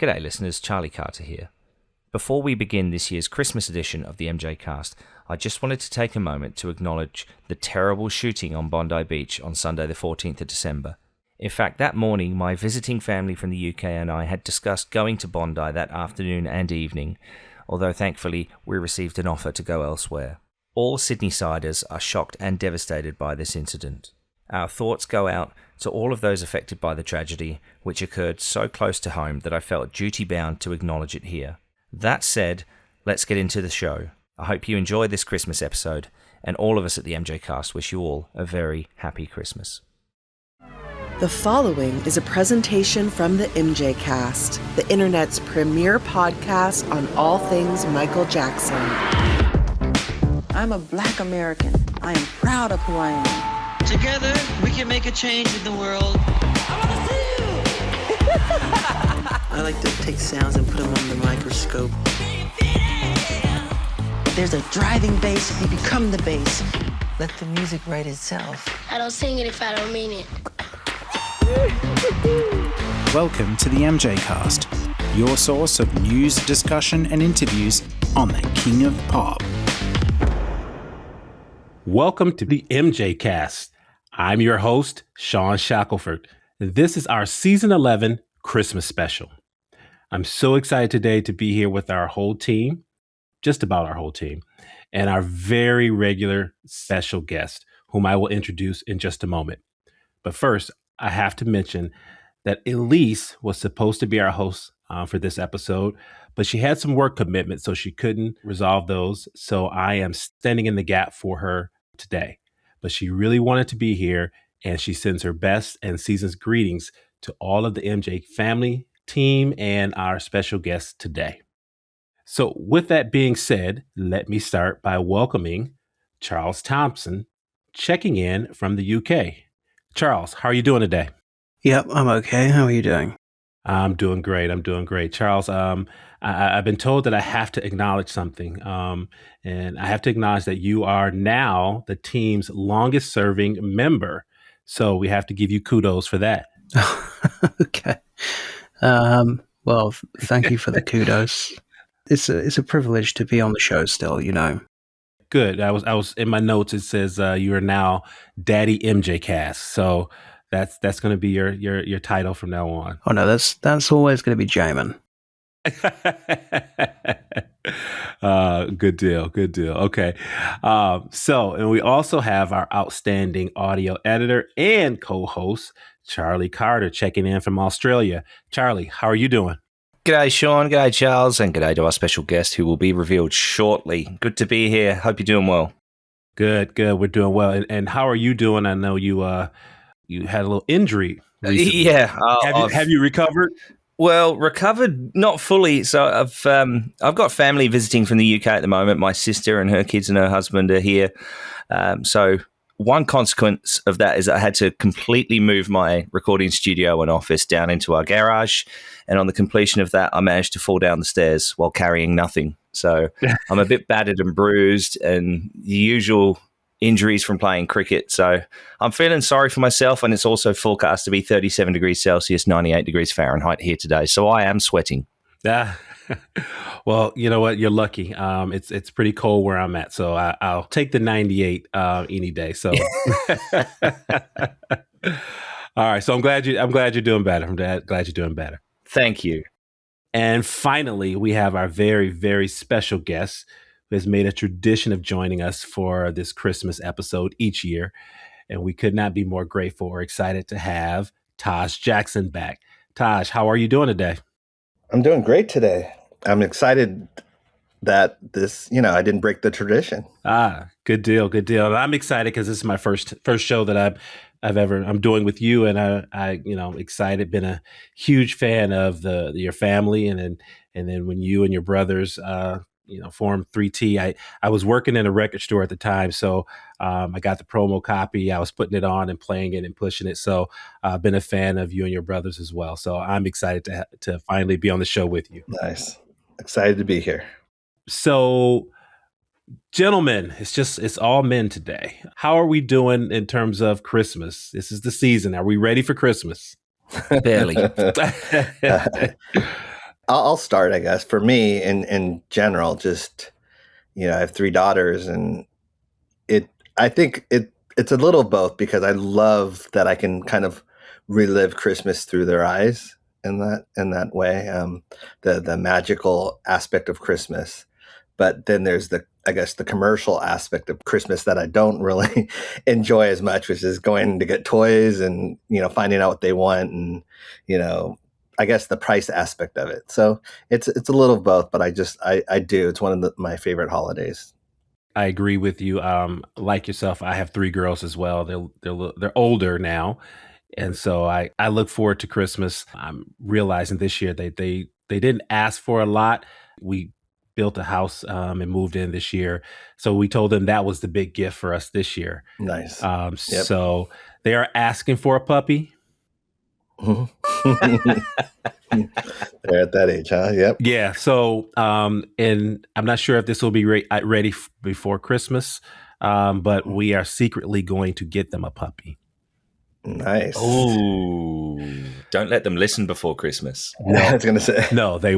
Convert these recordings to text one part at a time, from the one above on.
G'day listeners, Charlie Carter here. Before we begin this year's Christmas edition of the MJCast, I just wanted to take a moment to acknowledge the terrible shooting on Bondi Beach on Sunday the 14th of December. In fact, that morning, my visiting family from the UK and I had discussed going to Bondi that afternoon and evening, although thankfully we received an offer to go elsewhere. All Sydney-siders are shocked and devastated by this incident. Our thoughts go out to all of those affected by the tragedy, which occurred so close to home that I felt duty-bound to acknowledge it here. That said, let's get into the show. I hope you enjoy this Christmas episode, and all of us at the MJCast wish you all a very happy Christmas. The following is a presentation from the MJCast, the internet's premier podcast on all things Michael Jackson. I'm a Black American. I am proud of who I am. Together, we can make a change in the world. I want to see you! I like to take sounds and put them under the microscope. There's a driving bass, you become the bass. Let the music write itself. I don't sing it if I don't mean it. Welcome to the MJCast, your source of news, discussion, and interviews on the King of Pop. Welcome to the MJCast. I'm your host, Shawn Shackelford. This is our Season 11 Christmas special. I'm so excited today to be here with our whole team, just about our whole team, and our very regular special guest, whom I will introduce in just a moment. But first, I have to mention that Elise was supposed to be our host for this episode, but she had some work commitments, so she couldn't resolve those. So I am standing in the gap for her today. But she really wanted to be here, and she sends her best and season's greetings to all of the MJ family, team, and our special guest today. So with that being said, let me start by welcoming Charles Thomson, checking in from the UK. Charles, how are you doing today? Yep, I'm okay. How are you doing? I'm doing great. Charles, I've been told that I have to acknowledge something. And I have to acknowledge that you are now the team's longest serving member. So we have to give you kudos for that. Okay. Well, thank you for the kudos. It's a privilege to be on the show still, you know. Good. I was in my notes. It says you are now Daddy MJCast. So that's going to be your title from now on. Oh no, that's always going to be Jamon. Good deal. Okay. And we also have our outstanding audio editor and co-host, Charlie Carter, checking in from Australia. Charlie, how are you doing? G'day Shawn, g'day Charles, and g'day to our special guest who will be revealed shortly. Good to be here. Hope you're doing well. Good. We're doing well. And how are you doing? I know you had a little injury recently. Yeah. Have you recovered? Well, recovered, not fully. So I've got family visiting from the UK at the moment. My sister and her kids and her husband are here. So one consequence of that is I had to completely move my recording studio and office down into our garage. And on the completion of that, I managed to fall down the stairs while carrying nothing. So I'm a bit battered and bruised and the usual injuries from playing cricket. So I'm feeling sorry for myself, and it's also forecast to be 37 degrees Celsius, 98 degrees Fahrenheit here today. So I am sweating. Yeah. Well, you know what? You're lucky. It's pretty cold where I'm at, so I'll take the 98 any day. So, all right. So I'm glad you're doing better. I'm glad you're doing better. Thank you. And finally, we have our very, very special guest who has made a tradition of joining us for this Christmas episode each year. And we could not be more grateful or excited to have Taj Jackson back. Taj, how are you doing today? I'm doing great today. I'm excited that I didn't break the tradition. Good deal. I'm excited because this is my first show that I'm doing with you, and I excited. Been a huge fan of your family, and then when you and your brothers formed 3T. I was working in a record store at the time, so I got the promo copy. I was putting it on and playing it and pushing it. So I've been a fan of you and your brothers as well. So I'm excited to finally be on the show with you. Nice. Excited to be here. So, gentlemen, it's all men today. How are we doing in terms of Christmas? This is the season. Are we ready for Christmas? Barely. I'll start, I guess. For me, in general, just I have three daughters, and I think it's a little both because I love that I can kind of relive Christmas through their eyes in that way, the magical aspect of Christmas. But then there's I guess the commercial aspect of Christmas that I don't really enjoy as much, which is going to get toys and finding out what they want, and I guess the price aspect of it. So it's a little of both, but I do. It's one of my favorite holidays. I agree with you. Like yourself, I have three girls as well. They're older now, and so I look forward to Christmas. I'm realizing this year they didn't ask for a lot. We built a house and moved in this year, so we told them that was the big gift for us this year. Nice. Yep. So they are asking for a puppy. They're at that age, huh? Yep. Yeah. So, and I'm not sure if this will be ready before Christmas, but we are secretly going to get them a puppy. Nice. Oh, don't let them listen before Christmas. No, I was going to say no. They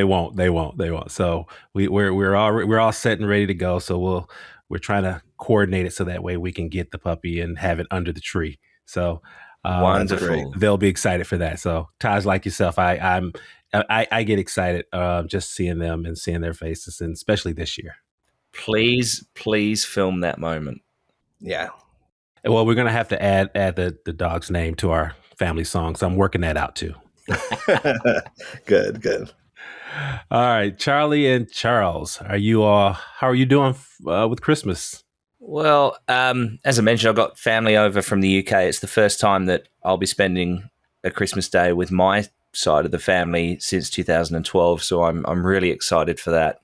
won't. They won't. So we're all set and ready to go. So we're trying to coordinate it so that way we can get the puppy and have it under the tree. So. Wonderful. They'll be excited for that. So Taj, like yourself, I get excited just seeing them and seeing their faces, and especially this year. Please film that moment. Yeah. Well, we're gonna have to add the dog's name to our family song, so I'm working that out too. Good. All right, Charlie and Charles, how are you doing with Christmas? Well, as I mentioned, I've got family over from the UK. It's the first time that I'll be spending a Christmas day with my side of the family since 2012. So I'm really excited for that.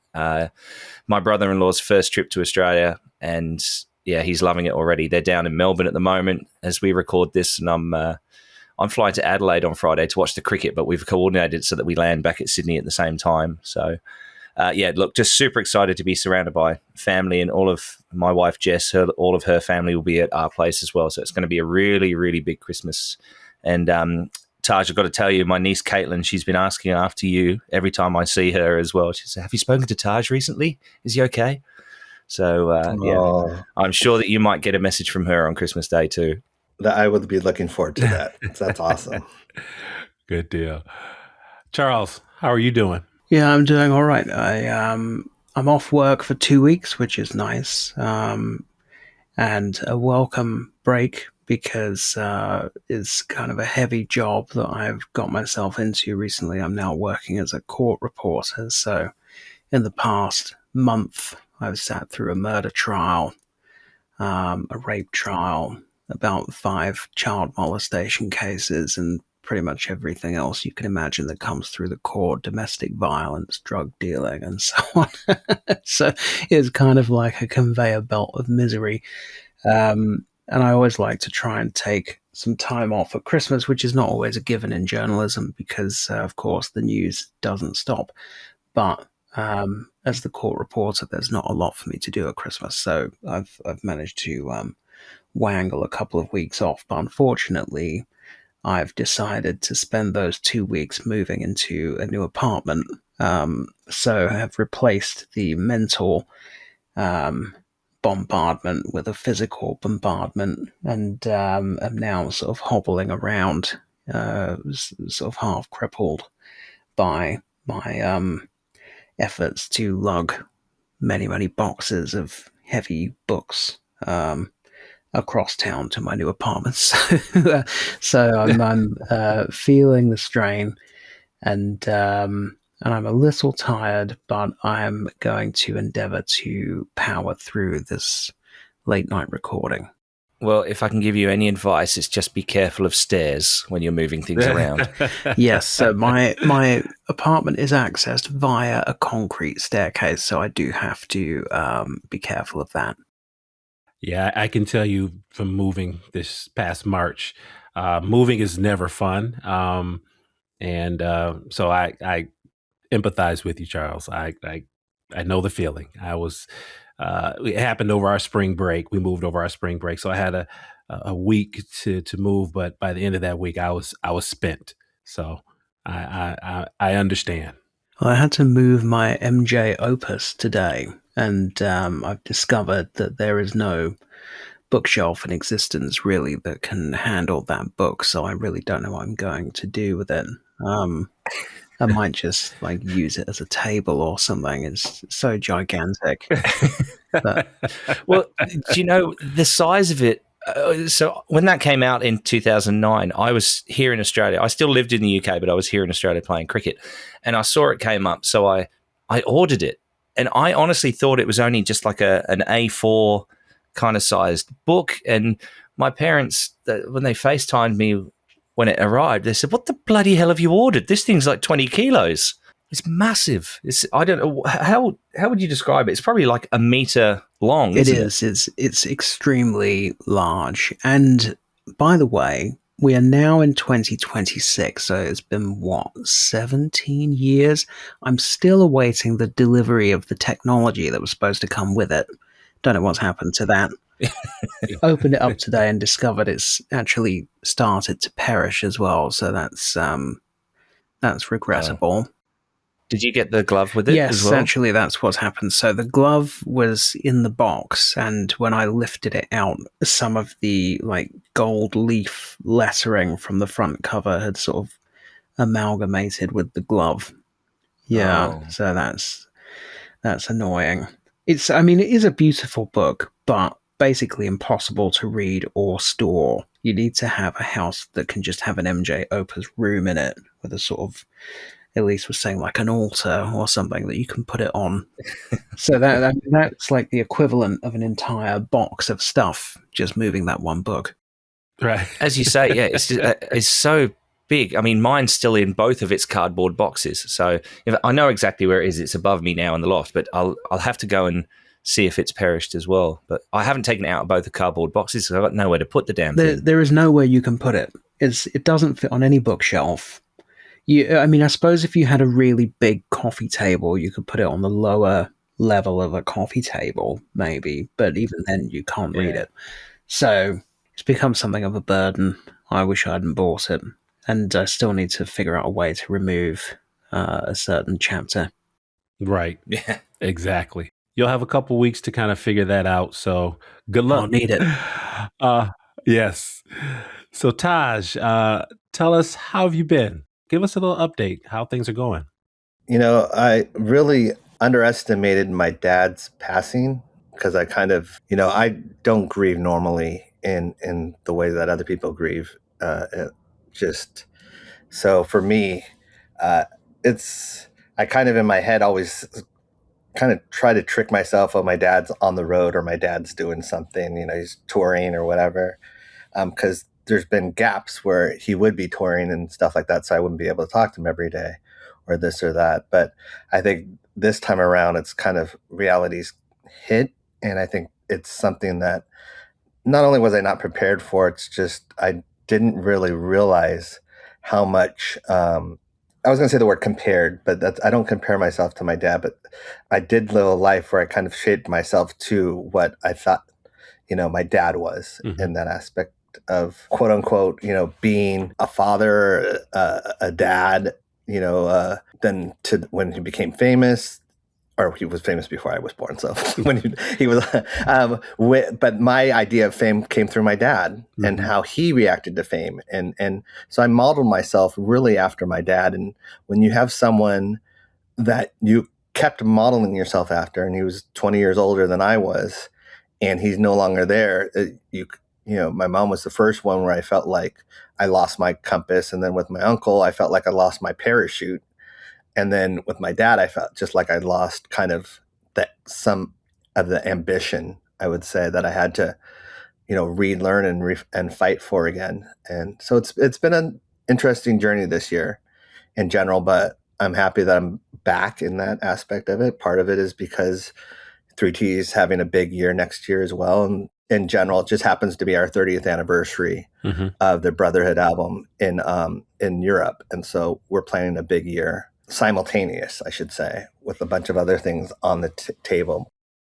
My brother-in-law's first trip to Australia, and yeah, he's loving it already. They're down in Melbourne at the moment as we record this, and I'm flying to Adelaide on Friday to watch the cricket, but we've coordinated so that we land back at Sydney at the same time. So. Look, just super excited to be surrounded by family, and all of my wife, Jess, all of her family will be at our place as well. So it's going to be a really, really big Christmas. And Taj, I've got to tell you, my niece, Caitlin, she's been asking after you every time I see her as well. She said, have you spoken to Taj recently? Is he okay? So, I'm sure that you might get a message from her on Christmas Day too. I would be looking forward to that. That's awesome. Good deal. Charles, how are you doing? Yeah, I'm doing all right. I'm off work for 2 weeks, which is nice, and a welcome break because it's kind of a heavy job that I've got myself into recently. I'm now working as a court reporter, so in the past month, I've sat through a murder trial, a rape trial, about 5 child molestation cases, and pretty much everything else you can imagine that comes through the court, domestic violence, drug dealing, and so on. So it's kind of like a conveyor belt of misery. And I always like to try and take some time off at Christmas, which is not always a given in journalism because, of course, the news doesn't stop. But as the court reporter, there's not a lot for me to do at Christmas. So I've managed to wangle a couple of weeks off. But unfortunately, I've decided to spend those 2 weeks moving into a new apartment. So I have replaced the mental bombardment with a physical bombardment, and am now sort of hobbling around, sort of half crippled by my efforts to lug many, many boxes of heavy books across town to my new apartment. So I'm feeling the strain, and I'm a little tired, but I'm going to endeavor to power through this late night recording. Well, if I can give you any advice, it's just be careful of stairs when you're moving things around. Yes, so my apartment is accessed via a concrete staircase, so I do have to be careful of that. Yeah, I can tell you from moving this past March, moving is never fun. So I empathize with you, Charles. I know the feeling. It happened over our spring break. We moved over our spring break. So I had a week to move, but by the end of that week, I was spent. So I understand. Well, I had to move my MJ Opus today, and I've discovered that there is no bookshelf in existence really that can handle that book. So I really don't know what I'm going to do with it. I might just like use it as a table or something. It's so gigantic. But Well, do you know the size of it? So when that came out in 2009, I was here in Australia. I still lived in the UK, but I was here in Australia playing cricket, and I saw it came up. So I ordered it, and I honestly thought it was only just like an A4 kind of sized book. And my parents, when they FaceTimed me when it arrived, they said, "What the bloody hell have you ordered? This thing's like 20 kilos." It's massive. I don't know how would you describe it? It's probably like a meter long. it Isn't is. It's extremely large. And by the way, we are now in 2026, so it's been 17 years. I'm still awaiting the delivery of the technology that was supposed to come with it. Don't know what's happened to that. Opened it up today and discovered it's actually started to perish as well. So that's regrettable. Did you get the glove with it Yes, as well? actually, that's what's happened. So the glove was in the box, and when I lifted it out, some of the like gold leaf lettering from the front cover had sort of amalgamated with the glove. Yeah, Oh. so that's annoying. It is a beautiful book, but basically impossible to read or store. You need to have a house that can just have an MJ Opus room in it with a sort of, Elise was saying, like an altar or something that you can put it on. So that's like the equivalent of an entire box of stuff, just moving that one book. Right. As you say, yeah, it's so big. I mean, mine's still in both of its cardboard boxes. So I know exactly where it is. It's above me now in the loft, but I'll have to go and see if it's perished as well. But I haven't taken it out of both the cardboard boxes, so I've got nowhere to put the damn thing. There is nowhere you can put it. It doesn't fit on any bookshelf. I suppose if you had a really big coffee table, you could put it on the lower level of a coffee table, maybe. But even then, you can't read it. So it's become something of a burden. I wish I hadn't bought it. And I still need to figure out a way to remove a certain chapter. Right. Yeah. Exactly. You'll have a couple weeks to kind of figure that out. So good luck. I'll need it. Yes. So Taj, tell us, how have you been? Give us a little update, how things are going. You know, I really underestimated my dad's passing because I kind of, I don't grieve normally in the way that other people grieve. So for me, I kind of in my head always kind of try to trick myself, oh, my dad's on the road or my dad's doing something, he's touring or whatever. Because there's been gaps where he would be touring and stuff like that, so I wouldn't be able to talk to him every day or this or that. But I think this time around, it's kind of reality's hit, and I think it's something that not only was I not prepared for, it's just I didn't really realize how much I was going to say the word compared, but I don't compare myself to my dad, but I did live a life where I kind of shaped myself to what I thought, my dad was in that aspect of quote unquote, being a father, a dad, then to when he became famous, or he was famous before I was born. So when he was, but my idea of fame came through my dad and how he reacted to fame. And so I modeled myself really after my dad. And when you have someone that you kept modeling yourself after, and he was 20 years older than I was, and he's no longer there, my mom was the first one where I felt like I lost my compass. And then with my uncle, I felt like I lost my parachute. And then with my dad, I felt just like I lost kind of some of the ambition, I would say, that I had to, relearn and fight for again. And so it's been an interesting journey this year in general, but I'm happy that I'm back in that aspect of it. Part of it is because 3T is having a big year next year as well. And in general, it just happens to be our 30th anniversary of the Brotherhood album in Europe. And so we're planning a big year. Simultaneous, I should say, with a bunch of other things on the table.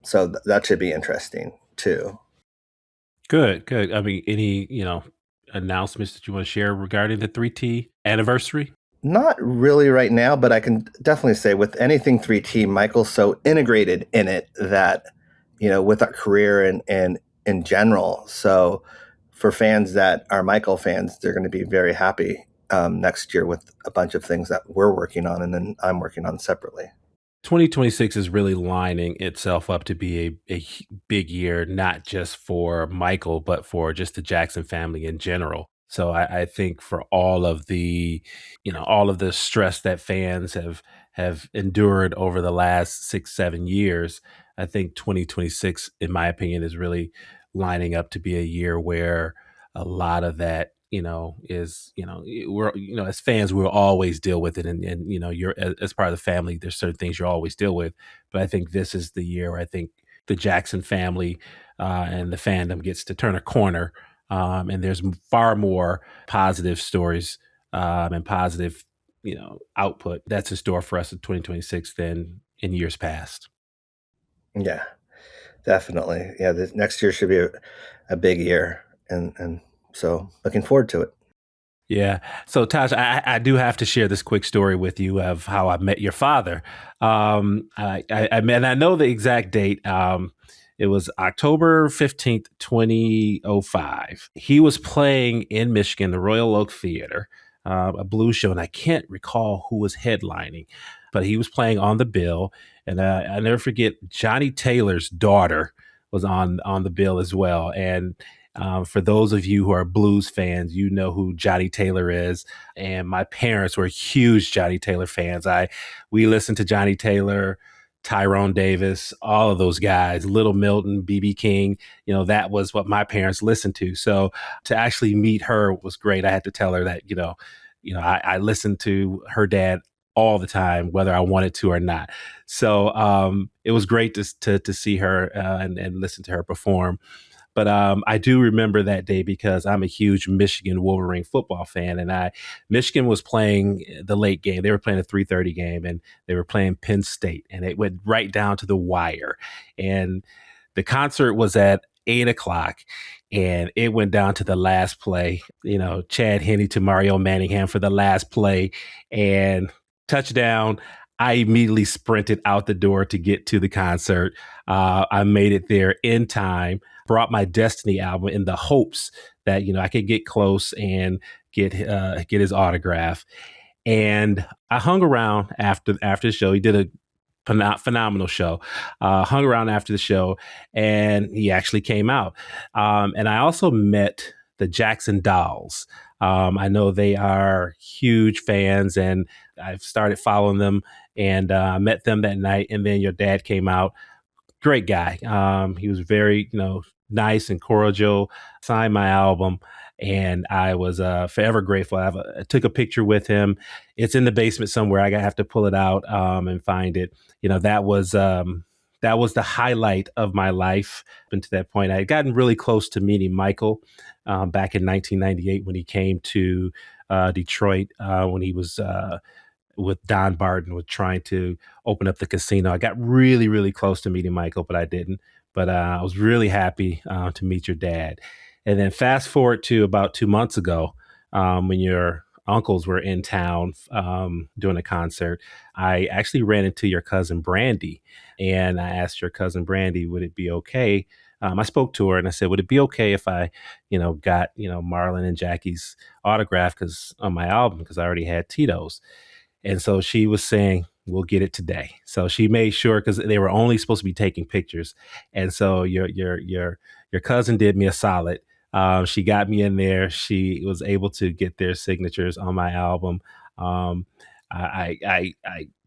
So that should be interesting too. Good. I mean, any, announcements that you want to share regarding the 3T anniversary? Not really right now, but I can definitely say with anything 3T, Michael's so integrated in it that, with our career and in general. So for fans that are Michael fans, they're going to be very happy next year with a bunch of things that we're working on and then I'm working on separately. 2026 is really lining itself up to be a big year, not just for Michael, but for just the Jackson family in general. So I think for all of the stress that fans have endured over the last 6-7 years, I think 2026, in my opinion, is really lining up to be a year where a lot of that we're as fans we'll always deal with it, and you're as part of the family, there's certain things you always deal with, but I think this is the year where I think the Jackson family and the fandom gets to turn a corner, and there's far more positive stories and positive output that's in store for us in 2026 than in years past. Yeah, definitely. Yeah, this next year should be a big year, and so looking forward to it. Yeah. So Taj, I do have to share this quick story with you of how I met your father. I know the exact date. It was October 15th, 2005. He was playing in Michigan, the Royal Oak Theater, a blues show, and I can't recall who was headlining, but he was playing on the bill. And I never forget, Johnny Taylor's daughter was on the bill as well. And for those of you who are blues fans, you know who Johnny Taylor is. And my parents were huge Johnny Taylor fans. We listened to Johnny Taylor, Tyrone Davis, all of those guys, Little Milton, B.B. King. That was what my parents listened to. So to actually meet her was great. I had to tell her that, I listened to her dad all the time, whether I wanted to or not. So it was great to see her and listen to her perform. But I do remember that day because I'm a huge Michigan Wolverine football fan, and Michigan was playing the late game. They were playing a 3:30 game, and they were playing Penn State, and it went right down to the wire. And the concert was at 8:00, and it went down to the last play. Chad Henne to Mario Manningham for the last play, and touchdown. I immediately sprinted out the door to get to the concert. I made it there in time, brought my Destiny album in the hopes that, I could get close and get his autograph. And I hung around after the show. He did a phenomenal show. Hung around after the show, and he actually came out. And I also met the Jackson Dolls. I know they are huge fans, and I've started following them, and met them that night. And then your dad came out. Great guy. He was very, nice and cordial, signed my album, and I was forever grateful. I took a picture with him. It's in the basement somewhere. I have to pull it out and find it. That was the highlight of my life. And to that point, I had gotten really close to meeting Michael back in 1998 when he came to Detroit when he was with Don Barton, was trying to open up the casino. I got really, really close to meeting Michael, but I didn't. But I was really happy to meet your dad. And then fast forward to about 2 months ago, when your uncles were in town doing a concert, I actually ran into your cousin Brandy, and I asked your cousin Brandy, would it be okay? I spoke to her and I said, would it be okay if I, got, Marlon and Jackie's autograph on my album, because I already had Tito's. And so she was saying, we'll get it today. So she made sure, because they were only supposed to be taking pictures. And so your cousin did me a solid. She got me in there. She was able to get their signatures on my album. I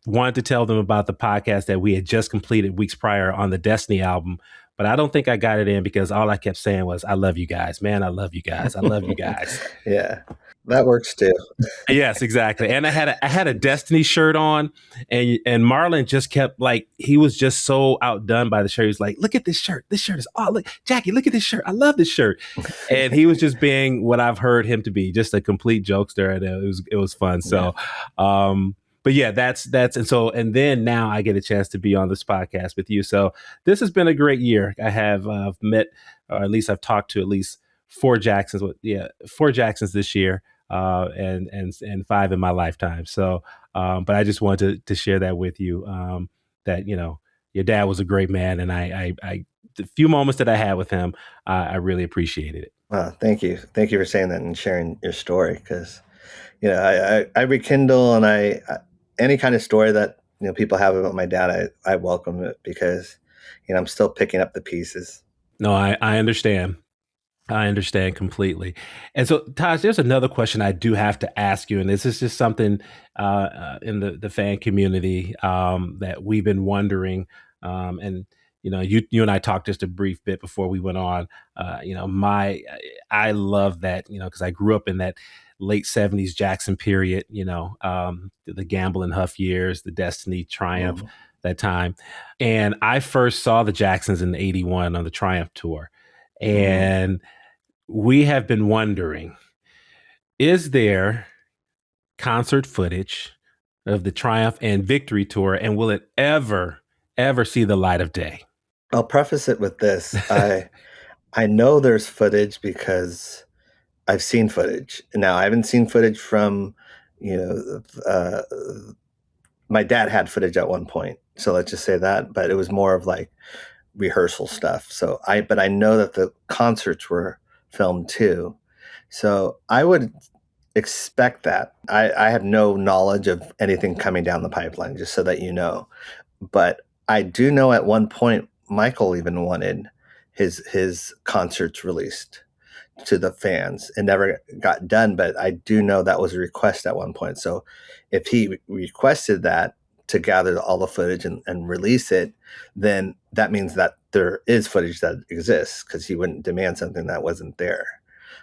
wanted to tell them about the podcast that we had just completed weeks prior on the Destiny album, but I don't think I got it in because all I kept saying was, I love you guys, man. I love you guys. I love you guys. Yeah, that works too. Yes, exactly. And I had a Destiny shirt on, and Marlon just kept, like, he was just so outdone by the shirt. He was like, look at this shirt. This shirt is look, Jackie, look at this shirt. I love this shirt. And he was just being what I've heard him to be, just a complete jokester. And it was fun. So, but yeah, and then now I get a chance to be on this podcast with you. So this has been a great year. I have met, or at least I've talked to at least 4 Jacksons. 4 Jacksons this year. and 5 in my lifetime. So, but I just wanted to share that with you, that, your dad was a great man. And I the few moments that I had with him, I really appreciated it. Thank you. Thank you for saying that and sharing your story. Because, I rekindle and any kind of story that, people have about my dad, I welcome it because, I'm still picking up the pieces. No, I understand. I understand completely. And so, Taj, there's another question I do have to ask you, and this is just something in the fan community that we've been wondering. And you and I talked just a brief bit before we went on. I love that, because I grew up in that late '70s Jackson period. The Gamble and Huff years, the Destiny Triumph, that time, and I first saw the Jacksons in '81 on the Triumph tour, and we have been wondering, is there concert footage of the Triumph and Victory tour, and will it ever see the light of day? I'll preface it with this. I know there's footage because I've seen footage. Now, I haven't seen footage from, my dad had footage at one point. So let's just say that, but it was more of like rehearsal stuff. But I know that the concerts were filmed too. So I would expect that. I have no knowledge of anything coming down the pipeline, just so that you know. But I do know at one point, Michael even wanted his concerts released to the fans. It never got done, but I do know that was a request at one point. So if he requested that to gather all the footage and release it, then that means that there is footage that exists, because he wouldn't demand something that wasn't there.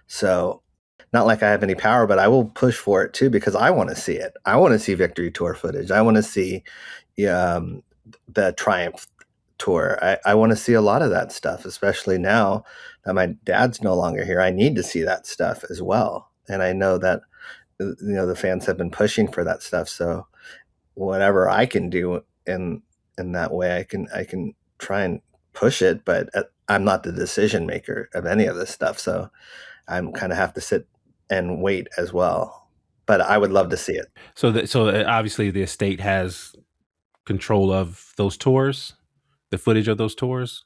So not like I have any power, but I will push for it too, because I want to see it. I want to see Victory Tour footage. I want to see the Triumph tour. I want to see a lot of that stuff, especially now that my dad's no longer here. I need to see that stuff as well. And I know that, the fans have been pushing for that stuff. So whatever I can do in that way, I can try and push it, but I'm not the decision maker of any of this stuff. So I'm kind of have to sit and wait as well, but I would love to see it. So obviously the estate has control of those tours, the footage of those tours.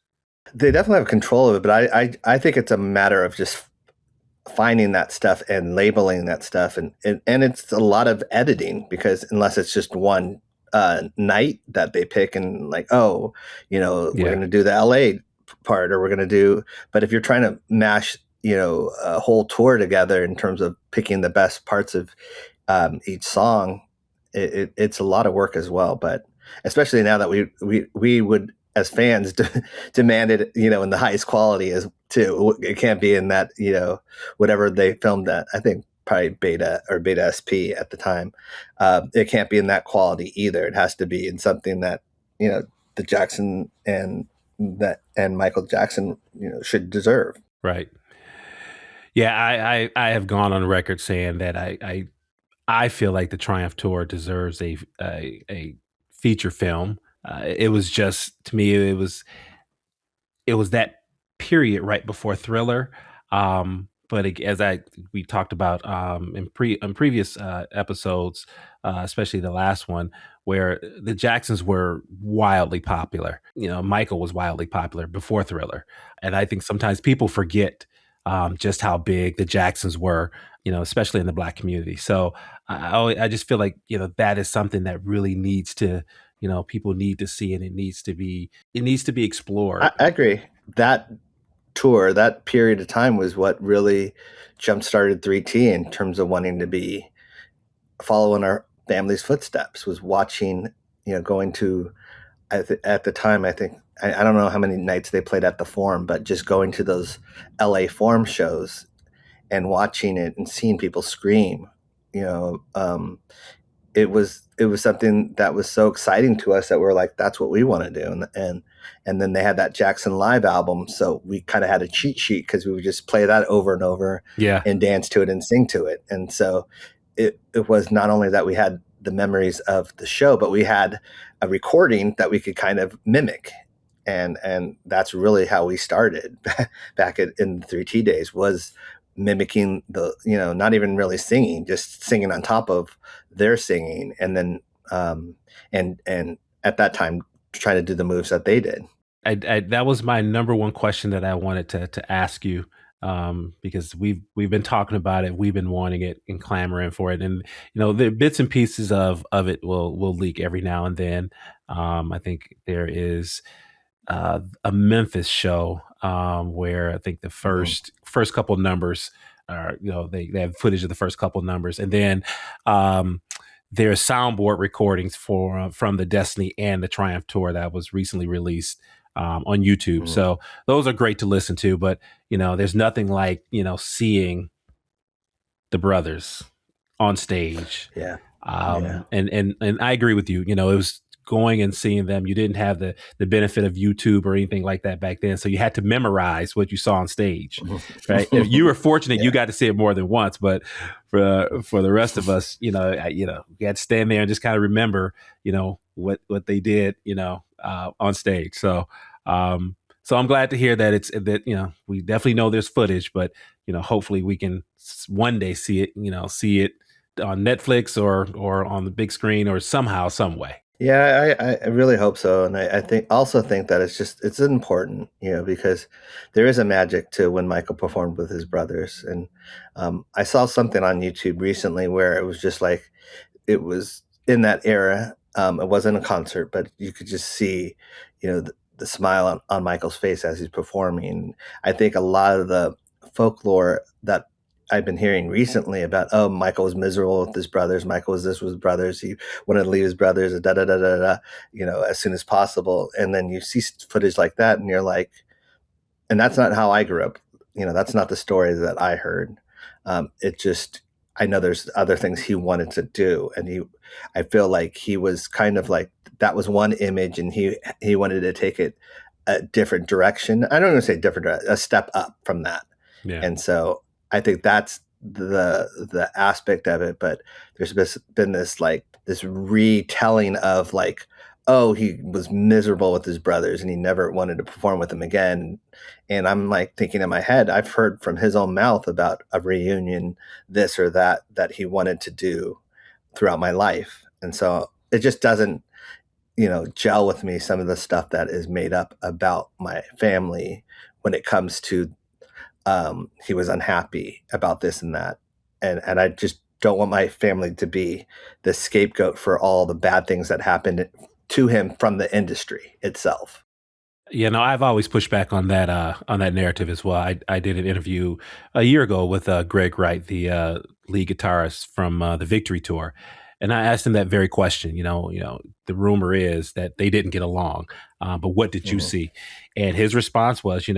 They definitely have control of it, but I think it's a matter of just finding that stuff and labeling that stuff. And it's a lot of editing, because unless it's just one night that they pick and like, we're going to do the LA part, or we're going to do, but if you're trying to mash, a whole tour together in terms of picking the best parts of each song, it's a lot of work as well. But especially now that we would, as fans, demand it, in the highest quality as too. It can't be in that, whatever they filmed at, I think probably Beta or Beta SP at the time. It can't be in that quality either. It has to be in something that, the Jackson and Michael Jackson, should deserve. Right. Yeah, I have gone on record saying that I feel like the Triumph Tour deserves a feature film. It was just, to me, it was that period right before Thriller. But as we talked about in previous episodes, especially the last one, where the Jacksons were wildly popular. Michael was wildly popular before Thriller, and I think sometimes people forget just how big the Jacksons were, especially in the Black community. So I just feel like that is something that really needs to. People need to see, and it needs to be explored. I agree. That tour, that period of time, was what really jump-started 3T in terms of wanting to be following our family's footsteps, was watching, going to, at the time, I think, I don't know how many nights they played at the Forum, but just going to those LA Forum shows and watching it and seeing people scream, it was something that was so exciting to us that we were like, that's what we want to do. And then they had that Jackson Live album. So we kind of had a cheat sheet, because we would just play that over and over and dance to it and sing to it. And so it was not only that we had the memories of the show, but we had a recording that we could kind of mimic. And that's really how we started back in the 3T days, was mimicking not even really singing, just singing on top of their singing. And then, and at that time, trying to do the moves that they did. That was my number one question that I wanted to ask you, because we've been talking about it, we've been wanting it and clamoring for it, and the bits and pieces of it will leak every now and then. I think there is a Memphis show where I think the first couple numbers are, they have footage of the first couple numbers, and then there's soundboard recordings from the Destiny and the Triumph tour that was recently released on YouTube. So those are great to listen to, but there's nothing like seeing the brothers on stage. And I agree with you. It was going and seeing them. You didn't have the benefit of YouTube or anything like that back then, so you had to memorize what you saw on stage. Right? You were fortunate; you got to see it more than once. But for the rest of us, you had to stand there and just kind of remember, what they did, on stage. So I'm glad to hear that we definitely know there's footage, but hopefully we can one day see it on Netflix or on the big screen or somehow, some way. Yeah, I really hope so. And I also think that it's important, because there is a magic to when Michael performed with his brothers. And I saw something on YouTube recently where it was just like, it was in that era. It wasn't a concert, but you could just see, the smile on Michael's face as he's performing. I think a lot of the folklore that I've been hearing recently about, Michael was miserable with his brothers. Michael was this with his brothers. He wanted to leave his brothers, as soon as possible. And then you see footage like that and you're like, and that's not how I grew up. That's not the story that I heard. I know there's other things he wanted to do. And I feel like he was kind of like, that was one image and he wanted to take it a different direction. I don't even say different, a step up from that. Yeah. And so I think that's the aspect of it, but there's been this retelling of like, oh, he was miserable with his brothers and he never wanted to perform with them again. And I'm like thinking in my head, I've heard from his own mouth about a reunion, this or that he wanted to do throughout my life. And so it just doesn't, gel with me, some of the stuff that is made up about my family when it comes to he was unhappy about this and that. And I just don't want my family to be the scapegoat for all the bad things that happened to him from the industry itself. I've always pushed back on that narrative as well. I did an interview a year ago with Greg Wright, the lead guitarist from the Victory Tour. And I asked him that very question. The rumor is that they didn't get along, but what did you see? And his response was,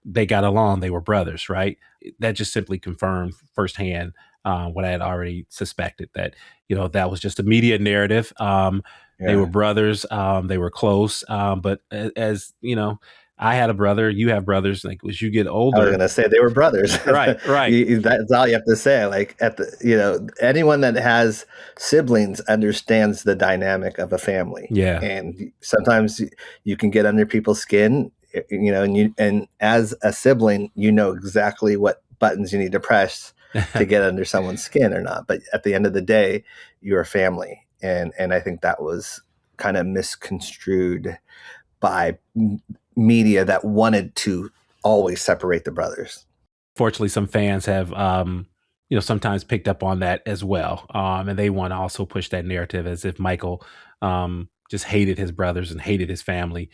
they got along. They were brothers, right? That just simply confirmed firsthand what I had already suspected, that that was just a media narrative. They were brothers. They were close. But as I had a brother. You have brothers. Like as you get older, I was going to say they were brothers. Right. That's all you have to say. Like anyone that has siblings understands the dynamic of a family. Yeah. And sometimes you can get under people's skin. And as a sibling, exactly what buttons you need to press to get under someone's skin or not. But at the end of the day, you're a family. And I think that was kind of misconstrued by media that wanted to always separate the brothers. Fortunately, some fans have, sometimes picked up on that as well. And they want to also push that narrative as if Michael just hated his brothers and hated his family.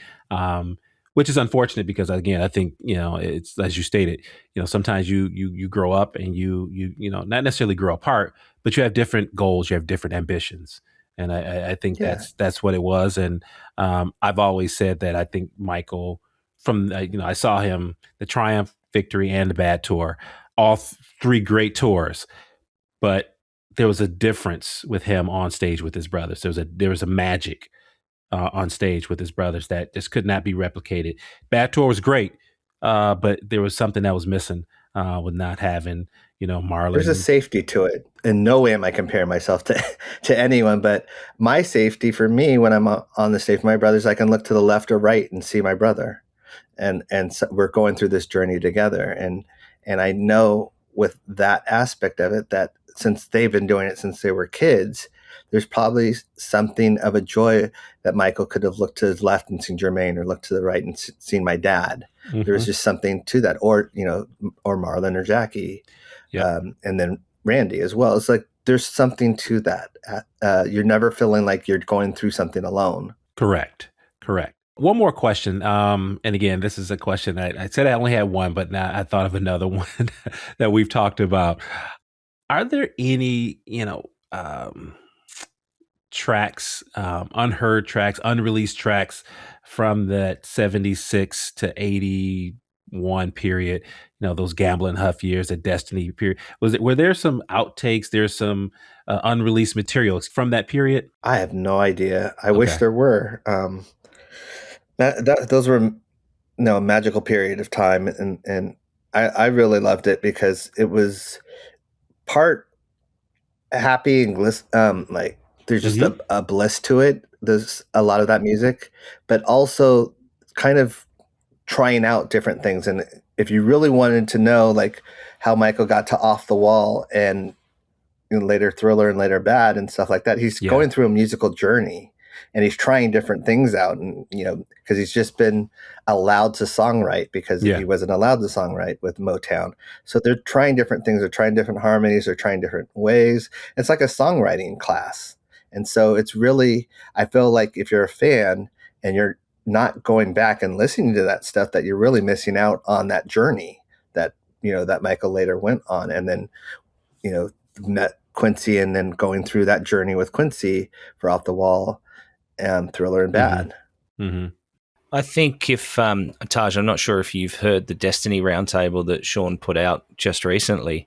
Which is unfortunate because, again, I think, it's as you stated, sometimes you grow up and you not necessarily grow apart, but you have different goals, you have different ambitions. And I think that's what it was. And I've always said that I think Michael, from, I saw him, the Triumph, Victory, and the Bad Tour, all three great tours, but there was a difference with him on stage with his brothers. There was a magic on stage with his brothers that just could not be replicated. Bad Tour was great, but there was something that was missing with not having, Marlon. There's a safety to it. In no way am I comparing myself to anyone, but my safety for me when I'm on the stage with my brothers, I can look to the left or right and see my brother, and so we're going through this journey together, and I know with that aspect of it, that since they've been doing it since they were kids, there's probably something of a joy that Michael could have looked to his left and seen Jermaine, or looked to the right and seen my dad. Mm-hmm. There was just something to that, or or Marlon or Jackie, and then Randy as well. It's like there's something to that. You're never feeling like you're going through something alone. Correct. One more question. And again, this is a question that I said I only had one, but now I thought of another one that we've talked about. Are there any, tracks, unheard tracks, unreleased tracks from that 76 to 81 period, those Gamble and Huff years, the Destiny period? Were there some outtakes? There's some unreleased materials from that period? I have no idea. I wish there were. Those were a magical period of time, and I really loved it because it was part happy and like there's just a bliss to it. There's a lot of that music, but also kind of trying out different things. And if you really wanted to know like how Michael got to Off the Wall and later Thriller and later Bad and stuff like that, he's going through a musical journey. And he's trying different things out, and because he's just been allowed to songwrite, because he wasn't allowed to songwrite with Motown. So they're trying different things. They're trying different harmonies. They're trying different ways. It's like a songwriting class. And so it's really, I feel like if you're a fan and you're not going back and listening to that stuff, that you're really missing out on that journey that that Michael later went on, and then met Quincy, and then going through that journey with Quincy for Off the Wall and Thriller and Bad. Mm-hmm. I think if, Taj, I'm not sure if you've heard the Destiny Roundtable that Shawn put out just recently,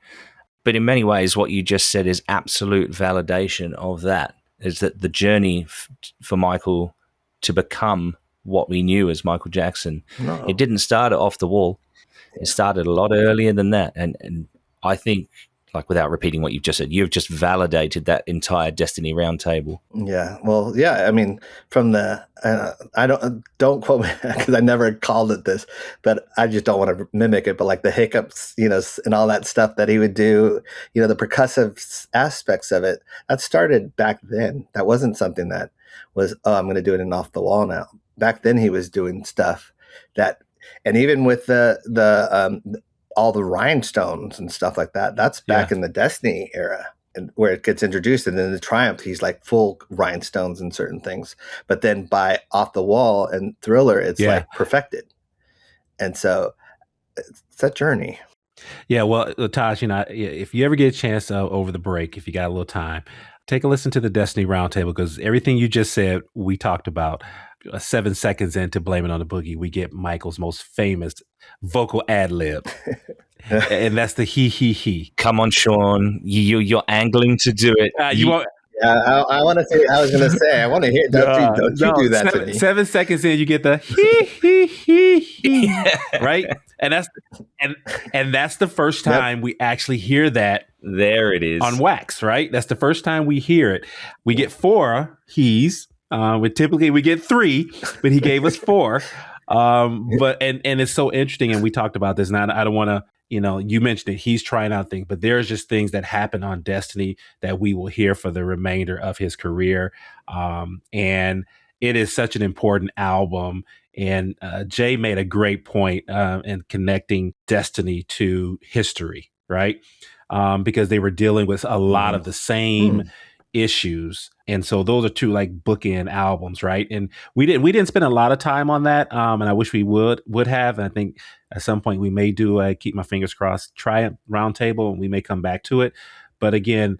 but in many ways what you just said is absolute validation of that, is that the journey for Michael to become what we knew as Michael Jackson, it didn't start at Off the Wall. It started a lot earlier than that. And I think, like, without repeating what you've just said, you've just validated that entire Destiny Roundtable. Yeah. Well, yeah. I mean, from the, I don't quote me because I never called it this, but I just don't want to mimic it. But like the hiccups, and all that stuff that he would do, the percussive aspects of it, that started back then. That wasn't something that was, I'm going to do it in Off the Wall now. Back then he was doing stuff that, and even with the all the rhinestones and stuff like that, that's back in the Destiny era, and where it gets introduced. And then the Triumph, he's like full rhinestones and certain things. But then by Off the Wall and Thriller, it's like perfected. And so it's that journey. Yeah. Well, Taj, if you ever get a chance over the break, if you got a little time, take a listen to the Destiny Roundtable, because everything you just said, we talked about. 7 seconds into Blame It on the Boogie, we get Michael's most famous vocal ad lib. And that's the he. Come on, Shawn. You're angling to do it. I want to say, I was going to say, I want to hear, don't you do that to me. 7 seconds in, you get the he, right? And that's the first time we actually hear that. There it is. On wax, right? That's the first time we hear it. We get 4 he's. Typically we get 3, but he gave us 4. But it's so interesting, and we talked about this, and I don't want to, you mentioned it, he's trying out things, but there's just things that happen on Destiny that we will hear for the remainder of his career. And it is such an important album. And Jay made a great point in connecting Destiny to history, right? Because they were dealing with a lot of the same issues. And so those are 2 like bookend albums, right? And we didn't spend a lot of time on that. And I wish we would have. And I think at some point we may do a keep my fingers crossed Triumph Roundtable, and we may come back to it. But again,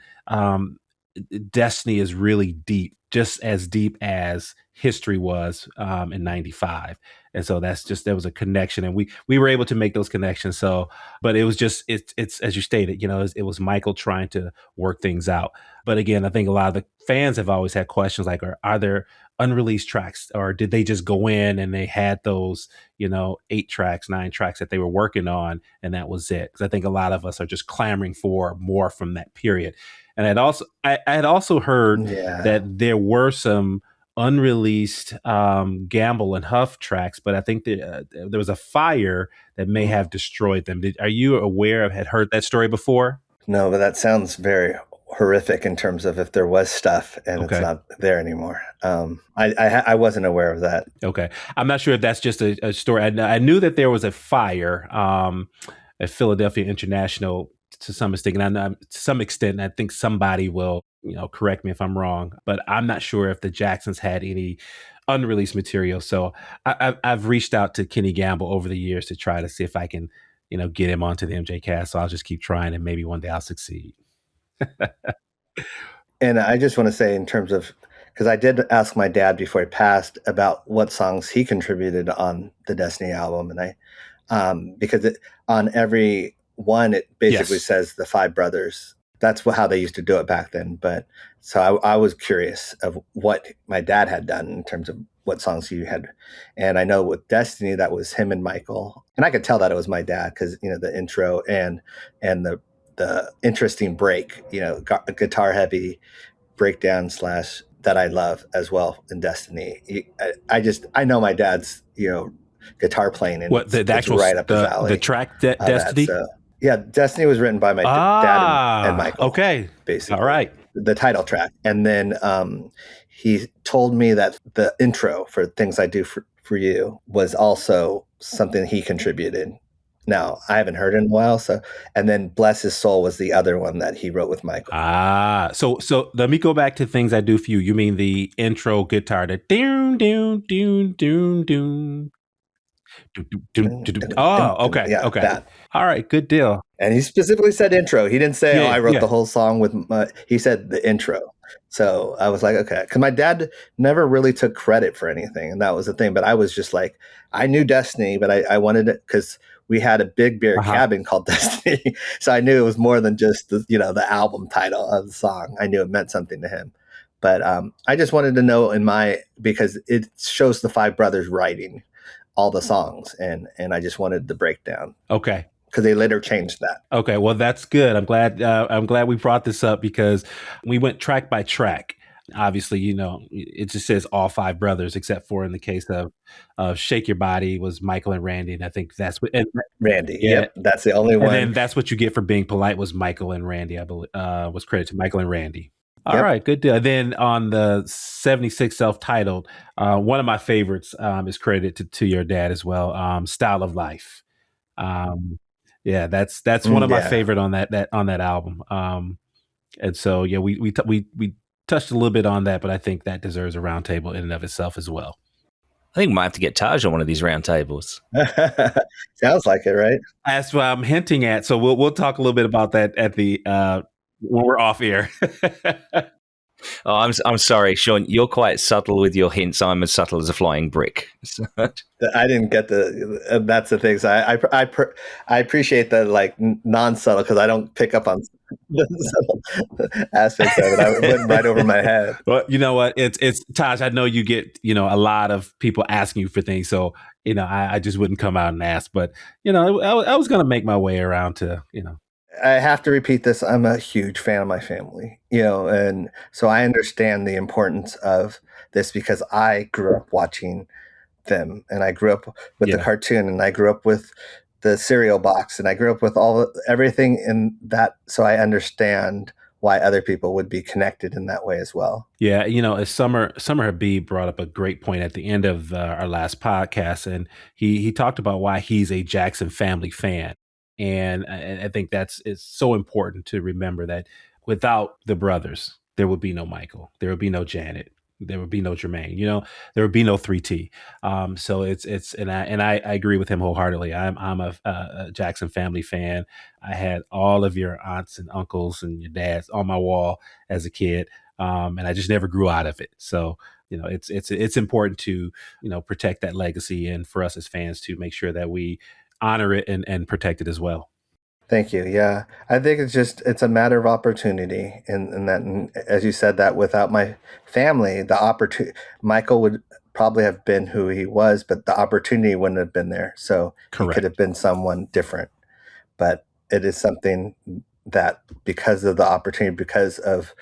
Destiny is really deep, just as deep as history was in 95. And so there was a connection, and we were able to make those connections. So, but it was just, it's as you stated, it was Michael trying to work things out. But again, I think a lot of the fans have always had questions like, are there unreleased tracks, or did they just go in and they had those, 8 tracks, 9 tracks that they were working on, and that was it? Because I think a lot of us are just clamoring for more from that period. And I had also heard that there were some unreleased Gamble and Huff tracks, but I think that, there was a fire that may have destroyed them. Are you aware of, had heard that story before? No, but that sounds very horrific in terms of if there was stuff and Okay. it's not there anymore. I wasn't aware of that. Okay. I'm not sure if that's just a story. I knew that there was a fire at Philadelphia International to some extent, and to some extent, I think somebody will, correct me if I'm wrong, but I'm not sure if the Jacksons had any unreleased material. So I've reached out to Kenny Gamble over the years to try to see if I can, get him onto the MJCast. So I'll just keep trying, and maybe one day I'll succeed. And I just want to say, in terms of, because I did ask my dad before he passed about what songs he contributed on the Destiny album, and because on every one it basically says the five brothers. That's how they used to do it back then. But so I was curious of what my dad had done in terms of what songs he had, and I know with Destiny that was him and Michael, and I could tell that it was my dad because the intro and the interesting break, guitar heavy breakdown / that I love as well in Destiny. I know my dad's, guitar playing, and what the actual right up his alley. The track Destiny. Yeah, Destiny was written by my dad and Michael. Okay, basically. All right, the title track, and then he told me that the intro for Things I Do for You was also something he contributed. Now, I haven't heard it in a while, and then Bless His Soul was the other one that he wrote with Michael. So let me go back to Things I Do For You. You mean the intro guitar, the doon doon doon doon doon. Oh, okay. Yeah, okay. That. All right, good deal. And he specifically said intro. He didn't say, I wrote the whole song with he said the intro. So I was like, okay. Because my dad never really took credit for anything, and that was the thing. But I was just like, I knew Destiny, but I wanted it because we had a big beer cabin called Destiny. So I knew it was more than just the album title of the song. I knew it meant something to him. But I just wanted to know because it shows the five brothers writing all the songs, and I just wanted the breakdown. Okay. Because they later changed that. Okay, well that's good. I'm glad we brought this up because we went track by track. Obviously, it just says all five brothers, except for in the case of Shake Your Body was Michael and Randy, and I think that's what Randy. Yeah, yep, that's the only one. And then That's What You Get for Being Polite was Michael and Randy. I believe was credited to Michael and Randy. All right, good deal. Then on the 76 self-titled, one of my favorites is credited to your dad as well. Style of Life. Yeah, that's one of my favorite on that album. And so we touched a little bit on that, but I think that deserves a roundtable in and of itself as well. I think we might have to get Taj on one of these roundtables. Sounds like it, right? That's what I'm hinting at. So we'll talk a little bit about that at the when we're off air. Oh, I'm sorry, Shawn. You're quite subtle with your hints. I'm as subtle as a flying brick. I didn't get that's the thing. So I appreciate the non-subtle because I don't pick up on the subtle aspects of it. I went right over my head. Well, you know what? It's Taj. I know you get a lot of people asking you for things, so I just wouldn't come out and ask. But I was going to make my way around to I have to repeat this. I'm a huge fan of my family, and so I understand the importance of this because I grew up watching them, and I grew up with the cartoon, and I grew up with the cereal box, and I grew up with everything in that. So I understand why other people would be connected in that way as well. Yeah, as Summer Habib brought up a great point at the end of our last podcast, and he talked about why he's a Jackson Family fan. And I think it's so important to remember that without the brothers, there would be no Michael, there would be no Janet, there would be no Jermaine, there would be no 3T. So I agree with him wholeheartedly. I'm a Jackson Family fan. I had all of your aunts and uncles and your dads on my wall as a kid. And I just never grew out of it. So, it's important to, protect that legacy, and for us as fans to make sure that we honor it and protect it as well. Thank you. Yeah. I think it's a matter of opportunity. And that, as you said, that without my family, Michael would probably have been who he was, but the opportunity wouldn't have been there. So Correct. He could have been someone different, but it is something that because of the opportunity, because of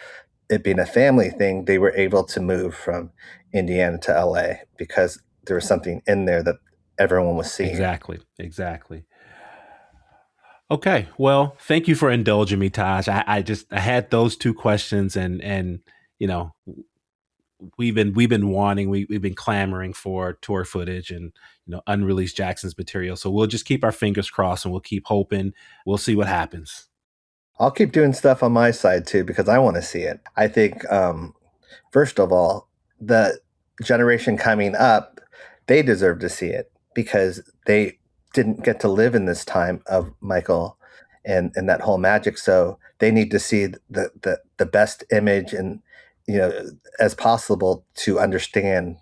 it being a family thing, they were able to move from Indiana to LA because there was something in there that everyone was seeing. Exactly. Okay. Well, thank you for indulging me, Taj. I had those two questions, and you know, we've been clamoring for tour footage and unreleased Jackson's material. So we'll just keep our fingers crossed and we'll keep hoping. We'll see what happens. I'll keep doing stuff on my side too because I want to see it. I think first of all, the generation coming up, they deserve to see it because they didn't get to live in this time of Michael and that whole magic. So they need to see the best image and as possible to understand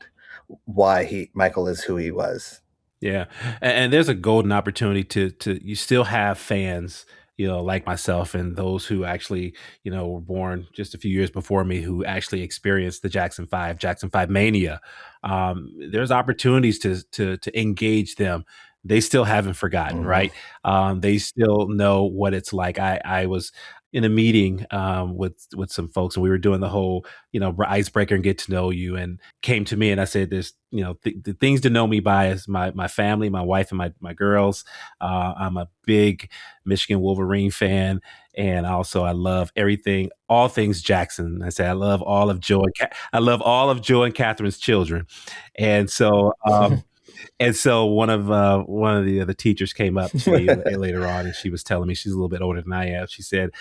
why Michael is who he was. Yeah, and there's a golden opportunity to you still have fans, like myself and those who actually, were born just a few years before me, who actually experienced the Jackson 5 mania. There's opportunities to engage them. They still haven't forgotten, right? They still know what it's like. I was in a meeting with some folks, and we were doing the whole, icebreaker and get to know you, and came to me and I said, there's, the things to know me by is my family, my wife, and my girls. I'm a big Michigan Wolverine fan. And also I love all things Jackson. I say, I love all of Joe and Catherine's children. And so, one of the other teachers came up to me later on, and she was telling me, she's a little bit older than I am. She said,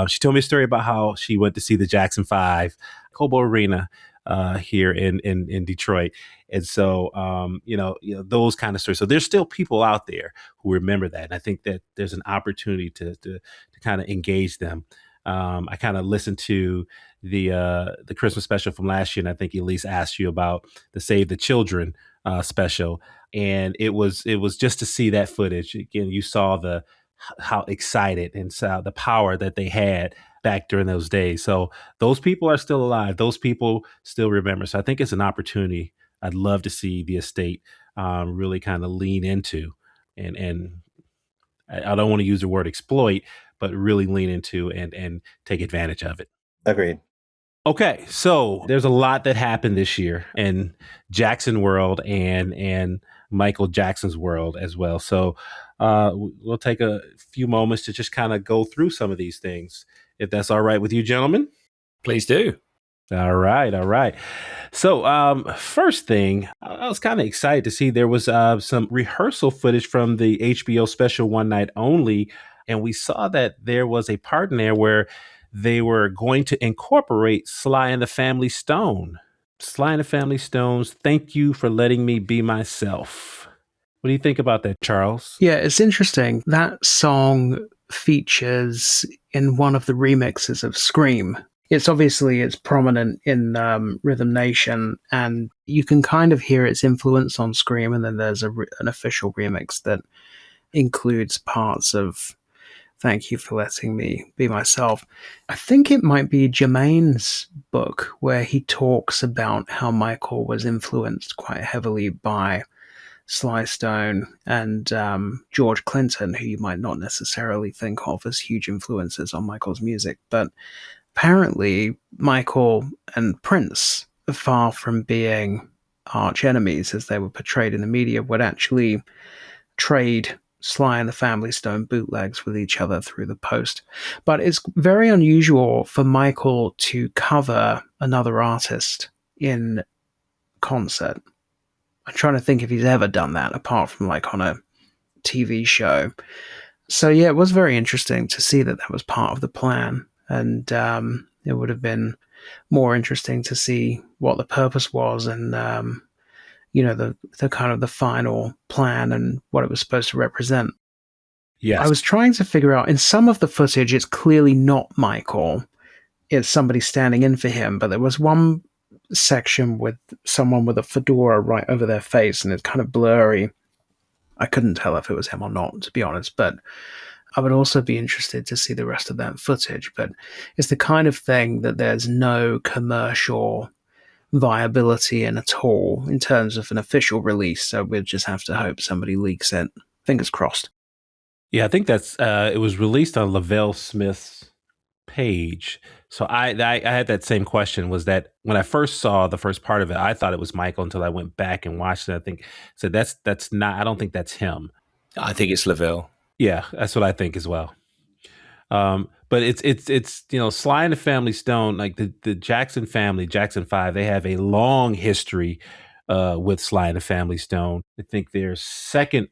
she told me a story about how she went to see the Jackson 5, Cobo Arena here in Detroit. And so, those kind of stories. So there's still people out there who remember that. And I think that there's an opportunity to kind of engage them. I kind of listened to the Christmas special from last year, and I think Elise asked you about the Save the Children special, and it was just to see that footage again. You saw how excited and saw the power that they had back during those days. So those people are still alive. Those people still remember. So I think it's an opportunity I'd love to see the estate really kind of lean into, and I don't want to use the word exploit, but really lean into and take advantage of it. Agreed. Okay, so there's a lot that happened this year in Jackson world and Michael Jackson's world as well. So we'll take a few moments to just kind of go through some of these things, if that's all right with you, gentlemen. Please do. All right. So first thing, I was kind of excited to see there was some rehearsal footage from the HBO special One Night Only, and we saw that there was a part in there where they were going to incorporate Sly and the Family Stone. Sly and the Family Stones, Thank You for Letting Me Be Myself. What do you think about that, Charles? Yeah, it's interesting. That song features in one of the remixes of Scream. It's prominent in Rhythm Nation, and you can kind of hear its influence on Scream, and then there's an official remix that includes parts of Thank You for Letting Me Be Myself. I think it might be Jermaine's book where he talks about how Michael was influenced quite heavily by Sly Stone and George Clinton, who you might not necessarily think of as huge influences on Michael's music. But apparently, Michael and Prince, far from being arch enemies as they were portrayed in the media, would actually trade Sly and the Family Stone bootlegs with each other through the post. But it's very unusual for Michael to cover another artist in concert. I'm trying to think if he's ever done that apart from like on a TV show. So yeah, it was very interesting to see that was part of the plan. And it would have been more interesting to see what the purpose was and the kind of the final plan and what it was supposed to represent. Yes. I was trying to figure out, in some of the footage, it's clearly not Michael. It's somebody standing in for him, but there was one section with someone with a fedora right over their face, and it's kind of blurry. I couldn't tell if it was him or not, to be honest, but I would also be interested to see the rest of that footage. But it's the kind of thing that there's no commercial viability in at all in terms of an official release, so we'll just have to hope somebody leaks it. Fingers crossed. Yeah, I think that's it was released on Lavelle Smith's page. So I had that same question, was that when I first saw the first part of it, I thought it was Michael until I went back and watched it. I think so that's not, I don't think that's him. I think it's Lavelle. Yeah, that's what I think as well. But it's Sly and the Family Stone, like the Jackson family, Jackson 5, they have a long history with Sly and the Family Stone. I think their second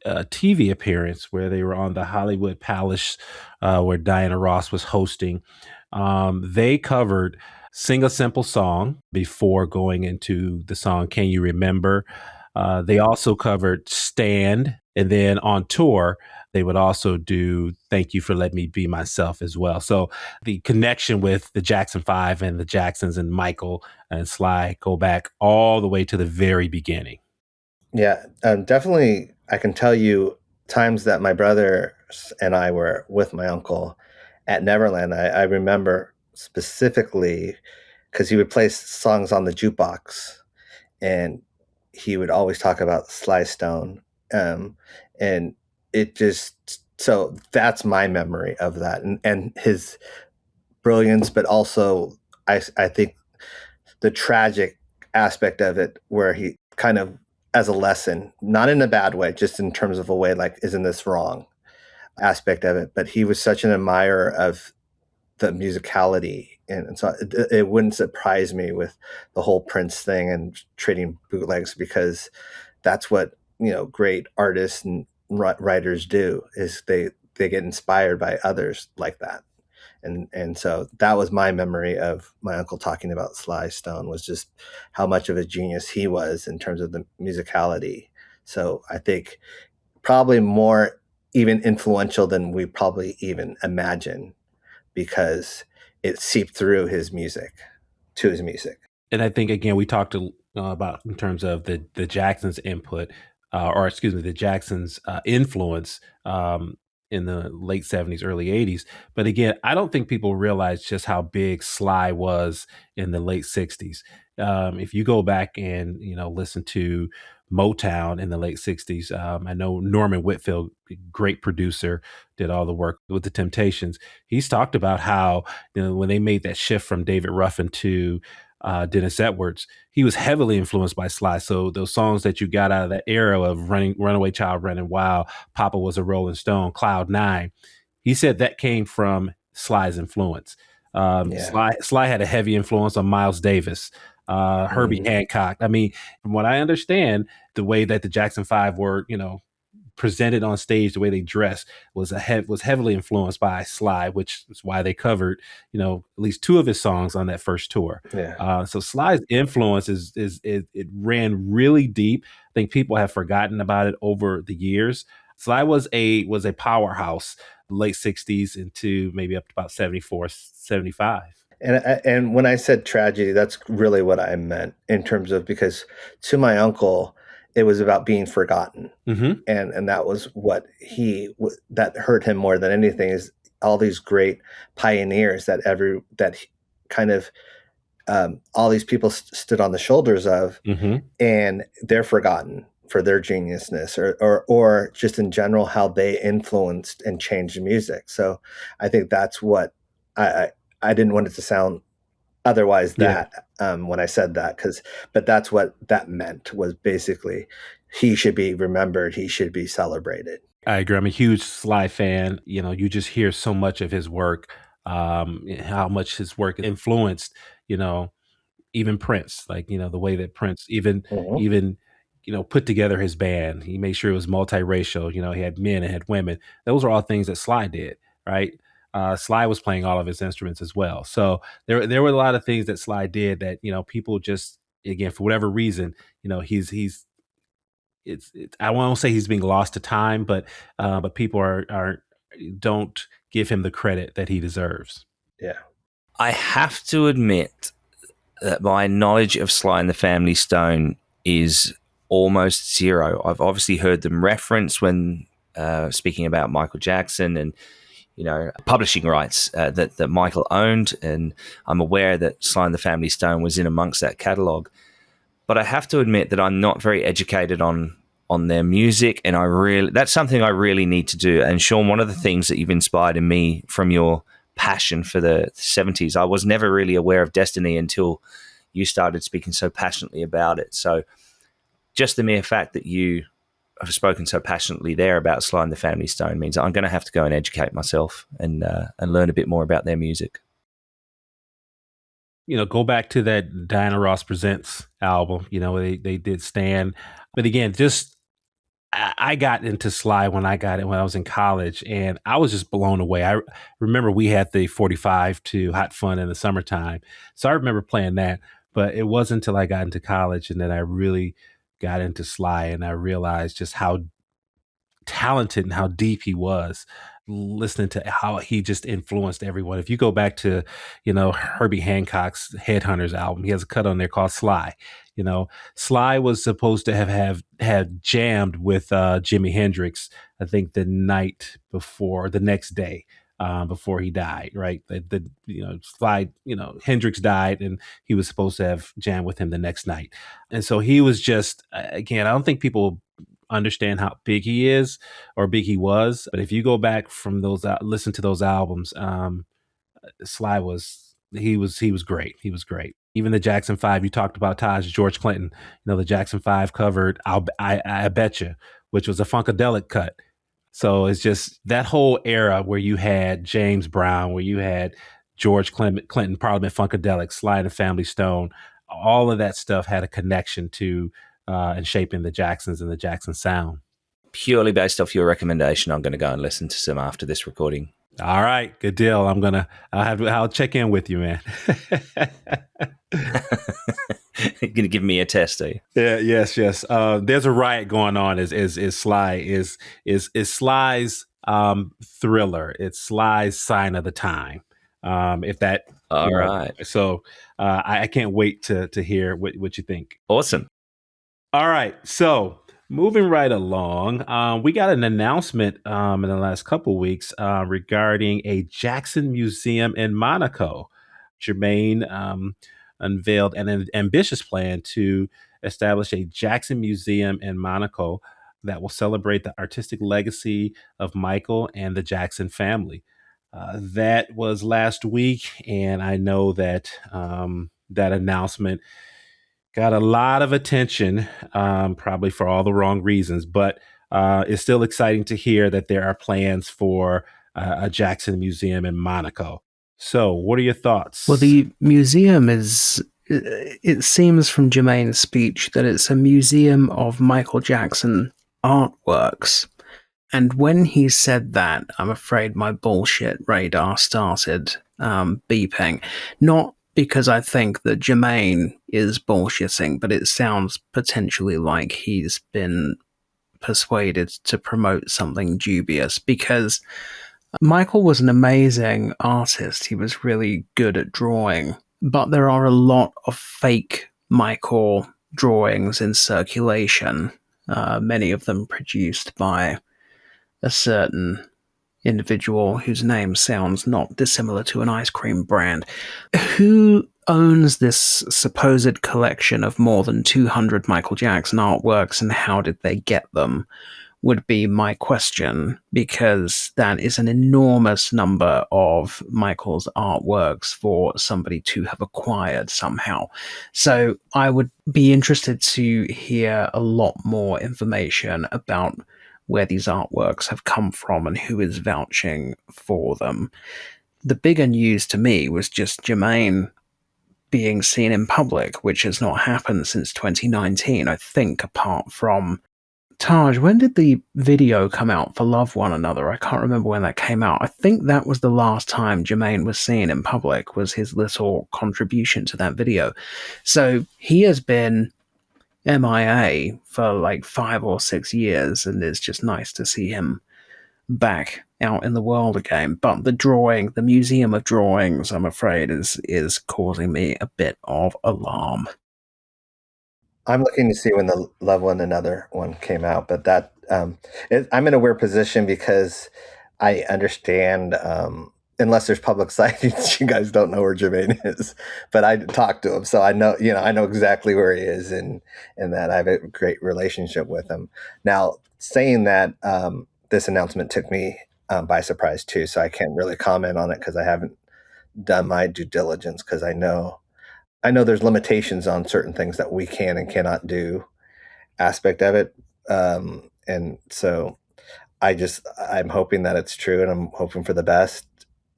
TV appearance, where they were on the Hollywood Palace, where Diana Ross was hosting, they covered Sing a Simple Song before going into the song Can You Remember? They also covered Stand, and then on tour, they would also do Thank You for Letting Me Be Myself as well. So the connection with the Jackson 5 and the Jacksons and Michael and Sly go back all the way to the very beginning. Yeah, definitely. I can tell you times that my brother and I were with my uncle at Neverland. I remember specifically because he would play songs on the jukebox, and he would always talk about Sly Stone. And it just, so that's my memory of that, and his brilliance, but also I think the tragic aspect of it, where he kind of, as a lesson, not in a bad way, just in terms of a way like, isn't this wrong aspect of it. But he was such an admirer of the musicality. And so it wouldn't surprise me with the whole Prince thing and trading bootlegs, because that's what, great artists and writers do, is they get inspired by others like that. And so that was my memory of my uncle talking about Sly Stone, was just how much of a genius he was in terms of the musicality. So I think probably more even influential than we probably even imagine, because it seeped through his music, to his music. And I think, again, we talked about in terms of the Jacksons' input, the Jacksons' influence in the late 70s, early 80s. But again, I don't think people realize just how big Sly was in the late 60s. If you go back and, listen to Motown in the late 60s, I know Norman Whitfield, great producer, did all the work with the Temptations. He's talked about how, when they made that shift from David Ruffin to Dennis Edwards, he was heavily influenced by Sly. So those songs that you got out of that era of Runaway Child, Running Wild, Papa Was a Rolling Stone, Cloud 9, he said that came from Sly's influence. Sly had a heavy influence on Miles Davis, Herbie Hancock. I mean, from what I understand, the way that the Jackson 5 were, presented on stage, the way they dressed was heavily influenced by Sly, which is why they covered, at least 2 of his songs on that first tour. Yeah. So Sly's influence it ran really deep. I think people have forgotten about it over the years. Sly was a powerhouse late 60s into maybe up to about 74, 75. And when I said tragedy, that's really what I meant, in terms of, because to my uncle, it was about being forgotten. Mm-hmm. And that was what that hurt him more than anything, is all these great pioneers that all these people stood on the shoulders of, mm-hmm. and they're forgotten for their geniusness, or just in general, how they influenced and changed music. So I think that's what I didn't want it to sound otherwise when I said that, but that's what that meant, was basically he should be remembered, he should be celebrated. I agree. I'm a huge Sly fan. You just hear so much of his work, how much his work influenced, even Prince, like, the way that Prince even put together his band. He made sure it was multiracial. He had men and had women. Those are all things that Sly did, right? Sly was playing all of his instruments as well. So there were a lot of things that Sly did that, people just, again, for whatever reason, he's I won't say he's being lost to time, but people don't give him the credit that he deserves. Yeah. I have to admit that my knowledge of Sly and the Family Stone is almost zero. I've obviously heard them referenced when speaking about Michael Jackson and, publishing rights that Michael owned. And I'm aware that Sly and the Family Stone was in amongst that catalog. But I have to admit that I'm not very educated on their music. And that's something I really need to do. And Shawn, one of the things that you've inspired in me from your passion for the 70s. I was never really aware of Destiny until you started speaking so passionately about it. So just the mere fact that you have spoken so passionately there about Sly and the Family Stone means I'm going to have to go and educate myself and learn a bit more about their music. Go back to that Diana Ross Presents album. They did Stan. But again, just I got into Sly when I was in college, and I was just blown away. I remember we had the 45 to Hot Fun in the summertime. So I remember playing that, but it wasn't until I got into college and then I really got into Sly and I realized just how talented and how deep he was, listening to how he just influenced everyone. If you go back to, Herbie Hancock's Headhunters album, he has a cut on there called Sly. Sly was supposed to have had jammed with Jimi Hendrix, I think the next day, before he died, right? Sly, Hendrix died and he was supposed to have jammed with him the next night. And so he was just, again, I don't think people understand how big he is or big he was. But if you go back from those, listen to those albums, Sly was great. He was great. Even the Jackson 5, you talked about Taj, George Clinton, the Jackson 5 covered I Bet You, which was a Funkadelic cut. So it's just that whole era where you had James Brown, where you had George Clinton, Parliament Funkadelic, Sly and the Family Stone, all of that stuff had a connection to and shaping the Jacksons and the Jackson sound. Purely based off your recommendation, I'm going to go and listen to some after this recording. All right, good deal. I'll check in with you, man. You're going to give me a test, are you? Yeah, yes. There's a riot going on. Is Sly is Sly's Thriller? It's Sly's Sign of the Time. If that. All right. So I can't wait to hear what you think. Awesome. All right, so moving right along, we got an announcement in the last couple of weeks regarding a Jackson Museum in Monaco. Jermaine unveiled an ambitious plan to establish a Jackson Museum in Monaco that will celebrate the artistic legacy of Michael and the Jackson family. That was last week, and I know that that announcement got a lot of attention, probably for all the wrong reasons, but it's still exciting to hear that there are plans for a Jackson Museum in Monaco. So what are your thoughts? Well, the museum it seems from Jermaine's speech that it's a museum of Michael Jackson artworks. And when he said that, I'm afraid my bullshit radar started beeping. Not because I think that Jermaine is bullshitting, but it sounds potentially like he's been persuaded to promote something dubious, because Michael was an amazing artist. He was really good at drawing, but there are a lot of fake Michael drawings in circulation, many of them produced by a certain individual whose name sounds not dissimilar to an ice cream brand. Who owns this supposed collection of more than 200 Michael Jackson artworks, and how did they get them, would be my question, because that is an enormous number of Michael's artworks for somebody to have acquired somehow. So I would be interested to hear a lot more information about where these artworks have come from and who is vouching for them. The bigger news to me was just Jermaine being seen in public, which has not happened since 2019, I think, apart from Taj. When did the video come out for Love One Another? I can't remember when that came out. I think that was the last time Jermaine was seen in public, was his little contribution to that video. So he has been MIA for like 5 or 6 years, and it's just nice to see him back out in the world again. But the Museum of Drawings, I'm afraid, is causing me a bit of alarm. I'm looking to see when the Love One Another one came out, but that I'm in a weird position because I understand, unless there's public sightings, you guys don't know where Jermaine is, but I talked to him, so I know exactly where he is, and that I have a great relationship with him. Now, saying that, this announcement took me by surprise too. So I can't really comment on it because I haven't done my due diligence, because I know there's limitations on certain things that we can and cannot do aspect of it. And so I'm hoping that it's true, and I'm hoping for the best,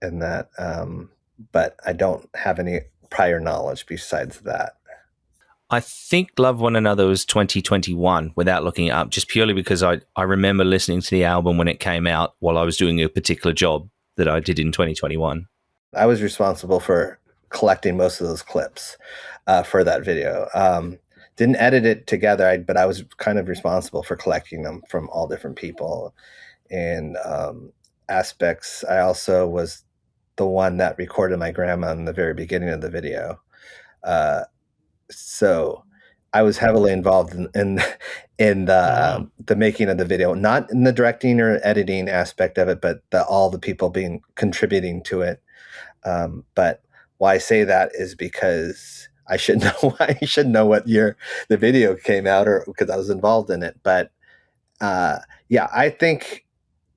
and that, but I don't have any prior knowledge besides that. I think Love One Another was 2021 without looking it up, just purely because I remember listening to the album when it came out while I was doing a particular job that I did in 2021. I was responsible for collecting most of those clips for that video. Didn't edit it together, but I was kind of responsible for collecting them from all different people and aspects. I also was the one that recorded my grandma in the very beginning of the video. So I was heavily involved in the making of the video, not in the directing or editing aspect of it, but all the people contributing to it. But why I say that is because I should know what year the video came out, or because I was involved in it. But yeah, I think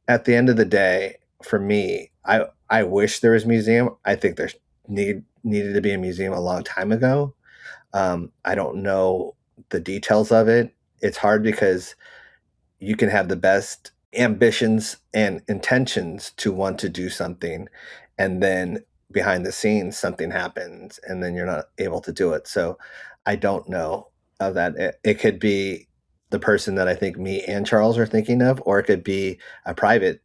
at the end of the day, for me, I wish there was a museum. I think there needed to be a museum a long time ago. I don't know the details of it. It's hard because you can have the best ambitions and intentions to want to do something, and then behind the scenes something happens and then you're not able to do it. So I don't know of that. It could be the person that I think me and Charles are thinking of, or it could be a private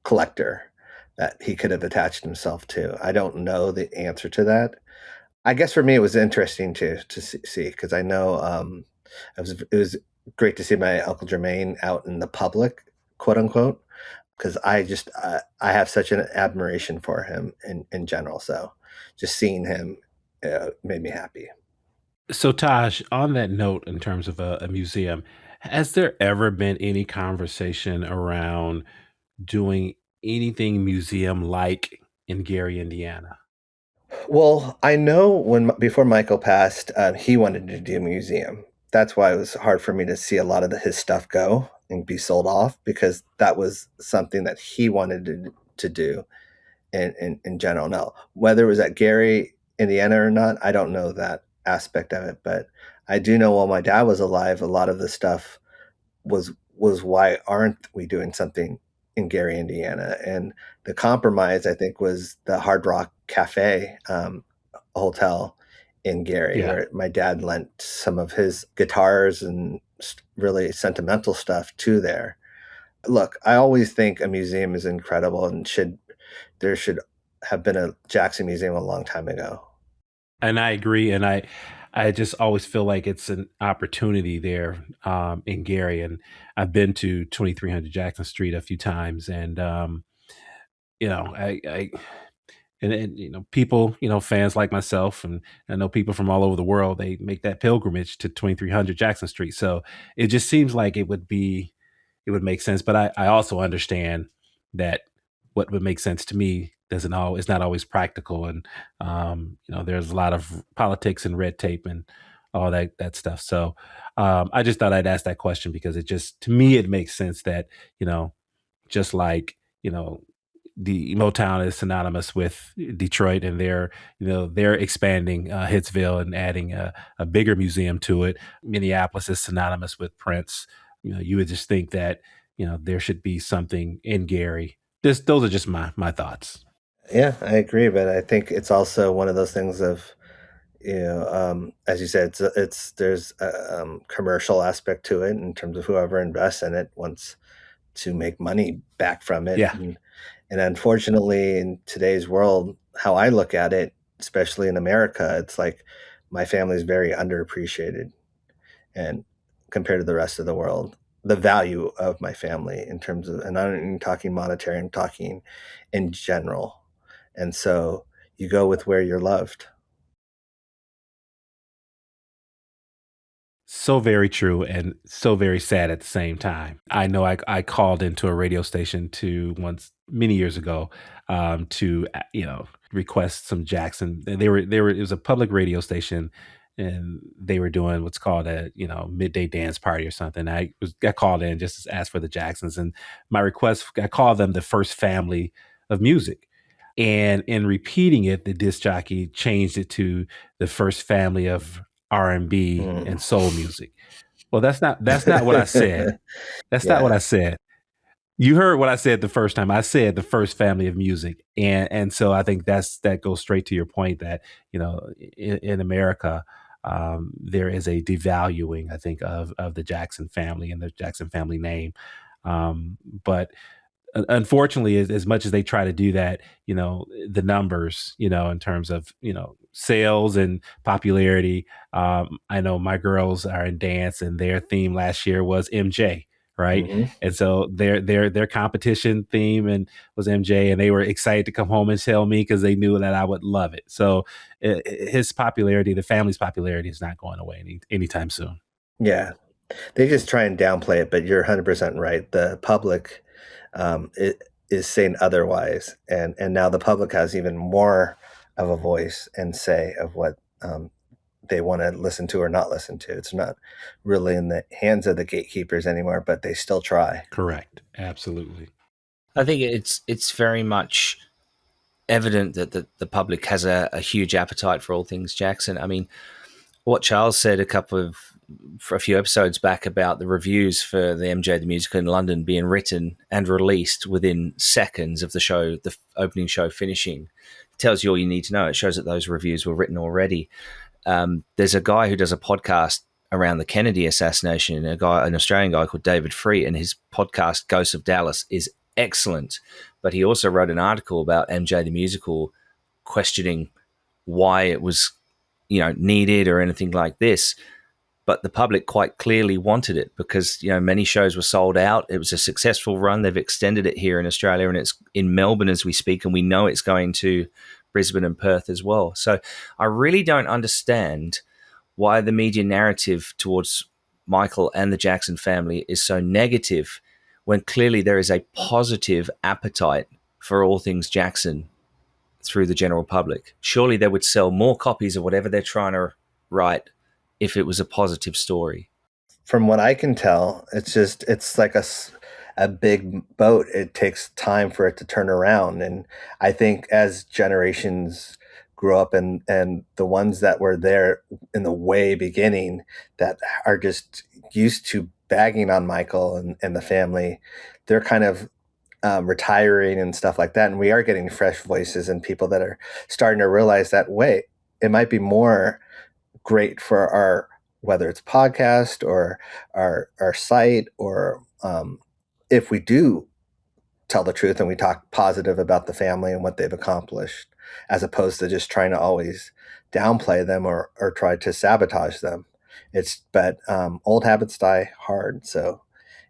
collector that he could have attached himself to. I don't know the answer to that. I guess for me, it was interesting to see, because I know it was great to see my Uncle Jermaine out in the public, quote unquote, because I have such an admiration for him in general. So just seeing him made me happy. So Taj, on that note, in terms of a museum, has there ever been any conversation around doing anything museum-like in Gary, Indiana? Well, I know before Michael passed, he wanted to do a museum. That's why it was hard for me to see a lot of his stuff go and be sold off, because that was something that he wanted to do in general. Now, whether it was at Gary, Indiana or not, I don't know that aspect of it, but I do know while my dad was alive, a lot of the stuff was why aren't we doing something in Gary, Indiana? And the compromise, I think, was the Hard Rock Cafe hotel in Gary, where my dad lent some of his guitars and really sentimental stuff to there. Look, I always think a museum is incredible, and there should have been a Jackson Museum a long time ago. And I agree. And I just always feel like it's an opportunity there in Gary. And I've been to 2300 Jackson Street a few times, and people, fans like myself, and I know people from all over the world, they make that pilgrimage to 2300 Jackson Street. So it just seems like it would make sense. But I also understand that what would make sense to me is not always practical. And, there's a lot of politics and red tape and all that stuff. So I just thought I'd ask that question, because to me, it makes sense that, just like, the Motown is synonymous with Detroit, and they're expanding Hitsville and adding a bigger museum to it. Minneapolis is synonymous with Prince. You would just think that, there should be something in Gary. Those are just my thoughts. Yeah, I agree, but I think it's also one of those things of, as you said, there's a commercial aspect to it in terms of whoever invests in it wants to make money back from it. Yeah. And unfortunately, in today's world, how I look at it, especially in America, it's like my family is very underappreciated, and compared to the rest of the world, the value of my family in terms of, and I'm not even talking monetary, I'm talking in general. And so you go with where you're loved. So very true, and so very sad at the same time. I know I called into a radio station many years ago to request some Jackson. It was a public radio station, and they were doing what's called a midday dance party or something. I got called in just to ask for the Jacksons, and my request, I called them the first family of music. And in repeating it, the disc jockey changed it to the first family of R&B and soul music. Well, that's not what I said. That's not what I said. You heard what I said the first time. I said the first family of music, and so I think that goes straight to your point that in America there is a devaluing, I think, of the Jackson family and the Jackson family name, but unfortunately, as much as they try to do that, the numbers, in terms of, sales and popularity. I know my girls are in dance, and their theme last year was MJ, right? Mm-hmm. And so their competition theme and was MJ, and they were excited to come home and tell me because they knew that I would love it. So his popularity, the family's popularity, is not going away anytime soon. Yeah, they just try and downplay it, but you're 100% right. The public is saying otherwise, and now the public has even more of a voice and say of what they want to listen to or not listen to. It's not really in the hands of the gatekeepers anymore, but they still try. Correct. Absolutely. I think it's very much evident that the public has a huge appetite for all things Jackson. I mean, what Charles said for a few episodes back about the reviews for the MJ the Musical in London being written and released within seconds of the show, the opening show finishing, tells you all you need to know. It shows that those reviews were written already. There's a guy who does a podcast around the Kennedy assassination, an Australian guy called David Free, and his podcast Ghosts of Dallas is excellent. But he also wrote an article about MJ the Musical, questioning why it was needed or anything like this. But the public quite clearly wanted it because, many shows were sold out. It was a successful run. They've extended it here in Australia, and it's in Melbourne as we speak, and we know it's going to Brisbane and Perth as well. So I really don't understand why the media narrative towards Michael and the Jackson family is so negative when clearly there is a positive appetite for all things Jackson through the general public. Surely they would sell more copies of whatever they're trying to write if it was a positive story. From what I can tell, it's like a big boat. It takes time for it to turn around. And I think as generations grow up and the ones that were there in the way beginning that are just used to bagging on Michael and the family, they're kind of retiring and stuff like that. And we are getting fresh voices and people that are starting to realize that, wait, it might be more great for our, whether it's podcast or our site, or if we do tell the truth and we talk positive about the family and what they've accomplished, as opposed to just trying to always downplay them or try to sabotage them. But old habits die hard. So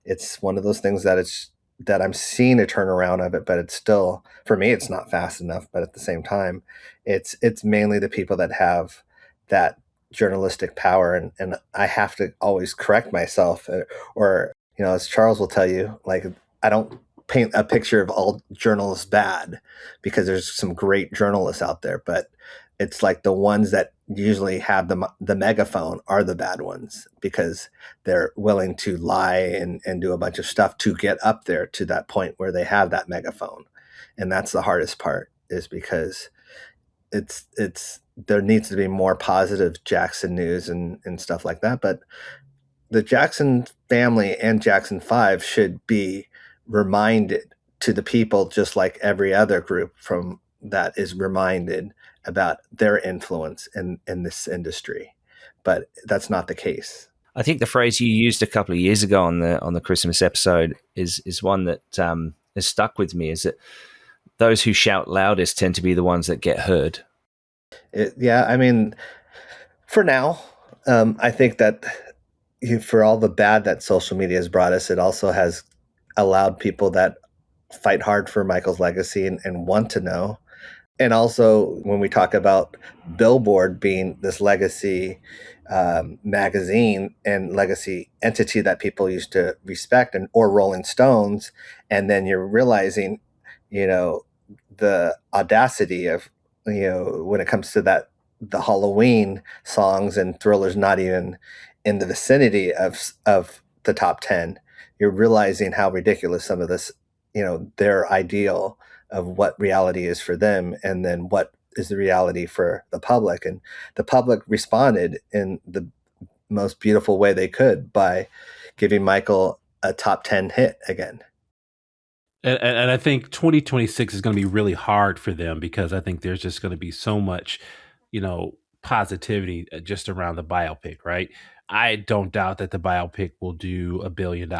it's one of those things that I'm seeing a turnaround of it, but it's still, for me, it's not fast enough. But at the same time, it's mainly the people that have that journalistic power, and I have to always correct myself, or as Charles will tell you, like, I don't paint a picture of all journalists bad, because there's some great journalists out there, but it's like the ones that usually have the megaphone are the bad ones, because they're willing to lie and do a bunch of stuff to get up there to that point where they have that megaphone. And that's the hardest part, is because it's there needs to be more positive Jackson news and stuff like that. But the Jackson family and Jackson 5 should be reminded to the people, just like every other group from that is reminded about their influence in this industry. But that's not the case. I think the phrase you used a couple of years ago on the Christmas episode is one that has stuck with me, is that those who shout loudest tend to be the ones that get heard. Yeah, I mean, for now, I think that for all the bad that social media has brought us, it also has allowed people that fight hard for Michael's legacy and want to know. And also, when we talk about Billboard being this legacy magazine and legacy entity that people used to respect, or Rolling Stones, and then you're realizing, the audacity of, when it comes to that the Halloween songs and Thriller's not even in the vicinity of the top 10, you're realizing how ridiculous some of this, their ideal of what reality is for them, and then what is the reality for the public. And the public responded in the most beautiful way they could by giving Michael a top 10 hit again. And I think 2026 is going to be really hard for them, because I think there's just going to be so much, positivity just around the biopic, right? I don't doubt that the biopic will do $1 billion.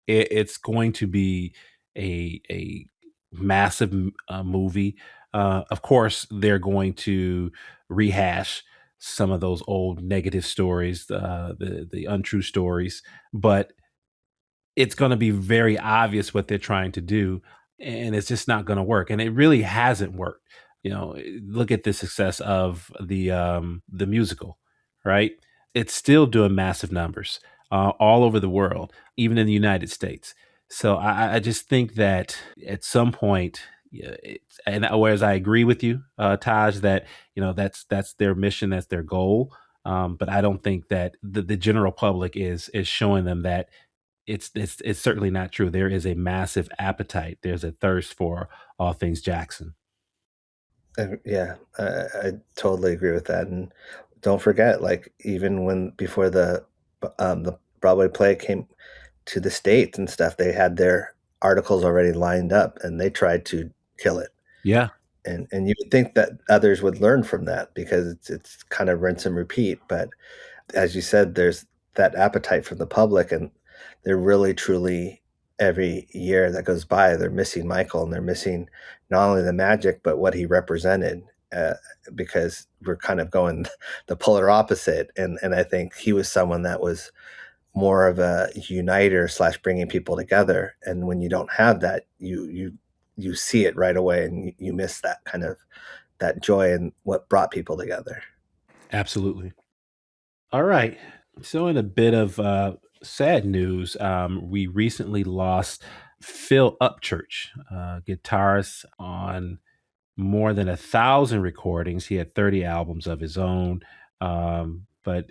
It's going to be a massive movie. Of course, they're going to rehash some of those old negative stories, the untrue stories, but it's going to be very obvious what they're trying to do, and it's just not going to work. And it really hasn't worked. Look at the success of the musical, right? It's still doing massive numbers all over the world, even in the United States. So I just think that at some point, yeah, and whereas I agree with you, Taj, that that's their mission, that's their goal. But I don't think that the general public is showing them that it's certainly not true. There is a massive appetite. There's a thirst for all things Jackson. Yeah, I totally agree with that. And don't forget, like, even before the Broadway play came to the States and stuff, they had their articles already lined up, and they tried to kill it. Yeah. And you would think that others would learn from that, because it's kind of rinse and repeat. But as you said, there's that appetite from the public, and they're really, truly, every year that goes by, they're missing Michael, and they're missing not only the magic, but what he represented, because we're kind of going the polar opposite. And I think he was someone that was more of a uniter / bringing people together. And when you don't have that, you see it right away, and you miss that kind of that joy and what brought people together. Absolutely. All right. So in a bit of sad news, we recently lost Phil Upchurch, guitarist on more than 1,000 recordings. He had 30 albums of his own. But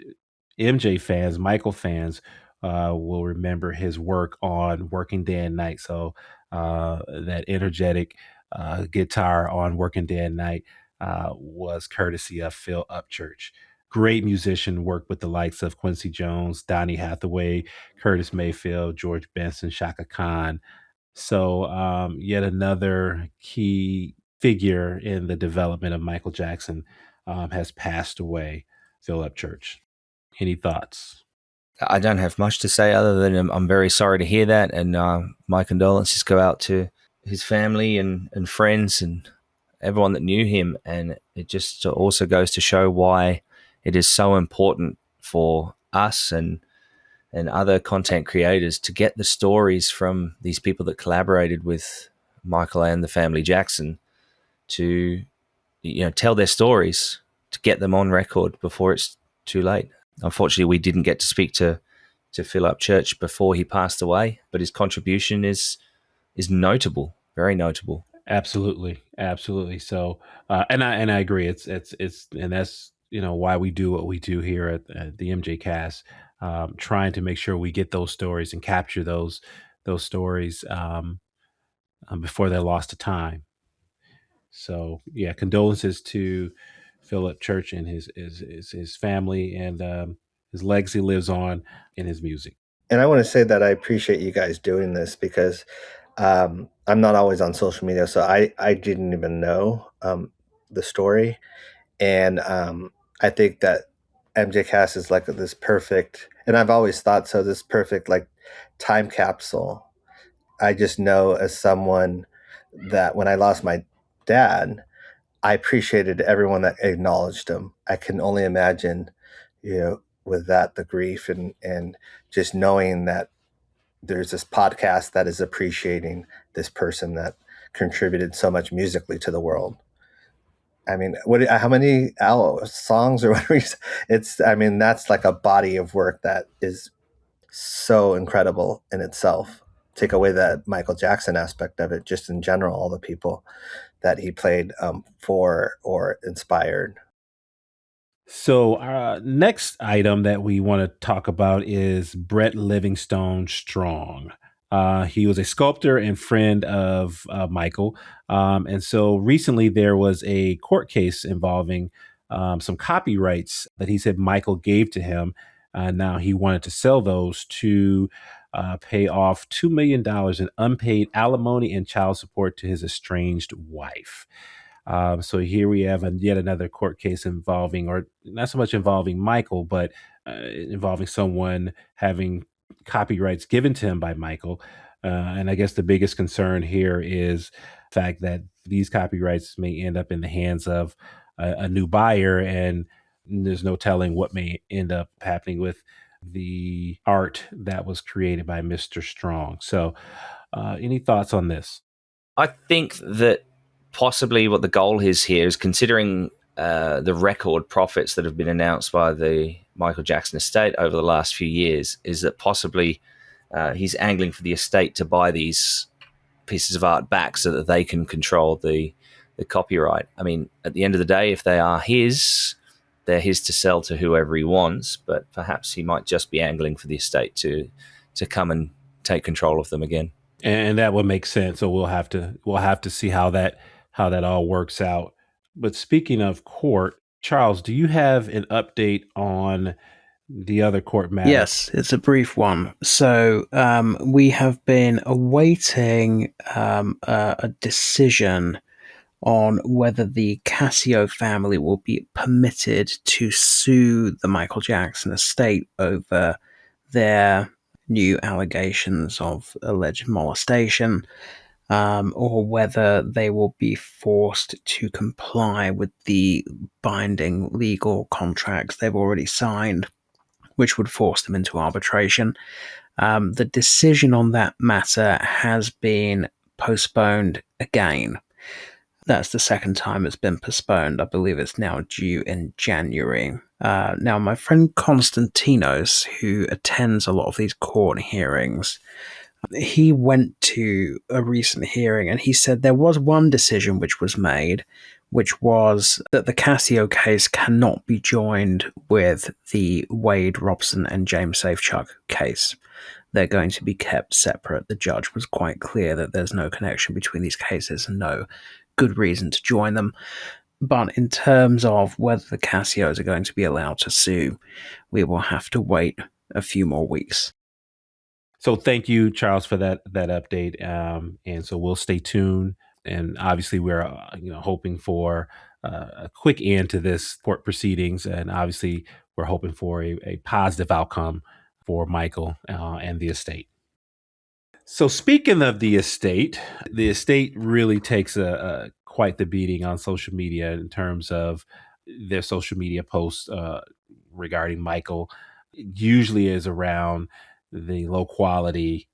MJ fans, Michael fans, will remember his work on Working Day and Night. So that energetic guitar on Working Day and Night was courtesy of Phil Upchurch. Great musician, worked with the likes of Quincy Jones, Donny Hathaway, Curtis Mayfield, George Benson, Shaka Khan. So yet another key figure in the development of Michael Jackson has passed away, Phil Upchurch. Any thoughts? I don't have much to say other than I'm very sorry to hear that, and my condolences go out to his family and friends and everyone that knew him. And it just also goes to show why it is so important for us and other content creators to get the stories from these people that collaborated with Michael and the family Jackson, to tell their stories, to get them on record before it's too late. Unfortunately, we didn't get to speak to Phil Upchurch before he passed away, but his contribution is notable, very notable. Absolutely. So, and I agree. It's and that's why we do what we do here at the MJCast, trying to make sure we get those stories and capture those stories before they're lost to time. So yeah, condolences to Phil Upchurch and his family, and his legacy lives on in his music. And I want to say that I appreciate you guys doing this, because I'm not always on social media, so I didn't even know the story. And I think that MJCast is like this perfect, and I've always thought so, this perfect like time capsule. I just know, as someone that when I lost my dad, I appreciated everyone that acknowledged him. I can only imagine, with that, the grief and just knowing that there's this podcast that is appreciating this person that contributed so much musically to the world. I mean, how many songs or whatever? That's like a body of work that is so incredible in itself. Take away that Michael Jackson aspect of it, just in general, all the people that he played for or inspired. So, our next item that we want to talk about is Brett-Livingstone Strong. He was a sculptor and friend of Michael. And so recently there was a court case involving some copyrights that he said Michael gave to him. Now he wanted to sell those to pay off $2 million in unpaid alimony and child support to his estranged wife. So here we have yet another court case involving, or not so much involving Michael, but involving someone having copyrights given to him by Michael. And I guess the biggest concern here is the fact that these copyrights may end up in the hands of a new buyer, and there's no telling what may end up happening with the art that was created by Mr. Strong. So, any thoughts on this? I think that possibly what the goal is here is, considering the record profits that have been announced by the Michael Jackson estate over the last few years, is that possibly he's angling for the estate to buy these pieces of art back so that they can control the copyright. I mean, at the end of the day, if they are his, they're his to sell to whoever he wants, but perhaps he might just be angling for the estate to come and take control of them again. And that would make sense. So we'll have to see how that all works out. But speaking of court, Charles, do you have an update on the other court matter? Yes, it's a brief one. So we have been awaiting a decision on whether the Cascio family will be permitted to sue the Michael Jackson estate over their new allegations of alleged molestation, or whether they will be forced to comply with the binding legal contracts they've already signed, which would force them into arbitration. The decision on that matter has been postponed again. That's the second time it's been postponed. I believe it's now due in January. Now, my friend Konstantinos, who attends a lot of these court hearings, he went to a recent hearing and he said there was one decision which was made, which was that the Cascio case cannot be joined with the Wade Robson and James Safechuck case. They're going to be kept separate. The judge was quite clear that there's no connection between these cases and no good reason to join them. But in terms of whether the Cassios are going to be allowed to sue, we will have to wait a few more weeks. So thank you, Charles, for that update. And so we'll stay tuned. And obviously, we're hoping for a quick end to this court proceedings. And obviously, we're hoping for a positive outcome for Michael and the estate. So speaking of the estate really takes a quite the beating on social media in terms of their social media posts regarding Michael. It usually is around the low quality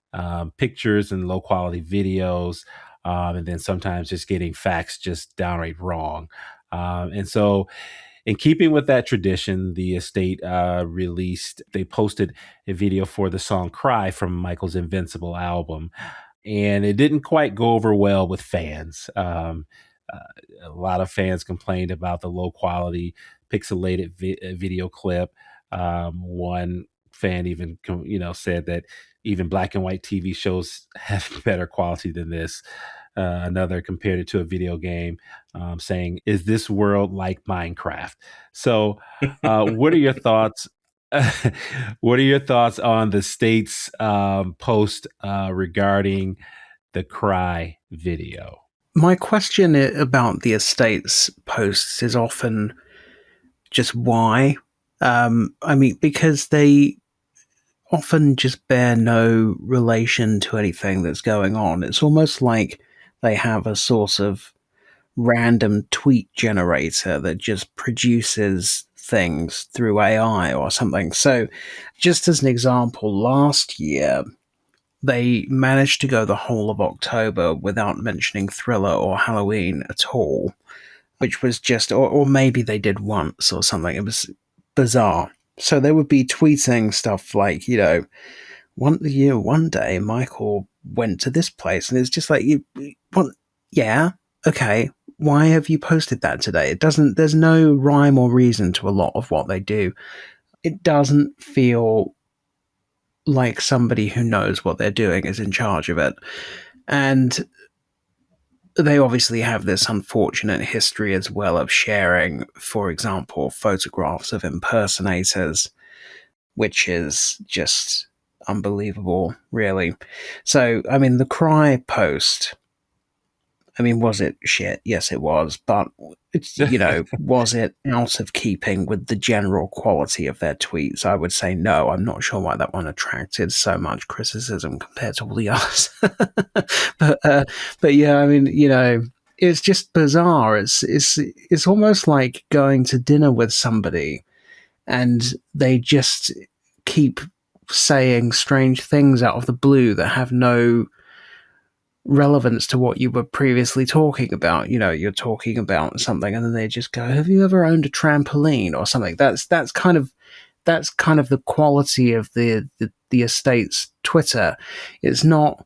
pictures and low quality videos, and then sometimes just getting facts just downright wrong. And so in keeping with that tradition, the estate they posted a video for the song Cry from Michael's Invincible album. And it didn't quite go over well with fans. A lot of fans complained about the low quality pixelated video clip. One fan even said that even black and white TV shows have better quality than this. Another compared it to a video game, saying, "Is this world like Minecraft?" So, what are your thoughts? What are your thoughts on the state's post regarding the Cry video? My question about the estate's posts is often just why. Because they often just bear no relation to anything that's going on. It's almost like they have a sort of random tweet generator that just produces things through AI or something. So, just as an example, last year, they managed to go the whole of October without mentioning Thriller or Halloween at all, which was just, or maybe they did once or something. It was bizarre. So they would be tweeting stuff like, one day Michael went to this place, and it's just like, yeah, okay, why have you posted that today? There's no rhyme or reason to a lot of what they do. It doesn't feel like somebody who knows what they're doing is in charge of it. And they obviously have this unfortunate history as well of sharing, for example, photographs of impersonators, which is just unbelievable, really. So, I mean, the Cry post, I mean, was it shit? Yes, it was. But, it's, was it out of keeping with the general quality of their tweets? I would say no. I'm not sure why that one attracted so much criticism compared to all the others. but yeah, I mean, it's just bizarre. It's almost like going to dinner with somebody and they just keep saying strange things out of the blue that have no relevance to what you were previously talking about. You're talking about something and then they just go, have you ever owned a trampoline or something? That's kind of the quality of the estate's Twitter. It's not,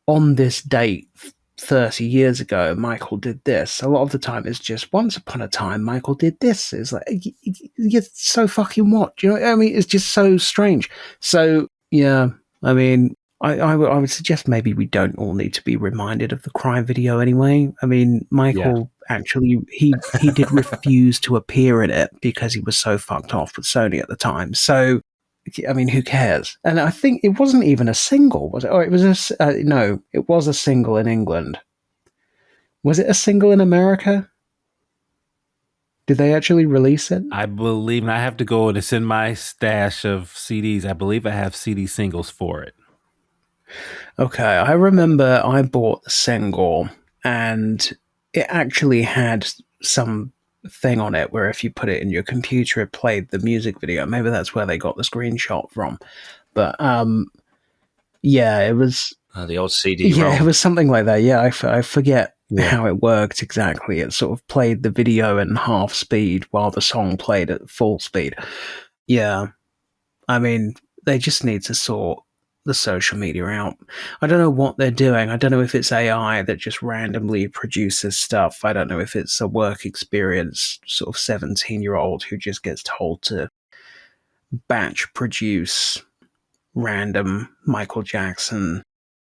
on this date 30 years ago Michael did this. A lot of the time it's just once upon a time Michael did this. It's like, you're so fucking what? Do you know what I mean? It's just so strange. So yeah, I mean, I would suggest maybe we don't all need to be reminded of the Cry video anyway. I mean, Michael actually, he did refuse to appear in it because he was so fucked off with Sony at the time. So, I mean, who cares? And I think it wasn't even a single, was it? Oh, it was no, it was a single in England. Was it a single in America? Did they actually release it? I believe, and I have to go and it's in my stash of CDs. I believe I have CD singles for it. Okay, I remember I bought the single and it actually had some thing on it where if you put it in your computer it played the music video. Maybe that's where they got the screenshot from. But yeah, it was the old CD-ROM. Yeah, it was something like that. Yeah, I forget how it worked exactly. It sort of played the video in half speed while the song played at full speed. Yeah, I mean, they just need to sort the social media out. I don't know what they're doing. I don't know if it's AI that just randomly produces stuff. I don't know if it's a work experience sort of 17-year-old who just gets told to batch produce random Michael Jackson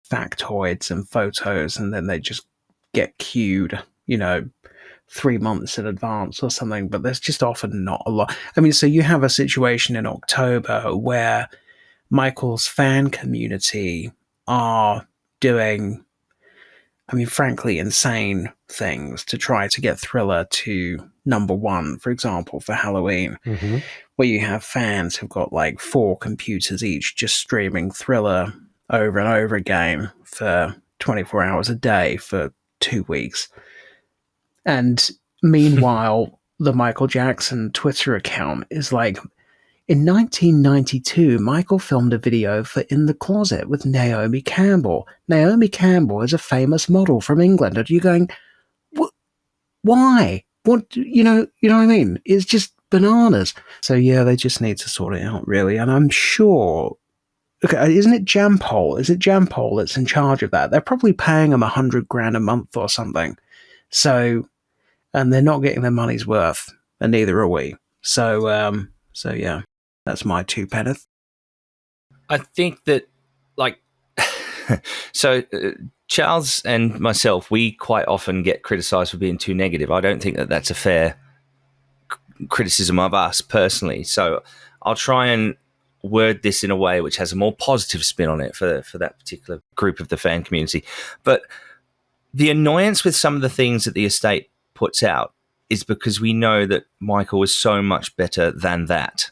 factoids and photos and then they just get queued, 3 months in advance or something. But there's just often not a lot. I mean, so you have a situation in October where Michael's fan community are doing, I mean, frankly, insane things to try to get Thriller to number one, for example, for Halloween, where you have fans who've got like 4 computers each just streaming Thriller over and over again for 24 hours a day for 2 weeks. And meanwhile, the Michael Jackson Twitter account is like, in 1992, Michael filmed a video for In the Closet with Naomi Campbell. Naomi Campbell is a famous model from England. And you're going, why? What, you know what I mean? It's just bananas. So yeah, they just need to sort it out, really. And I'm sure, okay, isn't it Jampol? Is it Jampol that's in charge of that? They're probably paying them $100,000 a month or something. So, and they're not getting their money's worth, and neither are we. So yeah. That's my 2 penneth. I think that, Charles and myself, we quite often get criticised for being too negative. I don't think that that's a fair criticism of us personally. So I'll try and word this in a way which has a more positive spin on it for that particular group of the fan community. But the annoyance with some of the things that the estate puts out is because we know that Michael was so much better than that.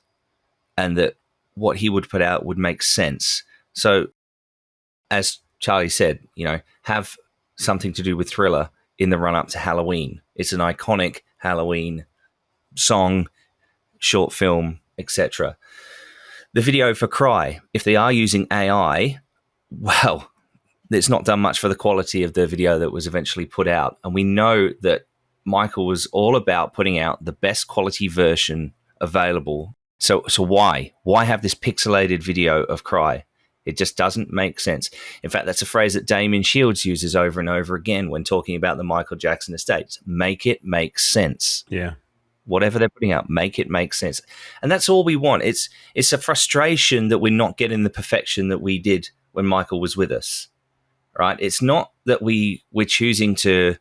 And that what he would put out would make sense. So, as Charlie said, have something to do with Thriller in the run-up to Halloween. It's an iconic Halloween song, short film, etc. The video for Cry, if they are using AI, well, it's not done much for the quality of the video that was eventually put out. And we know that Michael was all about putting out the best quality version available. So why have this pixelated video of Cry? It just doesn't make sense. In fact, that's a phrase that Damien Shields uses over and over again when talking about the Michael Jackson estate. Make it make sense. Yeah. Whatever they're putting out, make it make sense. And that's all we want. It's a frustration that we're not getting the perfection that we did when Michael was with us, right? It's not that we're choosing to,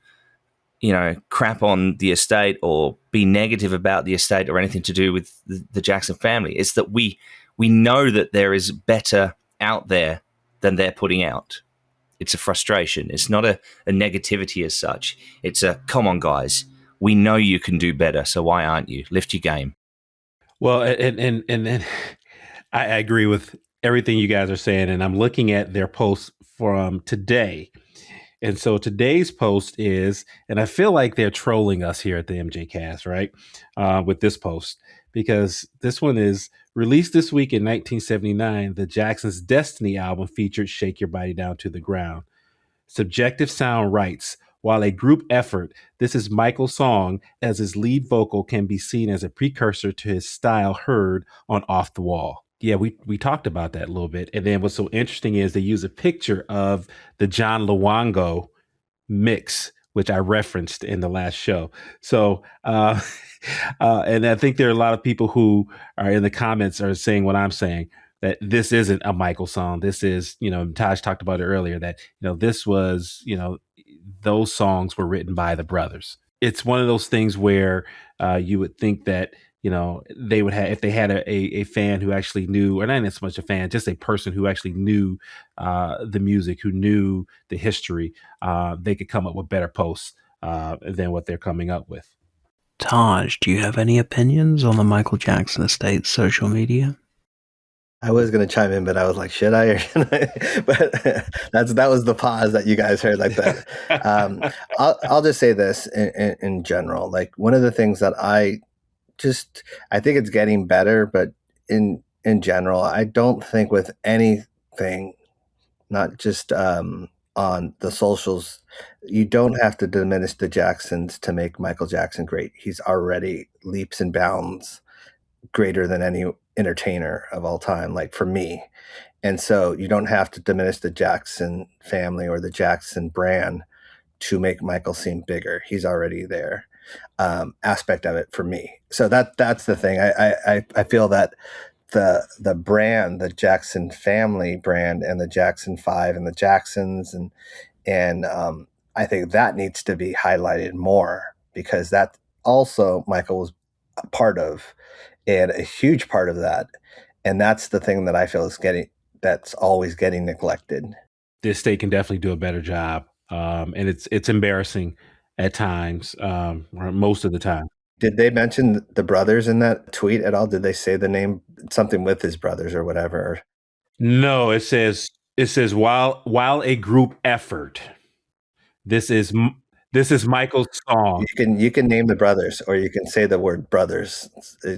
crap on the estate or be negative about the estate or anything to do with the Jackson family. It's that we know that there is better out there than they're putting out. It's a frustration. It's not a negativity as such. It's a, come on, guys. We know you can do better, so why aren't you? Lift your game. Well, and I agree with everything you guys are saying, and I'm looking at their post from today. And so today's post is, and I feel like they're trolling us here at the MJCast, right? With this post, because this one is released this week in 1979. The Jacksons' Destiny album featured Shake Your Body Down to the Ground. Subjective Sound writes, while a group effort, this is Michael's song, as his lead vocal can be seen as a precursor to his style heard on Off the Wall. Yeah, we talked about that a little bit. And then what's so interesting is they use a picture of the John Luongo mix, which I referenced in the last show. So, and I think there are a lot of people who are in the comments are saying what I'm saying, that this isn't a Michael song. This is, Taj talked about it earlier, that, this was, those songs were written by the brothers. It's one of those things where you would think that, they would have, if they had a fan who actually knew, or not even so much a fan, just a person who actually knew the music, who knew the history, they could come up with better posts than what they're coming up with. Taj, do you have any opinions on the Michael Jackson estate's social media? I was going to chime in, but I was like, should I or shouldn't I? But that was the pause that you guys heard like that. I'll just say this in general. Like, one of the things that I think it's getting better, but in general, I don't think with anything, not just on the socials, you don't have to diminish the Jacksons to make Michael Jackson great. He's already leaps and bounds greater than any entertainer of all time, like for me. And so you don't have to diminish the Jackson family or the Jackson brand to make Michael seem bigger. He's already there. Aspect of it for me. So that's the thing. I feel that the brand, the Jackson family brand, and the Jackson 5 and the Jacksons, and I think that needs to be highlighted more, because that also Michael was a part of, and a huge part of that. And that's the thing that I feel that's always getting neglected. This state can definitely do a better job. And it's embarrassing at times, or most of the time. Did they mention the brothers in that tweet at all? Did they say the name, something with his brothers or whatever? No, it says while a group effort. This is Michael's song. You can name the brothers, or you can say the word brothers,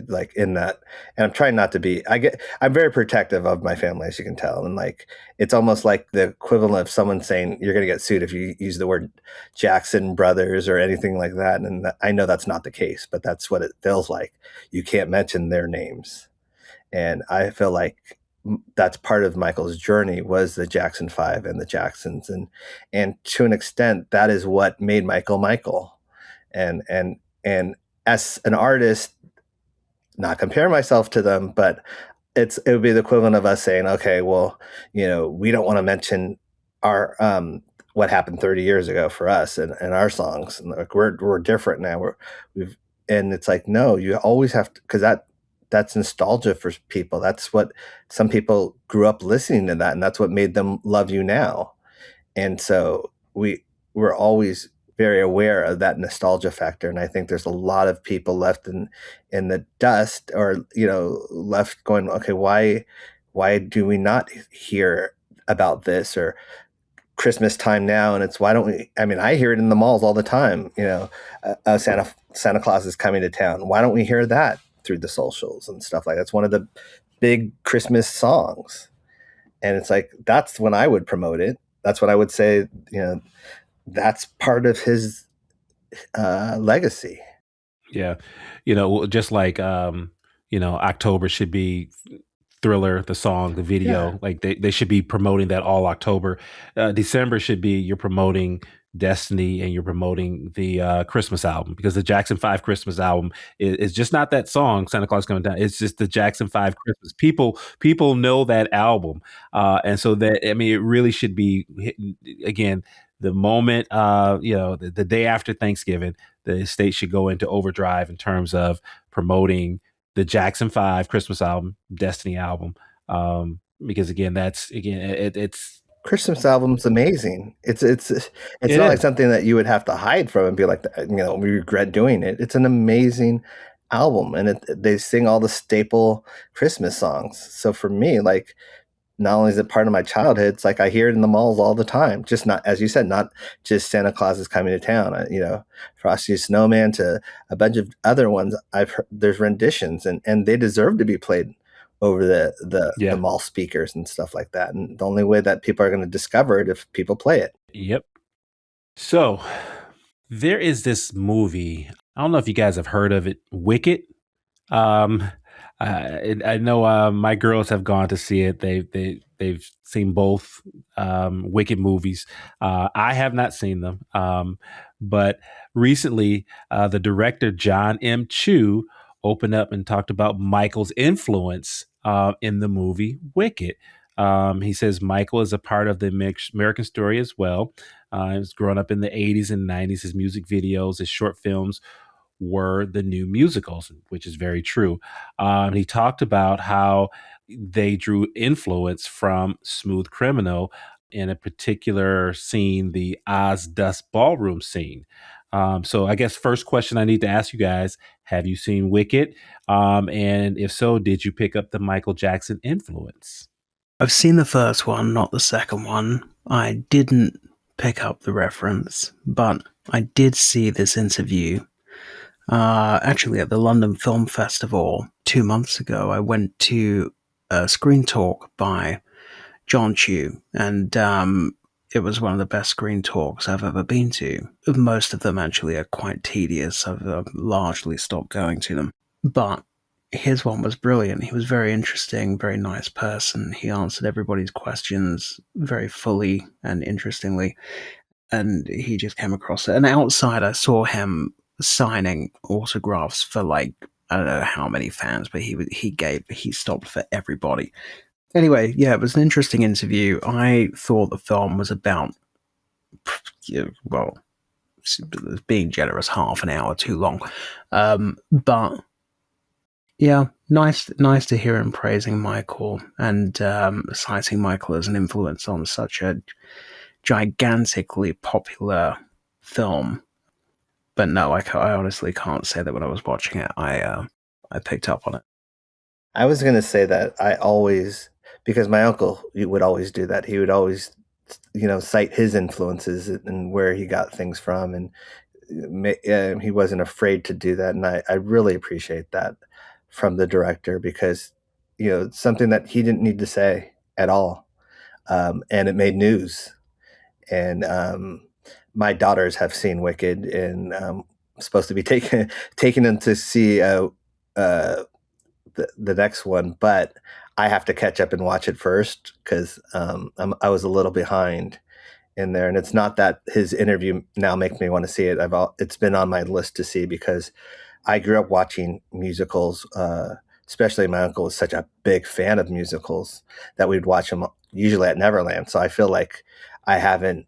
like in that. And I'm trying not to be. I'm very protective of my family, as you can tell, and like it's almost like the equivalent of someone saying you're going to get sued if you use the word Jackson brothers or anything like that. And I know that's not the case, but that's what it feels like. You can't mention their names, and I feel like that's part of Michael's journey, was the Jackson 5 and the Jacksons, and to an extent that is what made Michael. And as an artist, not compare myself to them, but it would be the equivalent of us saying, okay, well, we don't want to mention our what happened 30 years ago for us and our songs, and like we're different now. And it's like, no, you always have to, because that's nostalgia for people. That's what some people grew up listening to, that, and that's what made them love you now. And so we're always very aware of that nostalgia factor. And I think there's a lot of people left in the dust, or left going, okay, why do we not hear about this, or Christmas time now? And it's, why don't we? I mean, I hear it in the malls all the time. Santa Claus is coming to town. Why don't we hear that through the socials and stuff like that? That's one of the big Christmas songs. And it's like, that's when I would promote it. That's what I would say, that's part of his legacy. Yeah. Just like, October should be Thriller, the song, the video. Like they should be promoting that all October. December should be you're promoting Destiny and you're promoting the Christmas album, because the Jackson 5 Christmas album is just not that song, Santa Claus Coming Down. It's just the Jackson 5 Christmas. People know that album. And so that, I mean, it really should be hitting, again, the moment, the day after Thanksgiving, the estate should go into overdrive in terms of promoting the Jackson 5 Christmas album, Destiny album. Because again, it's Christmas album's amazing. It's not like something that you would have to hide from and be like, we regret doing it. It's an amazing album, and they sing all the staple Christmas songs. So for me, like, not only is it part of my childhood, it's like I hear it in the malls all the time. Just not, as you said, not just Santa Claus is Coming to Town. Frosty the Snowman to a bunch of other ones. I've heard there's renditions, and they deserve to be played over the mall speakers and stuff like that. And the only way that people are going to discover it if people play it. Yep. So there is this movie. I don't know if you guys have heard of it, Wicked. I know my girls have gone to see it. They've seen both Wicked movies. I have not seen them. But recently, the director John M. Chu opened up and talked about Michael's influence in the movie Wicked. He says Michael is a part of the American story as well. He was growing up in the 80s and 90s. His music videos, his short films were the new musicals, which is very true. He talked about how they drew influence from Smooth Criminal in a particular scene, the Oz Dust Ballroom scene. So I guess first question I need to ask you guys, have you seen Wicked? And if so, did you pick up the Michael Jackson influence? I've seen the first one, not the second one. I didn't pick up the reference, but I did see this interview. Actually, at the London Film Festival 2 months ago, I went to a screen talk by John Chu, and it was one of the best screen talks I've ever been to. Most of them actually are quite tedious. I've largely stopped going to them. But his one was brilliant. He was very interesting, very nice person. He answered everybody's questions very fully and interestingly. And he just came across it. And outside, I saw him signing autographs for, like, I don't know how many fans, but he stopped for everybody. Anyway, yeah, it was an interesting interview. I thought the film was about, being generous, half an hour too long. But yeah, nice to hear him praising Michael and citing Michael as an influence on such a gigantically popular film. But no, I honestly can't say that when I was watching it, I picked up on it. I was going to say that I always, because my uncle would always do that. He would always, cite his influences and where he got things from. And he wasn't afraid to do that. And I really appreciate that from the director, because, it's something that he didn't need to say at all. And it made news. And my daughters have seen Wicked, and I'm supposed to be taking them to see the next one, but I have to catch up and watch it first because I was a little behind in there. And it's not that his interview now makes me want to see it. It's been on my list to see because I grew up watching musicals, especially my uncle was such a big fan of musicals that we'd watch them usually at Neverland. So I feel like I haven't,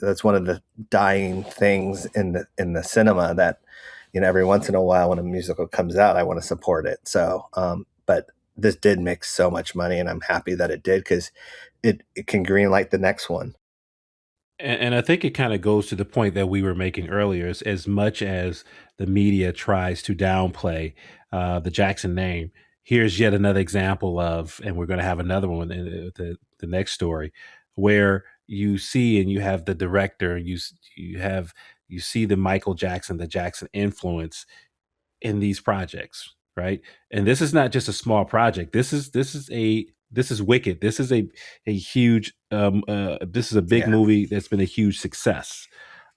that's one of the dying things in the cinema that, every once in a while when a musical comes out, I want to support it. So, but this did make so much money, and I'm happy that it did because it can greenlight the next one. And I think it kind of goes to the point that we were making earlier, as much as the media tries to downplay the Jackson name. Here's yet another example of, and we're going to have another one in the next story, where you see and you have the director, you see the Michael Jackson, the Jackson influence in these projects, right? And this is not just a small project. This is Wicked. This is a huge. This is a big movie that's been a huge success,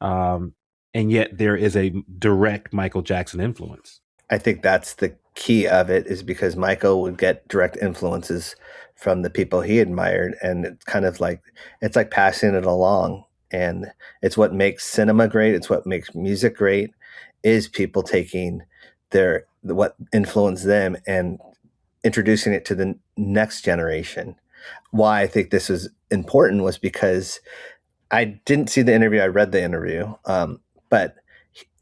and yet there is a direct Michael Jackson influence. I think that's the key of it is because Michael would get direct influences from the people he admired, and it's kind of like it's like passing it along. And it's what makes cinema great. It's what makes music great, is people taking what influenced them and introducing it to the next generation. Why I think this is important was because I didn't see the interview. I read the interview, but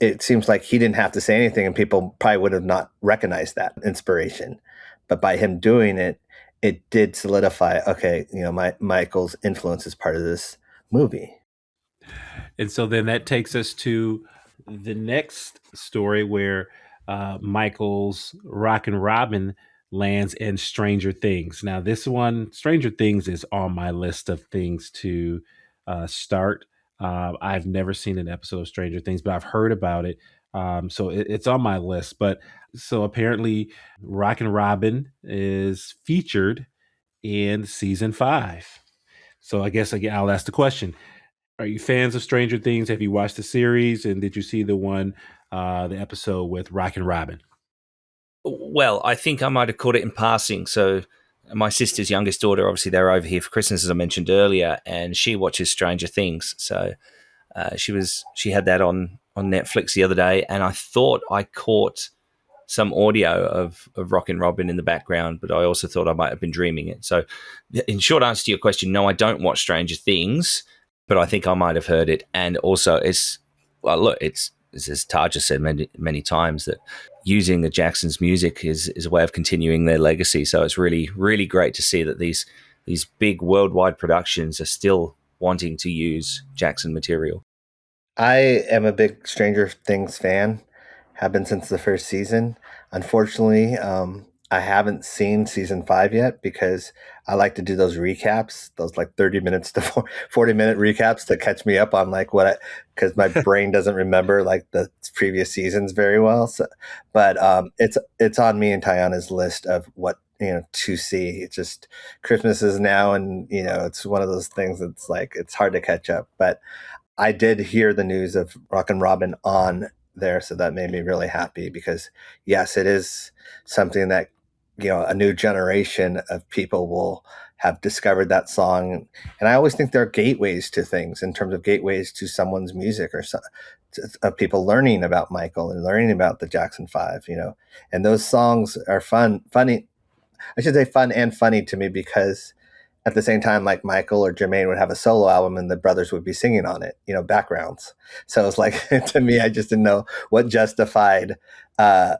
it seems like he didn't have to say anything, and people probably would have not recognized that inspiration. But by him doing it, it did solidify. Okay, Michael's influence is part of this movie. And so then that takes us to the next story where Michael's Rockin' Robin lands in Stranger Things. Now, this one, Stranger Things, is on my list of things to start. I've never seen an episode of Stranger Things, but I've heard about it. So it's on my list. But so apparently Rockin' Robin is featured in season 5. So I guess again, I'll ask the question. Are you fans of Stranger Things? Have you watched the series? And did you see the episode with Rockin' Robin? Well, I think I might have caught it in passing. So my sister's youngest daughter, obviously they're over here for Christmas, as I mentioned earlier, and she watches Stranger Things. So she had that on Netflix the other day, and I thought I caught some audio of Rockin' Robin in the background, but I also thought I might have been dreaming it. So in short answer to your question, no, I don't watch Stranger Things, but I think I might have heard it. And also it's as Taj has said many times, that using the Jacksons' music is a way of continuing their legacy. So it's really, really great to see that these big worldwide productions are still wanting to use Jackson material. I am a big Stranger Things fan, have been since the first season. Unfortunately, I haven't seen season 5 yet because I like to do those recaps, those like 30 minutes to 40-minute recaps to catch me up on like because my brain doesn't remember like the previous seasons very well. So, but it's on me and Tiana's list of what to see. It's just Christmas is now, and it's one of those things that's like it's hard to catch up. But I did hear the news of Rockin' Robin on there, so that made me really happy because yes, it is something that a new generation of people will have discovered that song. And I always think there are gateways to things, in terms of gateways to someone's music, or of people learning about Michael and learning about the Jackson 5, and those songs are funny. I should say fun and funny to me, because at the same time, like Michael or Jermaine would have a solo album and the brothers would be singing on it, backgrounds. So it's like, to me, I just didn't know what justified, a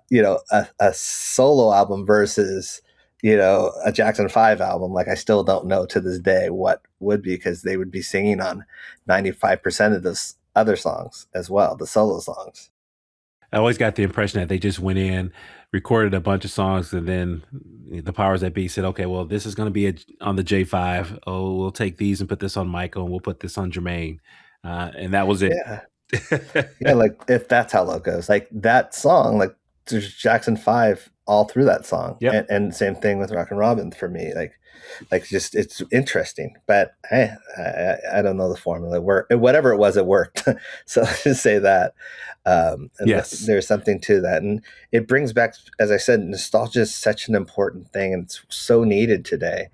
solo album versus, a Jackson 5 album. Like, I still don't know to this day what would be, because they would be singing on 95% of those other songs as well, the solo songs. I always got the impression that they just went in, recorded a bunch of songs, and then the powers that be said, okay, well, this is going to be on the J5. Oh, we'll take these and put this on Michael, and we'll put this on Jermaine. And that was it. Yeah. Yeah, like if that's how it goes. Like that song, like there's Jackson 5 all through that song. Yep. And same thing with Rockin' Robin for me. Like just it's interesting. But hey, I don't know the formula. Whatever it was, it worked. So let's just say that. And yes. There's something to that. And it brings back, as I said, nostalgia is such an important thing, and it's so needed today.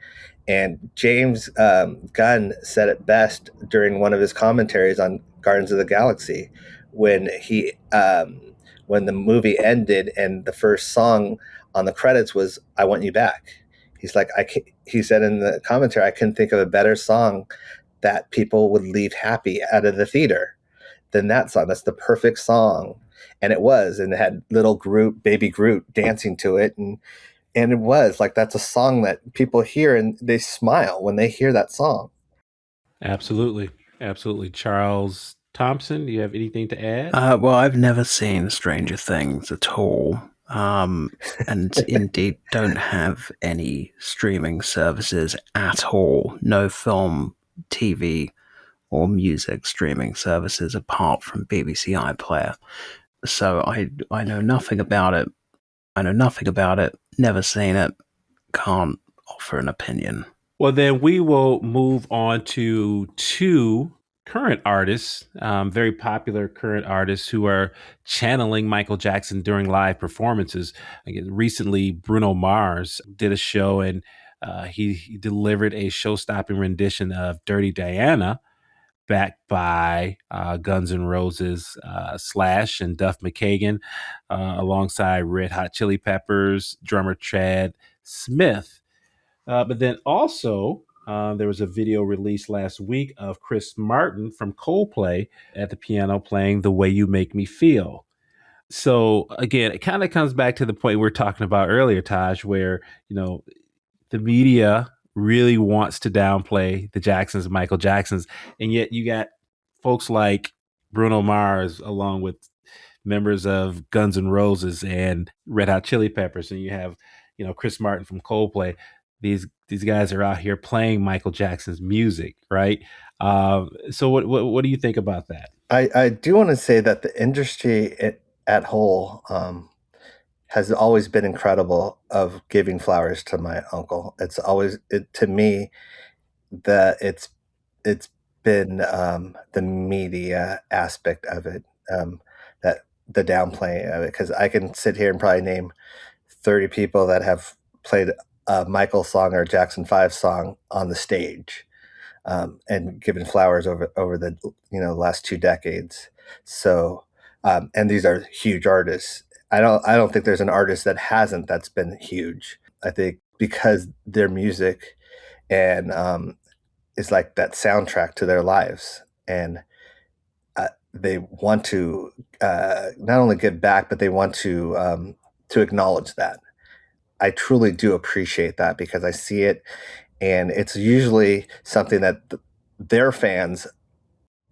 And James Gunn said it best during one of his commentaries on Guardians of the Galaxy, when the movie ended and the first song on the credits was "I Want You Back." He's like, he said in the commentary, I couldn't think of a better song that people would leave happy out of the theater than that song. That's the perfect song. And it was, and it had little baby Groot dancing to it. And it was like, that's a song that people hear and they smile when they hear that song. Absolutely. Absolutely. Charles Thomson, do you have anything to add? Well, I've never seen Stranger Things at all. And indeed don't have any streaming services at all. No film, TV, or music streaming services apart from BBC iPlayer. So I know nothing about it. Never seen it. Can't offer an opinion. Well, then we will move on to two current artists, very popular current artists who are channeling Michael Jackson during live performances. Recently, Bruno Mars did a show and he delivered a show-stopping rendition of Dirty Diana, backed by Guns N' Roses, Slash, and Duff McKagan, alongside Red Hot Chili Peppers drummer Chad Smith. But then also, there was a video released last week of Chris Martin from Coldplay at the piano playing The Way You Make Me Feel. So again, it kind of comes back to the point we were talking about earlier, Taj, where, the media really wants to downplay the Jacksons and Michael Jacksons. And yet you got folks like Bruno Mars, along with members of Guns N' Roses and Red Hot Chili Peppers. And you have, Chris Martin from Coldplay. These guys are out here playing Michael Jackson's music, right? So what do you think about that? I do want to say that the industry at whole has always been incredible of giving flowers to my uncle. It's always to me that it's been the media aspect of it, that the downplay of it, because I can sit here and probably name 30 people that have played a Michael song or a Jackson 5 song on the stage, and given flowers over the last 2 decades. So and these are huge artists. I don't think there's an artist that hasn't that's been huge. I think because their music and is like that soundtrack to their lives, and they want to not only give back, but they want to acknowledge that. I truly do appreciate that because I see it, and it's usually something that their fans,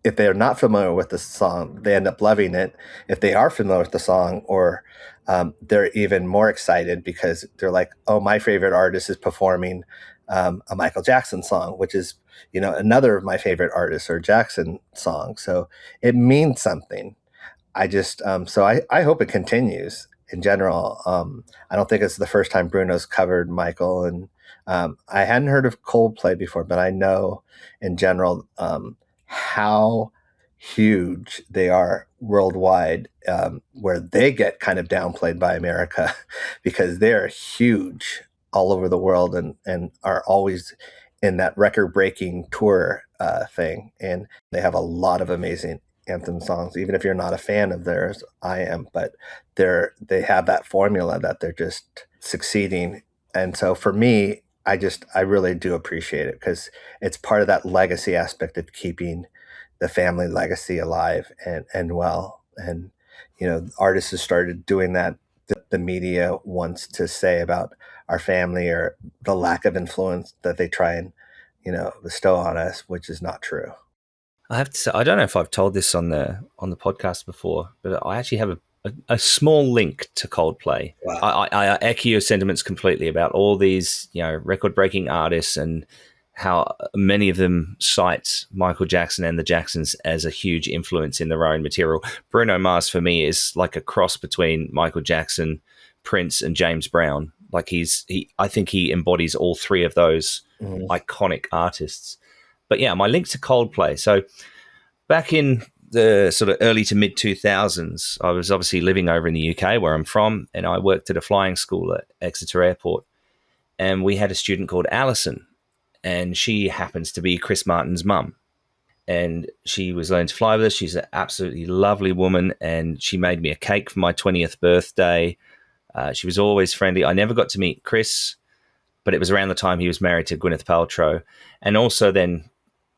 if they're not familiar with the song, they end up loving it. If they are familiar with the song, or they're even more excited because they're like, oh, my favorite artist is performing a Michael Jackson song, which is, another of my favorite artists or Jackson song. So it means something. I just, so I hope it continues in general. I don't think it's the first time Bruno's covered Michael, and I hadn't heard of Coldplay before, but I know in general how huge they are worldwide, where they get kind of downplayed by America because they're huge all over the world and are always in that record-breaking tour thing. And they have a lot of amazing anthem songs. Even if you're not a fan of theirs, I am, but they have that formula that they're just succeeding. And so for me, I really do appreciate it because it's part of that legacy aspect of keeping the family legacy alive and well. And, artists have started doing that. The media wants to say about our family or the lack of influence that they try and, bestow on us, which is not true. I have to say, I don't know if I've told this on the podcast before, but I actually have a small link to Coldplay. Wow. I echo your sentiments completely about all these, record-breaking artists and how many of them cite Michael Jackson and the Jacksons as a huge influence in their own material. Bruno Mars, for me, is like a cross between Michael Jackson, Prince, and James Brown. Like I think he embodies all three of those iconic artists. But yeah, my link to Coldplay. So back in the sort of early to mid 2000s, I was obviously living over in the UK where I'm from, and I worked at a flying school at Exeter Airport. And we had a student called Alison, and she happens to be Chris Martin's mum. And she was learning to fly with us. She's an absolutely lovely woman, and she made me a cake for my 20th birthday. She was always friendly. I never got to meet Chris, but it was around the time he was married to Gwyneth Paltrow. And also then,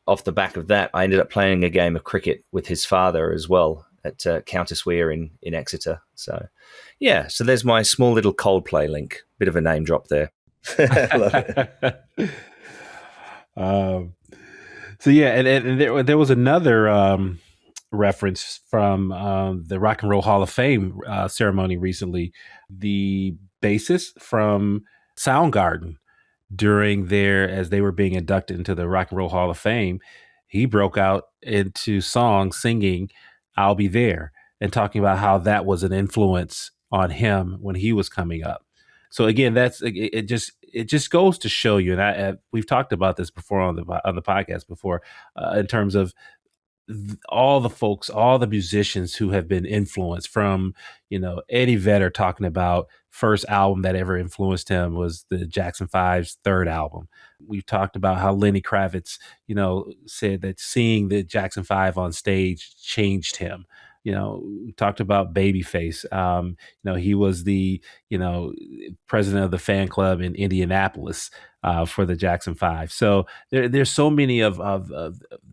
off the back of that, I ended up playing a game of cricket with his father as well at Countess Weir in Exeter. So, yeah, so there's my small little Coldplay link. Bit of a name drop there. I love it. So yeah, and there was another reference from the Rock and Roll Hall of Fame ceremony recently. The bassist from Soundgarden, as they were being inducted into the Rock and Roll Hall of Fame, he broke out into song singing "I'll Be There" and talking about how that was an influence on him when he was coming up. So again, it just goes to show you, and we've talked about this before on the podcast before, in terms of all the folks, all the musicians who have been influenced from, Eddie Vedder talking about first album that ever influenced him was the Jackson 5's third album. We've talked about how Lenny Kravitz, said that seeing the Jackson 5 on stage changed him. We talked about Babyface. He was the, president of the fan club in Indianapolis for the Jackson 5. So there's so many of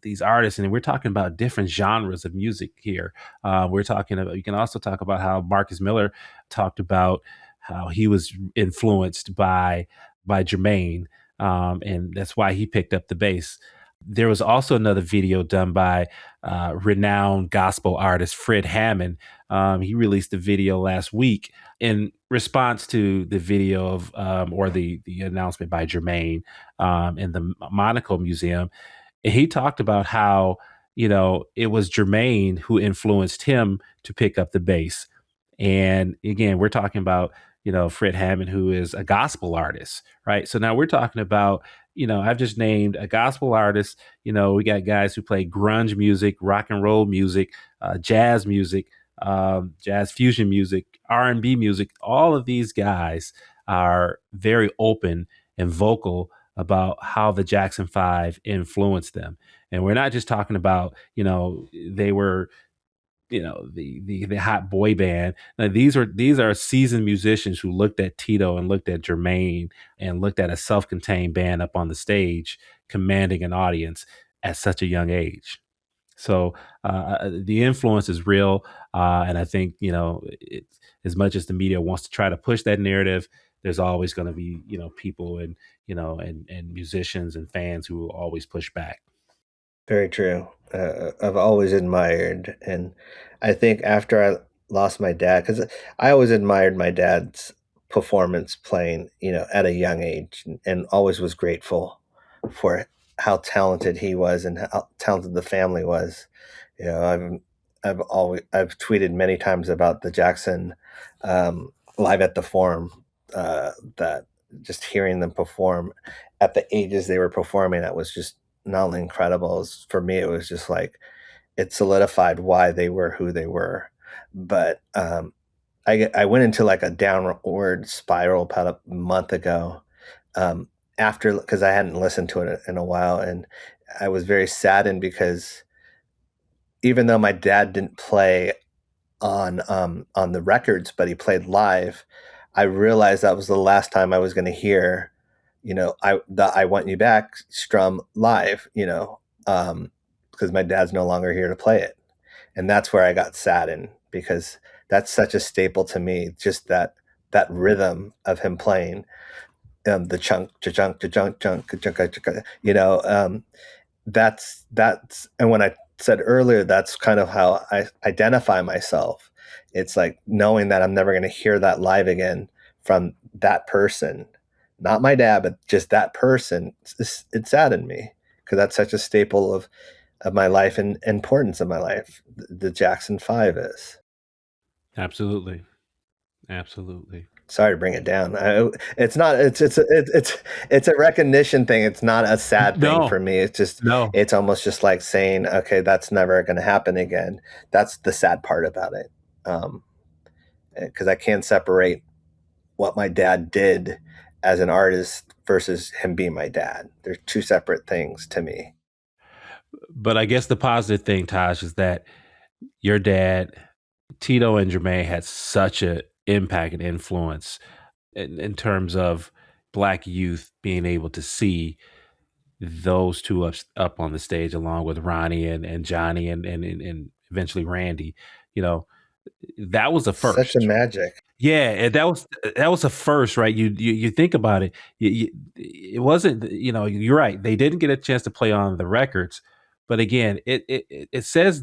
these artists, and we're talking about different genres of music here. We're talking about, you can also talk about how Marcus Miller talked about how he was influenced by Jermaine, and that's why he picked up the bass. There was also another video done by renowned gospel artist Fred Hammond. He released a video last week in response to the video of or the announcement by Jermaine in the Monaco Museum. And he talked about how, it was Jermaine who influenced him to pick up the bass. And again, we're talking about, Fred Hammond, who is a gospel artist, right? So now we're talking about, I've just named a gospel artist. We got guys who play grunge music, rock and roll music, jazz music, jazz fusion music, R&B music. All of these guys are very open and vocal about how the Jackson 5 influenced them. And we're not just talking about, they were, the hot boy band. Now, these are seasoned musicians who looked at Tito and looked at Jermaine and looked at a self-contained band up on the stage commanding an audience at such a young age. So the influence is real, and I think as much as the media wants to try to push that narrative, there's always going to be people and and musicians and fans who will always push back. Very true. I've always admired, and I think after I lost my dad, because I always admired my dad's performance playing, at a young age, and always was grateful for how talented he was and how talented the family was. I've tweeted many times about the Jackson live at the Forum, that just hearing them perform at the ages they were performing, that was just not only incredible. For me, it was just like it solidified why they were who they were. But I went into like a downward spiral about a month ago, because I hadn't listened to it in a while, and I was very saddened because even though my dad didn't play on the records, but he played live, I realized that was the last time I was going to hear I Want You Back strum live, because my dad's no longer here to play it. And that's where I got saddened, because that's such a staple to me, just that rhythm of him playing the chunk, chunk, chunk, chunk, chunk, that's, and when I said earlier, that's kind of how I identify myself. It's like knowing that I'm never going to hear that live again from that person. Not my dad, but just that person. It saddened me, because that's such a staple of my life and importance of my life. The Jackson 5 is. Absolutely. Sorry to bring it down. It's not. It's a recognition thing. It's not a sad thing for me. It's just. No. It's almost just like saying, okay, that's never going to happen again. That's the sad part about it, because I can't separate what my dad did as an artist versus him being my dad. They're two separate things to me. But I guess the positive thing, Taj, is that your dad, Tito and Jermaine, had such an impact and influence in terms of Black youth being able to see those two up on the stage, along with Ronnie and Johnny and eventually Randy. That was a first. Such a magic. Yeah, and that was a first, right? You think about it. It wasn't. You're right. They didn't get a chance to play on the records, but again, it says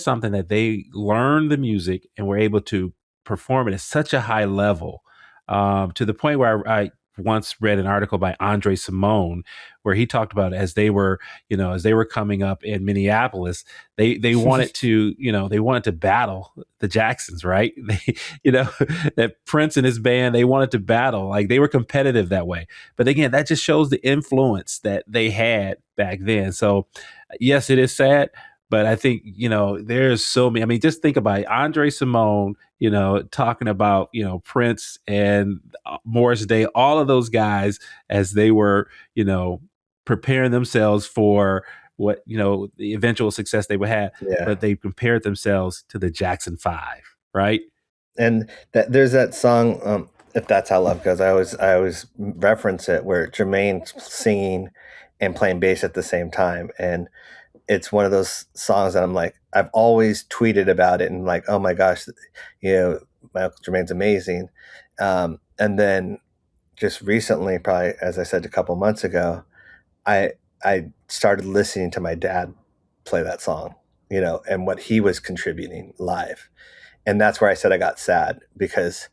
something that they learned the music and were able to perform it at such a high level, to the point where I once read an article by Andre Simone where he talked about as they were coming up in Minneapolis, they wanted to battle the Jacksons, right? That Prince and his band, they wanted to battle, like they were competitive that way. But again, that just shows the influence that they had back then. So yes, it is sad, But I think, there's so many. I mean, just think about it. Andre Simone, talking about, Prince and Morris Day, all of those guys as they were, preparing themselves for what, the eventual success they would have. Yeah. But they compared themselves to the Jackson 5, right? And there's that song, If That's How Love Goes. I always reference it, where Jermaine's singing and playing bass at the same time. And it's one of those songs that I'm like, I've always tweeted about it and like, oh my gosh, Michael Jermaine's amazing. And then just recently, probably, as I said a couple months ago, I started listening to my dad play that song, and what he was contributing live. And that's where I said I got sad, because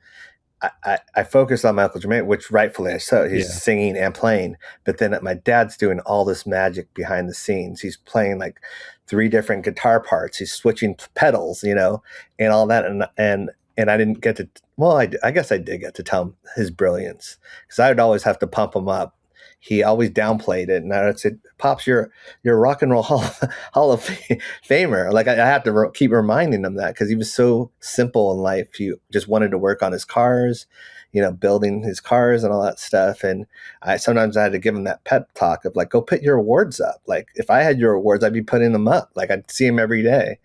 I focused on Michael Jermaine, which rightfully so. He's singing and playing, but then my dad's doing all this magic behind the scenes. He's playing like 3 different guitar parts. He's switching pedals, and all that. And I didn't get to. Well, I guess I did get to tell him his brilliance, because I would always have to pump him up. He always downplayed it, and I would say, "Pops, you're a rock and roll hall of famer." Like I had to keep reminding him that, because he was so simple in life. He just wanted to work on his cars, building his cars and all that stuff. And sometimes I had to give him that pep talk of like, "Go put your awards up." Like if I had your awards, I'd be putting them up. Like I'd see him every day.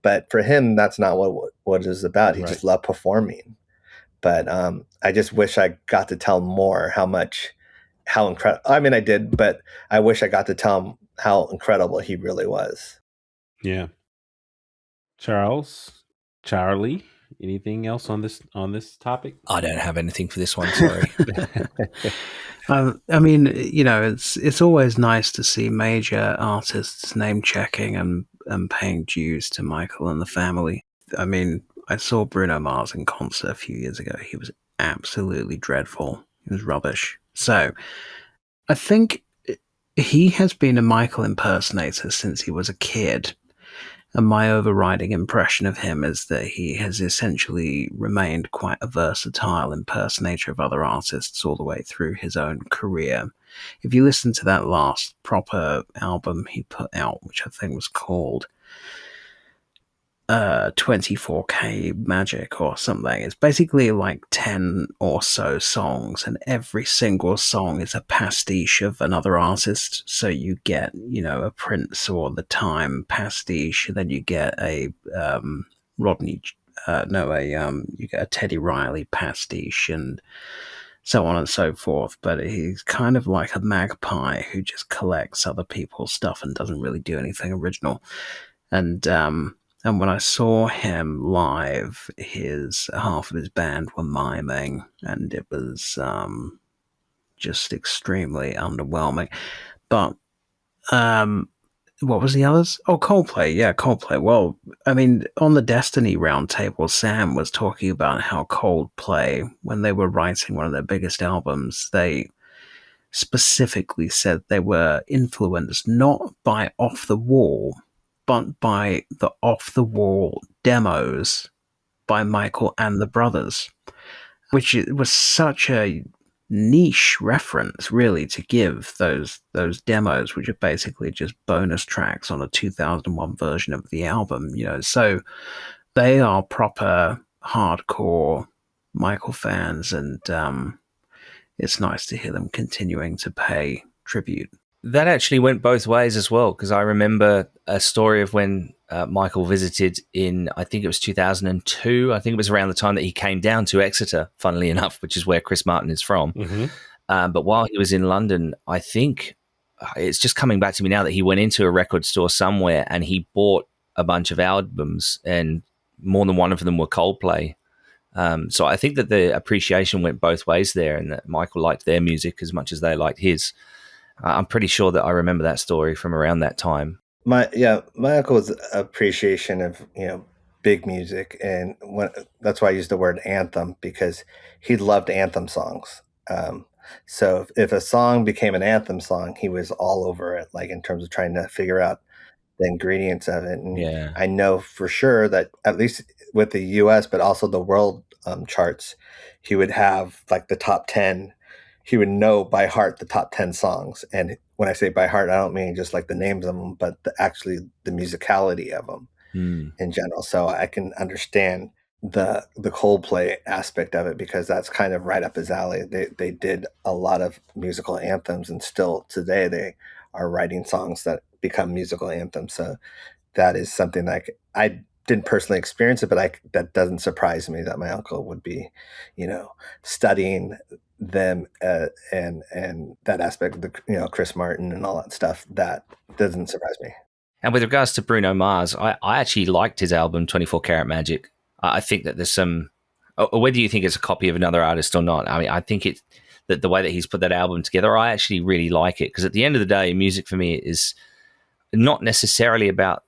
But for him, that's not what it was about. He just loved performing. But I just wish I got to tell him more how incredible. I mean, I did, but I wish I got to tell him how incredible he really was. Yeah. Charlie, anything else on this topic? I don't have anything for this one. Sorry. I mean, it's always nice to see major artists name checking and paying dues to Michael and the family. I mean, I saw Bruno Mars in concert a few years ago. He was absolutely dreadful. He was rubbish. So I think he has been a Michael impersonator since he was a kid. And my overriding impression of him is that he has essentially remained quite a versatile impersonator of other artists all the way through his own career. If you listen to that last proper album he put out, which I think was called 24K Magic or something, it's basically like 10 or so songs, and every single song is a pastiche of another artist. So you get, a Prince or The Time pastiche, and then you get a you get a Teddy Riley pastiche, and so on and so forth. But he's kind of like a magpie who just collects other people's stuff and doesn't really do anything original. And when I saw him live, half of his band were miming, and it was just extremely underwhelming. But what was the others? Oh, Coldplay. Yeah, Coldplay. Well, I mean, on the Destiny Roundtable, Sam was talking about how Coldplay, when they were writing one of their biggest albums, they specifically said they were influenced not by Off the Wall, but by the off-the-wall demos by Michael and the brothers, which was such a niche reference, really, to give those demos, which are basically just bonus tracks on a 2001 version of the album. So they are proper hardcore Michael fans, and it's nice to hear them continuing to pay tribute. That actually went both ways as well, because I remember a story of when Michael visited in, I think it was 2002. I think it was around the time that he came down to Exeter, funnily enough, which is where Chris Martin is from. Mm-hmm. But while he was in London, I think it's just coming back to me now that he went into a record store somewhere and he bought a bunch of albums, and more than one of them were Coldplay. So I think that the appreciation went both ways there, and that Michael liked their music as much as they liked his. I'm pretty sure that I remember that story from around that time. Michael's appreciation of big music, and that's why I use the word anthem, because he loved anthem songs. So if a song became an anthem song, he was all over it, like in terms of trying to figure out the ingredients of it. And I know for sure that at least with the U.S., but also the world charts, he would have like the top 10. He would know by heart the top 10 songs, and when I say by heart, I don't mean just like the names of them, but actually the musicality of them in general. So I can understand the Coldplay aspect of it, because that's kind of right up his alley. They did a lot of musical anthems, and still today they are writing songs that become musical anthems. So that is something that I didn't personally experience it, but that doesn't surprise me that my uncle would be, studying them and that aspect of the Chris Martin and all that stuff. That doesn't surprise me. And with regards to Bruno Mars, I actually liked his album 24 Karat Magic. I think that there's some, whether you think it's a copy of another artist or not, I mean, I think it's that the way that he's put that album together, I actually really like it, because at the end of the day, music for me is not necessarily about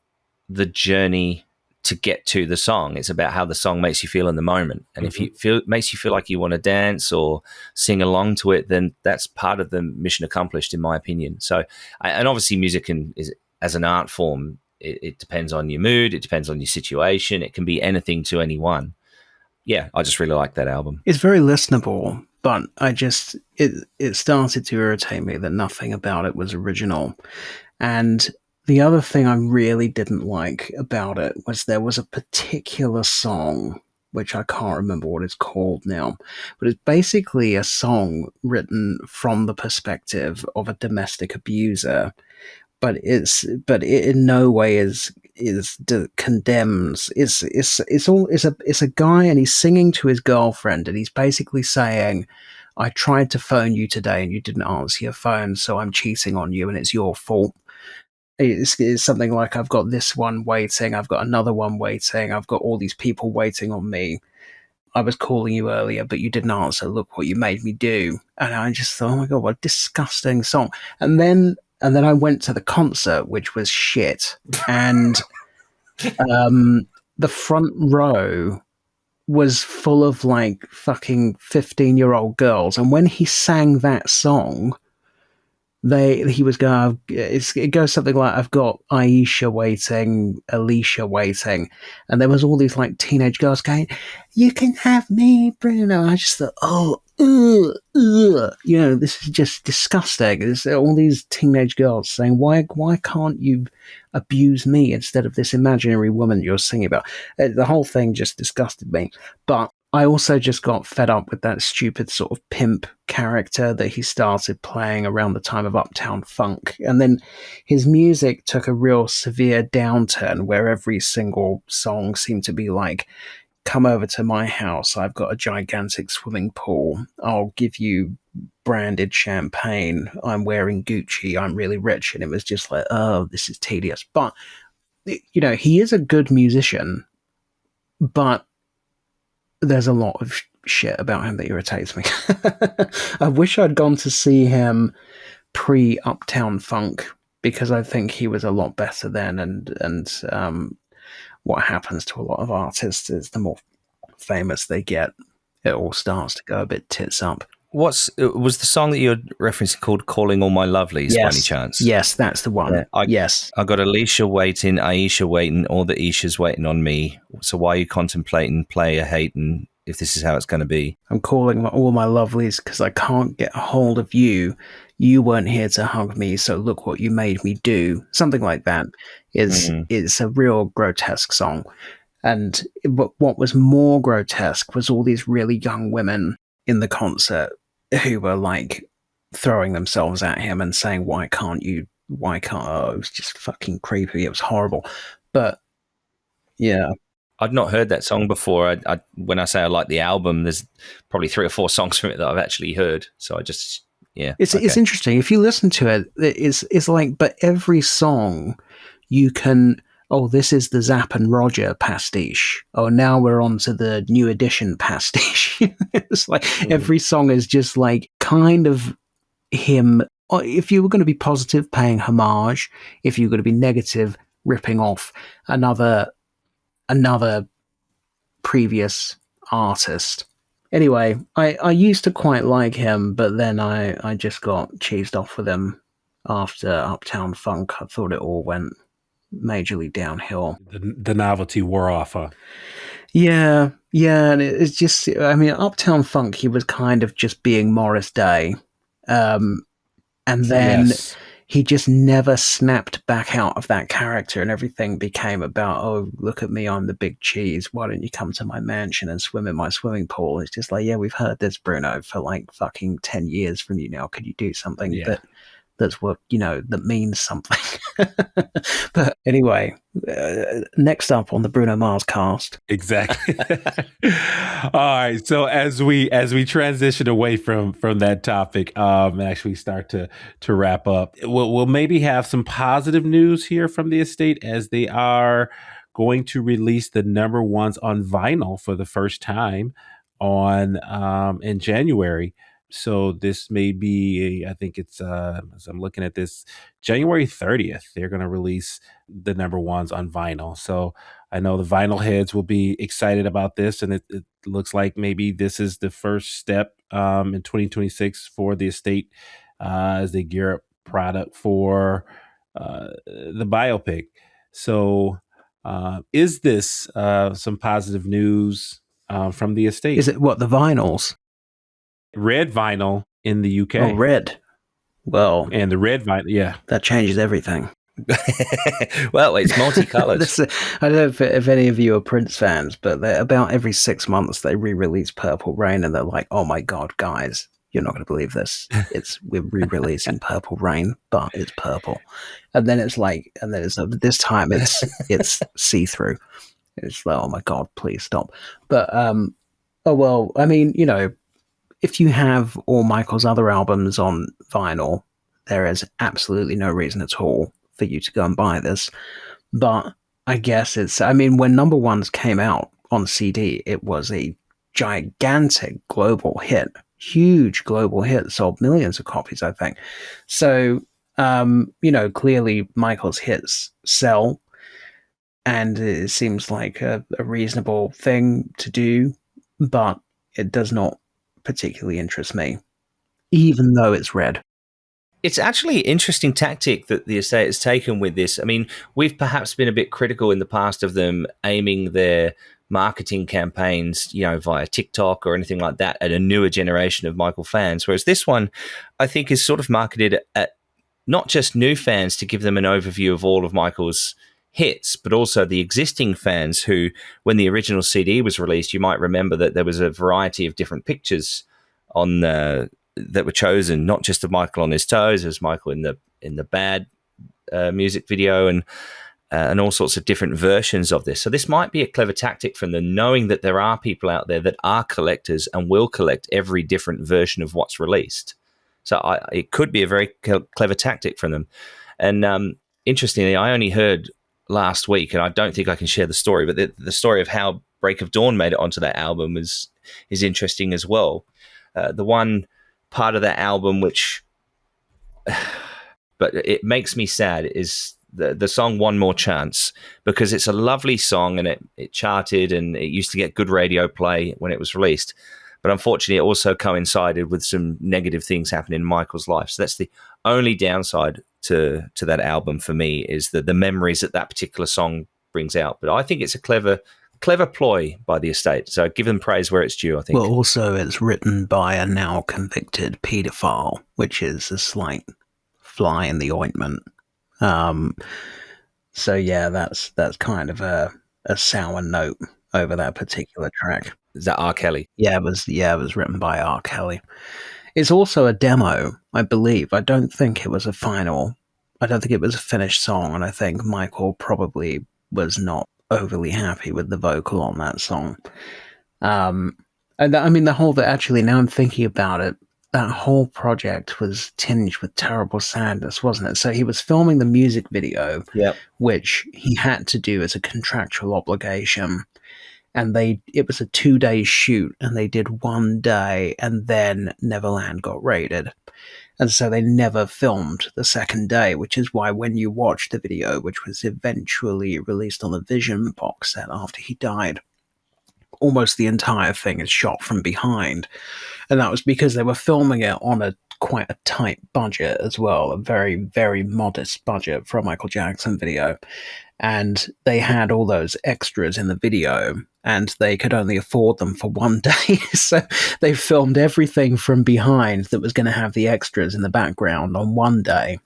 the journey to get to the song. It's about how the song makes you feel in the moment. And if it makes you feel like you want to dance or sing along to it, then that's part of the mission accomplished, in my opinion. So, and obviously music is as an art form, it depends on your mood, it depends on your situation, it can be anything to anyone. Yeah, I just really like that album. It's very listenable, but it started to irritate me that nothing about it was original. And the other thing I really didn't like about it was there was a particular song, which I can't remember what it's called now, but it's basically a song written from the perspective of a domestic abuser. But it in no way condemns. It's a guy, and he's singing to his girlfriend, and he's basically saying, "I tried to phone you today and you didn't answer your phone, so I'm cheating on you and it's your fault." It's something like, "I've got this one waiting, I've got another one waiting, I've got all these people waiting on me. I was calling you earlier, but you didn't answer. Look what you made me do." And I just thought, oh my God, what a disgusting song. And then I went to the concert, which was shit. And the front row was full of like fucking 15-year-old girls. And when he sang that song, he was going, it goes something like, "I've got Aisha waiting, Alicia waiting." And there was all these like teenage girls going, "You can have me, Bruno." And I just thought, this is just disgusting. There's all these teenage girls saying, why can't you abuse me instead of this imaginary woman you're singing about? The whole thing just disgusted me. But I also just got fed up with that stupid sort of pimp character that he started playing around the time of Uptown Funk. And then his music took a real severe downturn where every single song seemed to be like, "Come over to my house. I've got a gigantic swimming pool. I'll give you branded champagne. I'm wearing Gucci. I'm really rich." And it was just like, oh, this is tedious. But, he is a good musician, but there's a lot of shit about him that irritates me. I wish I'd gone to see him pre-Uptown Funk, because I think he was a lot better then. And what happens to a lot of artists is the more famous they get, it all starts to go a bit tits up. Was the song that you're referencing called "Calling All My Lovelies" by any chance? Yes, that's the one. Yeah, I got Alicia waiting, Aisha waiting, all the Ishas waiting on me. So why are you contemplating, player hating, if this is how it's going to be? I'm calling all my lovelies because I can't get a hold of you. You weren't here to hug me, so look what you made me do. Something like that. It's a real grotesque song. And what was more grotesque was all these really young women in the concert who were like throwing themselves at him and saying, oh, it was just fucking creepy. It was horrible. But yeah. I'd not heard that song before. When I say I like the album, there's probably 3 or 4 songs from it that I've actually heard. So I just, yeah. It's interesting. If you listen to it, it's like, but every song you can, oh, this is the Zapp and Roger pastiche. Oh, now we're on to the New Edition pastiche. It's like every song is just like kind of him. If you were going to be positive, paying homage. If you were going to be negative, ripping off another previous artist. Anyway, I used to quite like him, but then I just got cheesed off with him after Uptown Funk. I thought it all went majorly downhill. The novelty wore off, huh? Yeah, and it's just, I mean, Uptown Funk, he was kind of just being Morris Day. And then he just never snapped back out of that character, and everything became about, oh, look at me, I'm the big cheese. Why don't you come to my mansion and swim in my swimming pool? It's just like, yeah, we've heard this, Bruno, for like fucking 10 years from you now. Could you do something that's what, that means something? But anyway, next up on the Bruno Mars cast. Exactly. All right. So as we transition away from that topic, and actually start to wrap up, we'll maybe have some positive news here from the estate, as they are going to release the number ones on vinyl for the first time in January. So this may be, I think it's, as I'm looking at this, January 30th, they're going to release the number ones on vinyl. So I know the vinyl heads will be excited about this, and it looks like maybe this is the first step in 2026 for the estate as they gear up product for the biopic. So is this some positive news from the estate? Is it what, the vinyls? Red vinyl in the UK. Oh, red. Well, and the red vinyl, yeah. That changes everything. Well, it's multicolored. I don't know if any of you are Prince fans, but about every 6 months they re-release Purple Rain, and they're like, oh my God, guys, you're not going to believe this. We're re-releasing Purple Rain, but it's purple. And then it's like, this time it's see-through. It's like, oh my God, please stop. But, oh well, I mean, if you have all Michael's other albums on vinyl, there is absolutely no reason at all for you to go and buy this. But I guess when number ones came out on CD, it was a gigantic global hit, huge global hit, sold millions of copies, I think. So, clearly Michael's hits sell, and it seems like a reasonable thing to do, but it does not particularly interest me, even though it's red. It's actually an interesting tactic that the estate has taken with this. I mean, we've perhaps been a bit critical in the past of them aiming their marketing campaigns, via TikTok or anything like that, at a newer generation of Michael fans. Whereas this one, I think, is sort of marketed at not just new fans to give them an overview of all of Michael's hits, but also the existing fans who, when the original CD was released, you might remember that there was a variety of different pictures on that were chosen, not just of Michael on his toes. There was Michael in the bad music video, and all sorts of different versions of this. So this might be a clever tactic from them, knowing that there are people out there that are collectors and will collect every different version of what's released. So it could be a very clever tactic from them. And interestingly, I only heard last week, and I don't think I can share the story, but the story of how Break of Dawn made it onto that album is interesting as well. The one part of that album which but it makes me sad is the song One More Chance, because it's a lovely song and it charted and it used to get good radio play when it was released. But unfortunately, it also coincided with some negative things happening in Michael's life. So that's the only downside to that album for me, is the memories that particular song brings out. But I think it's a clever ploy by the estate. So give them praise where it's due, I think. Well, also it's written by a now convicted paedophile, which is a slight fly in the ointment. So yeah, that's kind of a sour note over that particular track. Is that R. Kelly? Yeah, it was written by R. Kelly. It's also a demo, I believe. I don't think it was a final. I don't think it was a finished song, and I think Michael probably was not overly happy with the vocal on that song. Actually, now I'm thinking about it, that whole project was tinged with terrible sadness, wasn't it? So he was filming the music video, which he had to do as a contractual obligation. And it was a 2-day shoot, and they did 1 day, and then Neverland got raided. And so they never filmed the second day, which is why when you watch the video, which was eventually released on the Vision box set after he died, almost the entire thing is shot from behind. And that was because they were filming it on quite a tight budget as well, a very, very modest budget for a Michael Jackson video. And they had all those extras in the video, and they could only afford them for 1 day. So they filmed everything from behind that was going to have the extras in the background on 1 day.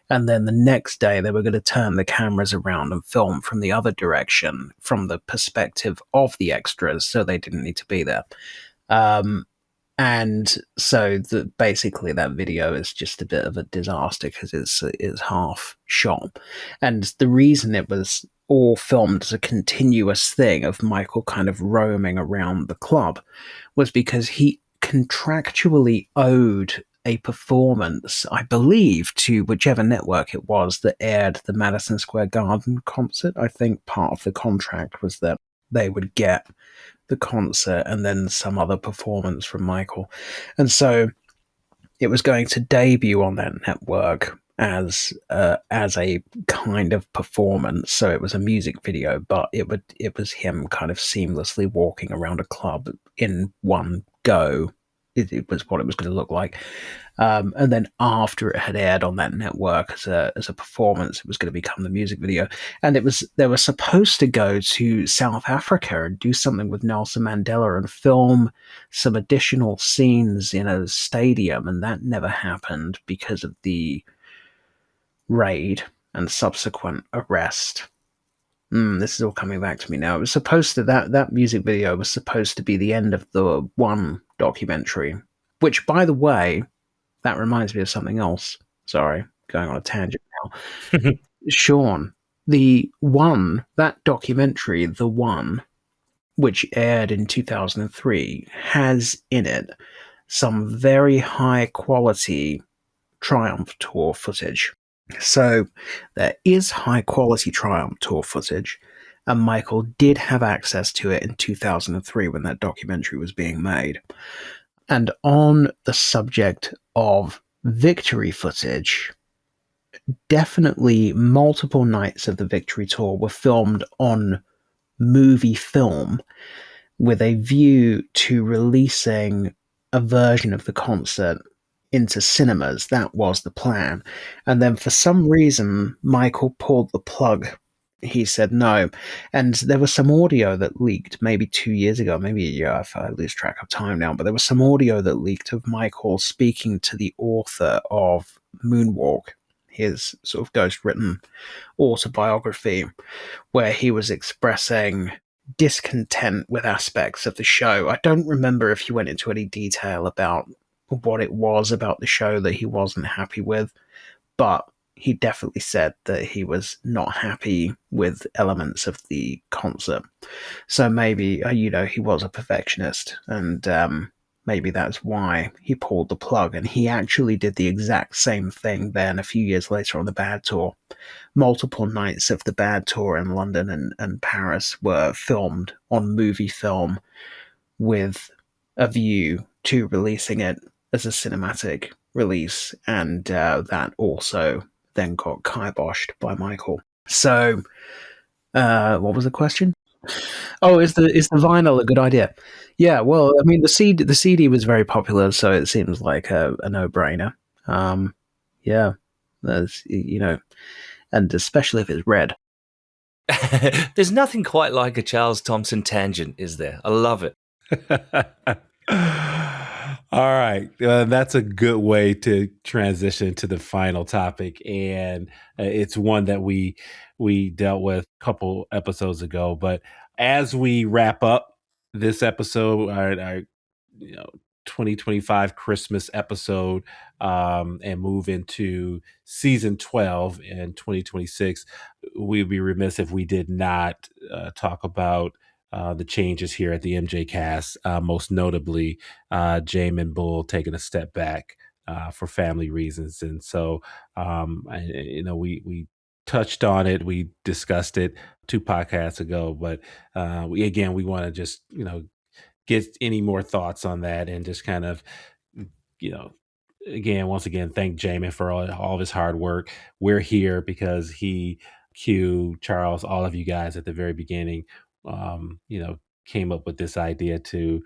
And then the next day, they were going to turn the cameras around and film from the other direction, from the perspective of the extras, so they didn't need to be there. And so basically that video is just a bit of a disaster because it's half shot. And the reason it was all filmed as a continuous thing of Michael kind of roaming around the club was because he contractually owed a performance, I believe, to whichever network it was that aired the Madison Square Garden concert. I think part of the contract was that they would get the concert and then some other performance from Michael. And so it was going to debut on that network as a kind of performance. So it was a music video, but it was him kind of seamlessly walking around a club in one go. It was what it was going to look like. And then after it had aired on that network as a performance, it was going to become the music video. And they were supposed to go to South Africa and do something with Nelson Mandela and film some additional scenes in a stadium, and that never happened because of the raid and subsequent arrest. This is all coming back to me now. It was supposed to that music video was supposed to be the end of the One documentary, which, by the way, that reminds me of something else. Sorry, going on a tangent now. Shawn, that documentary, The One, which aired in 2003, has in it some very high quality Triumph Tour footage. So there is high quality Triumph Tour footage, and Michael did have access to it in 2003 when that documentary was being made. And on the subject of victory footage, definitely multiple nights of the Victory Tour were filmed on movie film with a view to releasing a version of the concert into cinemas. That was the plan. And then for some reason, Michael pulled the plug. He said no. And there was some audio that leaked maybe 2 years ago, maybe a year, if I lose track of time now, but there was some audio that leaked of Michael speaking to the author of Moonwalk, his sort of ghost-written autobiography, where he was expressing discontent with aspects of the show. I don't remember if he went into any detail about what it was about the show that he wasn't happy with, but he definitely said that he was not happy with elements of the concert. So maybe, he was a perfectionist, and maybe that's why he pulled the plug. And he actually did the exact same thing then a few years later on the Bad Tour. Multiple nights of the Bad Tour in London and Paris were filmed on movie film with a view to releasing it as a cinematic release, and that also then got kiboshed by Michael. So, what was the question? Oh, is the vinyl a good idea? Yeah, well, I mean, the CD was very popular, so it seems like a no-brainer. Yeah, there's, and especially if it's red. There's nothing quite like a Charles Thomson tangent, is there? I love it. All right. That's a good way to transition to the final topic. And it's one that we dealt with a couple episodes ago. But as we wrap up this episode, our 2025 Christmas episode, and move into season 12 in 2026, we'd be remiss if we did not talk about the changes here at the MJCast, most notably Jamon Bull taking a step back for family reasons. And so, we touched on it, we discussed it 2 podcasts ago, but we want to just, get any more thoughts on that and just kind of, once again, thank Jamon for all of his hard work. We're here because he, Q, Charles, all of you guys at the very beginning, came up with this idea to,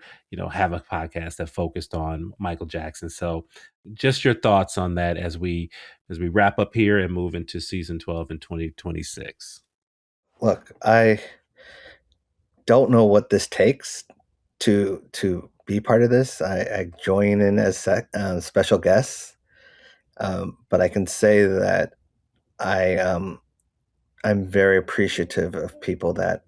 have a podcast that focused on Michael Jackson. So just your thoughts on that as we wrap up here and move into season 12 in 2026. Look, I don't know what this takes to be part of this. I join in as special guests. But I can say that I'm very appreciative of people that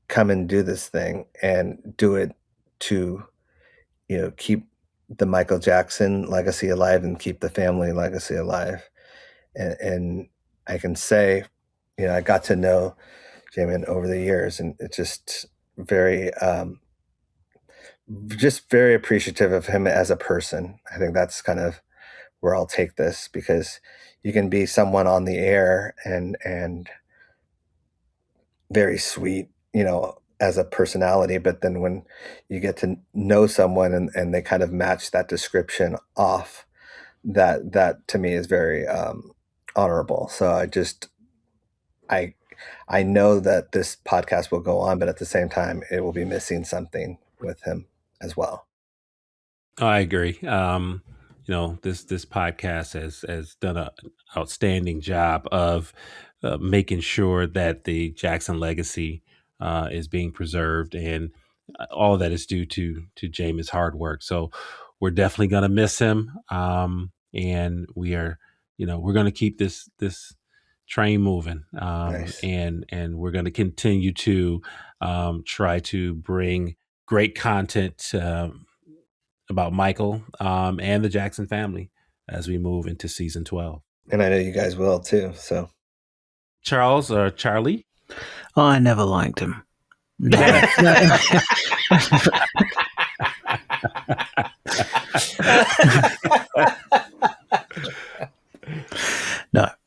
come and do this thing and do it to, keep the Michael Jackson legacy alive and keep the family legacy alive. And I can say, I got to know Jamon over the years, and it's just very appreciative of him as a person. I think that's kind of where I'll take this, because you can be someone on the air and very sweet, as a personality, but then when you get to know someone and they kind of match that description off, that to me is very honorable. So I know that this podcast will go on, but at the same time, it will be missing something with him as well. I agree. This podcast has done an outstanding job of making sure that the Jackson legacy is being preserved, and all of that is due to Jamon's hard work. So we're definitely going to miss him, and we are, we're going to keep this train moving, Nice. and we're going to continue to try to bring great content about Michael and the Jackson family as we move into season 12. And I know you guys will too. So Charles or Charlie? I never liked him. No,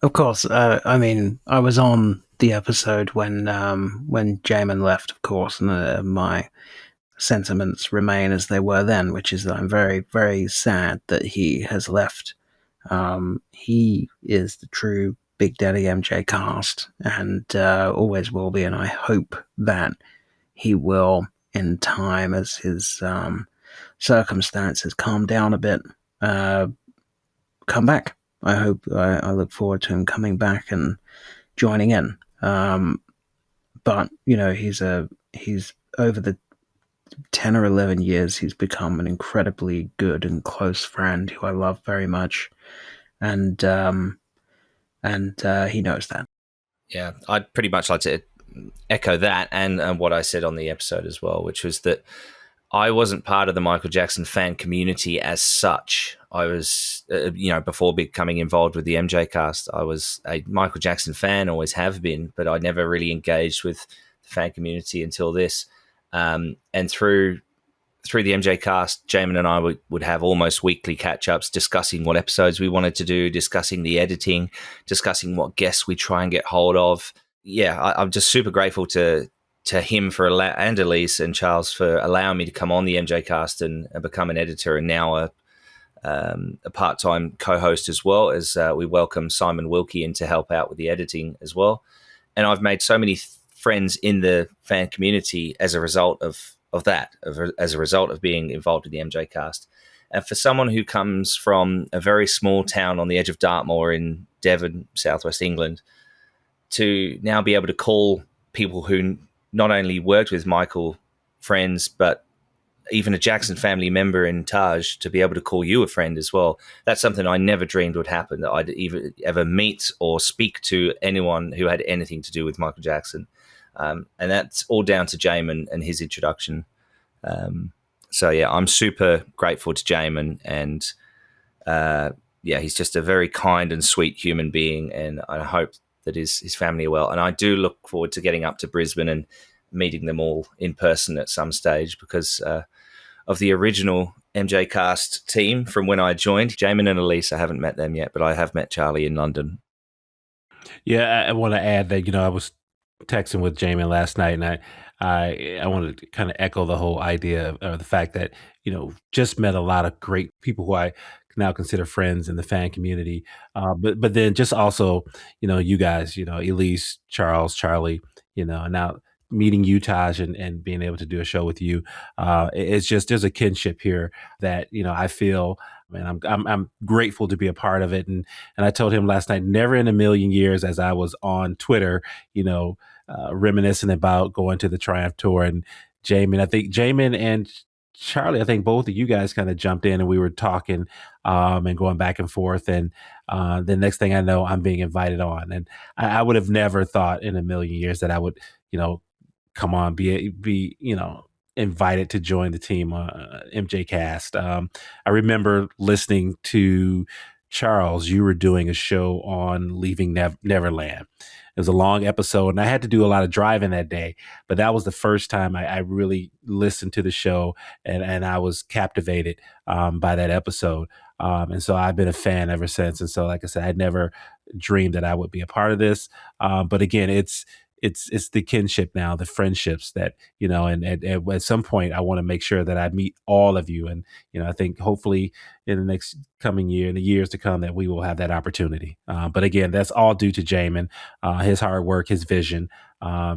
of course. I mean, I was on the episode when Jamon left, of course, and my sentiments remain as they were then, which is that I'm very, very sad that he has left. He is the true Big Daddy MJCast, and always will be, and I hope that he will, in time, as his circumstances calm down a bit, come back. I look forward to him coming back and joining in. But he's over the 10 or 11 years, he's become an incredibly good and close friend who I love very much, and he knows that. Yeah, I'd pretty much like to echo that and what I said on the episode as well, which was that I wasn't part of the Michael Jackson fan community as such. I was, before becoming involved with the MJCast, I was a Michael Jackson fan, always have been, but I never really engaged with the fan community until this. And through the MJCast, Jamon and I would have almost weekly catch-ups discussing what episodes we wanted to do, discussing the editing, discussing what guests we try and get hold of. Yeah, I'm just super grateful to him and Elise and Charles for allowing me to come on the MJCast and become an editor, and now a part-time co-host as well, as we welcome Simon Wilkie in to help out with the editing as well. And I've made so many friends in the fan community as a result of that, as a result of being involved in the MJCast. And for someone who comes from a very small town on the edge of Dartmoor in Devon, southwest England, to now be able to call people who not only worked with Michael friends, but even a Jackson family member in Taj, to be able to call you a friend as well. That's something I never dreamed would happen, that I'd ever meet or speak to anyone who had anything to do with Michael Jackson. And that's all down to Jamon and his introduction. So yeah, I'm super grateful to Jamon, and he's just a very kind and sweet human being, and I hope that his family are well. And I do look forward to getting up to Brisbane and meeting them all in person at some stage, because of the original MJCast team from when I joined, Jamon and Elise, I haven't met them yet, but I have met Charlie in London. Yeah, I want to add that, I was texting with Jamon last night, and I wanted to kind of echo the whole idea of the fact that, just met a lot of great people who I now consider friends in the fan community. But then just also, you guys, Elise, Charles, Charlie, and now meeting you, Taj, and being able to do a show with you. It's just, there's a kinship here that, I feel, and I'm grateful to be a part of it. And I told him last night, never in a million years, as I was on Twitter, reminiscing about going to the Triumph Tour, and Jamon, I think Jamon and Charlie, I think both of you guys kind of jumped in and we were talking and going back and forth. And the next thing I know, I'm being invited on. And I would have never thought in a million years that I would, come on, be invited to join the team MJCast. I remember listening to Charles. You were doing a show on Leaving Neverland. It was a long episode, and I had to do a lot of driving that day. But that was the first time I really listened to the show, and I was captivated by that episode. And so I've been a fan ever since. And so, like I said, I'd never dreamed that I would be a part of this. But again, it's the kinship now, the friendships that, and at some point I want to make sure that I meet all of you. And, I think hopefully in the next coming year, in the years to come, that we will have that opportunity. But again, that's all due to Jamon, his hard work, his vision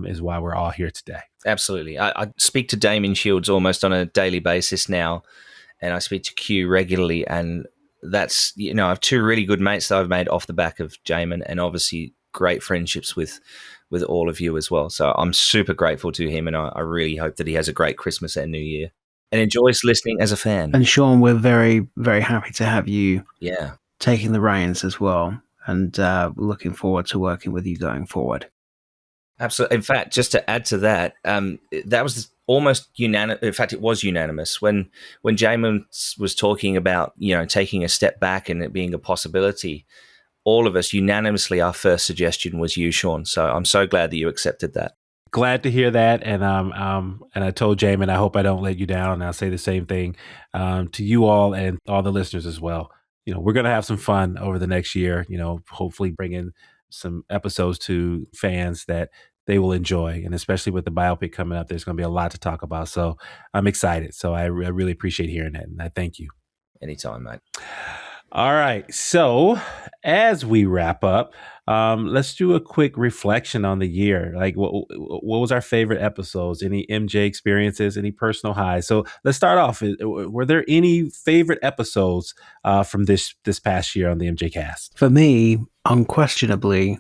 is why we're all here today. Absolutely. I speak to Damien Shields almost on a daily basis now, and I speak to Q regularly. And that's, I have two really good mates that I've made off the back of Jamon, and obviously great friendships with all of you as well. So I'm super grateful to him, and I really hope that he has a great Christmas and New Year and enjoys listening as a fan. And Shawn, we're very, very happy to have you taking the reins as well, and looking forward to working with you going forward. Absolutely. In fact, just to add to that, that was almost unanimous. In fact, it was unanimous when Jamon was talking about, taking a step back and it being a possibility. All of us unanimously, our first suggestion was you, Shawn. So I'm so glad that you accepted that. Glad to hear that. And I told Jamon, I hope I don't let you down. And I'll say the same thing to you all and all the listeners as well. We're going to have some fun over the next year, hopefully bring in some episodes to fans that they will enjoy. And especially with the biopic coming up, there's going to be a lot to talk about. So I'm excited. So I really appreciate hearing that. And I thank you. Anytime, mate. All right. So as we wrap up, let's do a quick reflection on the year. Like what was our favorite episodes? Any MJ experiences? Any personal highs? So let's start off. Were there any favorite episodes from this past year on the MJCast? For me, unquestionably,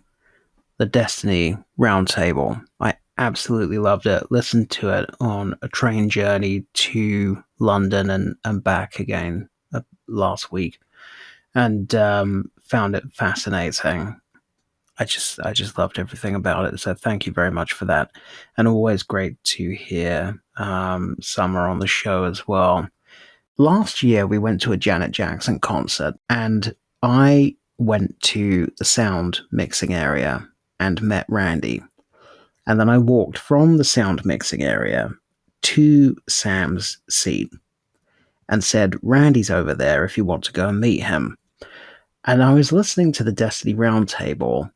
the Destiny Roundtable. I absolutely loved it. Listened to it on a train journey to London and back again last week. And found it fascinating. I just loved everything about it. So thank you very much for that. And always great to hear Summer on the show as well. Last year, we went to a Janet Jackson concert, and I went to the sound mixing area and met Randy. And then I walked from the sound mixing area to Sam's seat and said, Randy's over there if you want to go and meet him. And I was listening to the Destiny Roundtable,